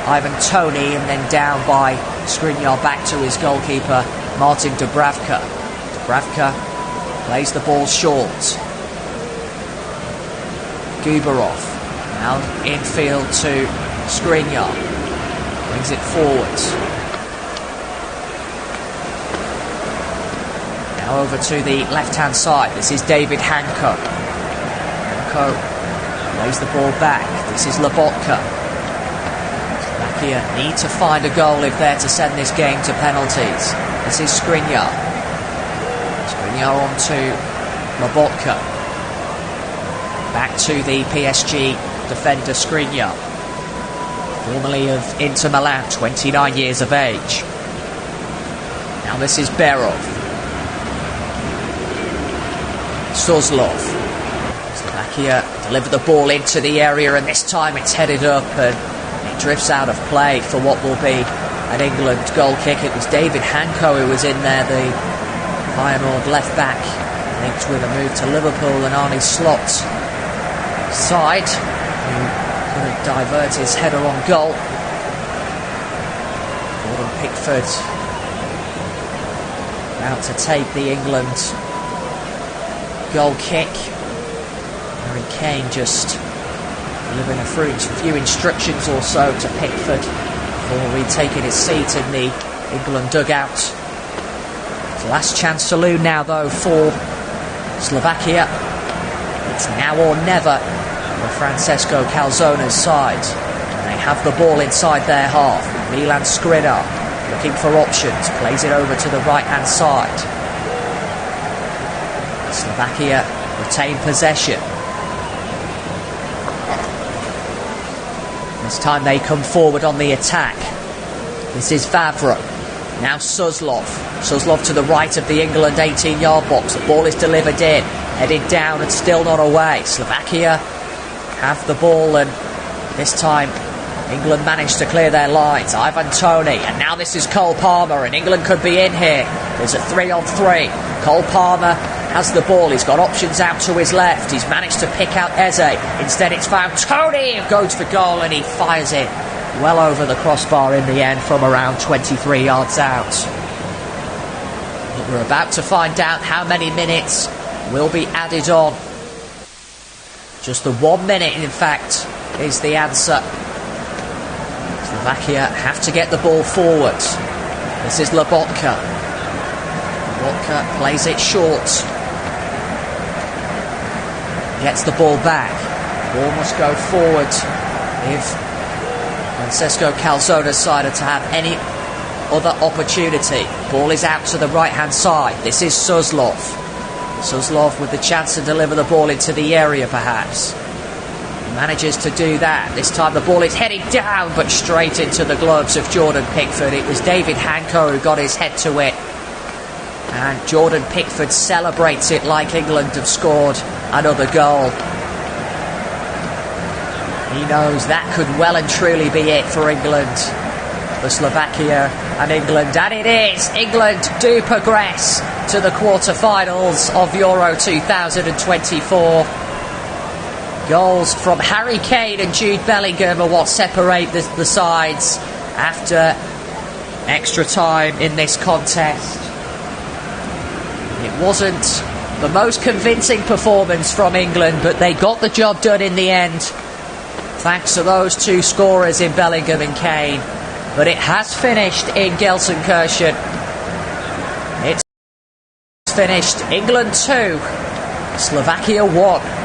Ivan Toney and then down by Skriniar back to his goalkeeper Martin Dubravka. Dubravka plays the ball short. Guberov now infield to Skriniar, brings it forward. Now over to the left hand side. This is David Hanko. Hanko plays the ball back. This is Lobotka. Slovakia need to find a goal if they're to send this game to penalties. This is Skriniar. Skriniar on to Lobotka. Back to the PSG defender Skriniar, formerly of Inter Milan, 29 years of age. Now this is Berov. Suslov. Slovakia deliver the ball into the area, and this time it's headed up and it drifts out of play for what will be an England goal kick. It was David Hanko who was in there, the Feyenoord left back, linked with a move to Liverpool, and Arne Slot's side, who couldn't divert his header on goal. Jordan Pickford about to take the England goal kick. Harry Kane just delivering a few instructions or so to Pickford before retaking his seat in the England dugout. It's last chance saloon now though for Slovakia. It's now or never for Francesco Calzone's side. And they have the ball inside their half. Milan Skriniar looking for options, plays it over to the right hand side. Slovakia retain possession. This time they come forward on the attack. This is Vavro. Now Suslov. Suslov to the right of the England 18-yard box. The ball is delivered in, headed down and still not away. Slovakia have the ball, and this time England managed to clear their lines. Ivan Toney, and now this is Cole Palmer, and England could be in here. There's a 3-on-3. Cole Palmer has the ball. He's got options out to his left. He's managed to pick out Eze. Instead it's found Toney, who goes for goal, and he fires it well over the crossbar in the end from around 23 yards out. But we're about to find out how many minutes will be added on. Just the 1 minute, in fact, is the answer. Slovakia have to get the ball forward. This is Lobotka. Lobotka plays it short. Gets the ball back. Ball must go forward if Francesco Calzone's side are to have any other opportunity. Ball is out to the right-hand side. This is Suslov. Suslov with the chance to deliver the ball into the area, perhaps. He manages to do that. This time the ball is heading down, but straight into the gloves of Jordan Pickford. It was David Hanko who got his head to it. And Jordan Pickford celebrates it like England have scored another goal. He knows that could well and truly be it for England, for Slovakia and England. And it is. England do progress to the quarter-finals of Euro 2024. Goals from Harry Kane and Jude Bellingham are what separate the sides after extra time in this contest. It wasn't the most convincing performance from England, but they got the job done in the end, thanks to those two scorers in Bellingham and Kane. But it has finished in Gelsenkirchen. It's finished England 2, Slovakia 1.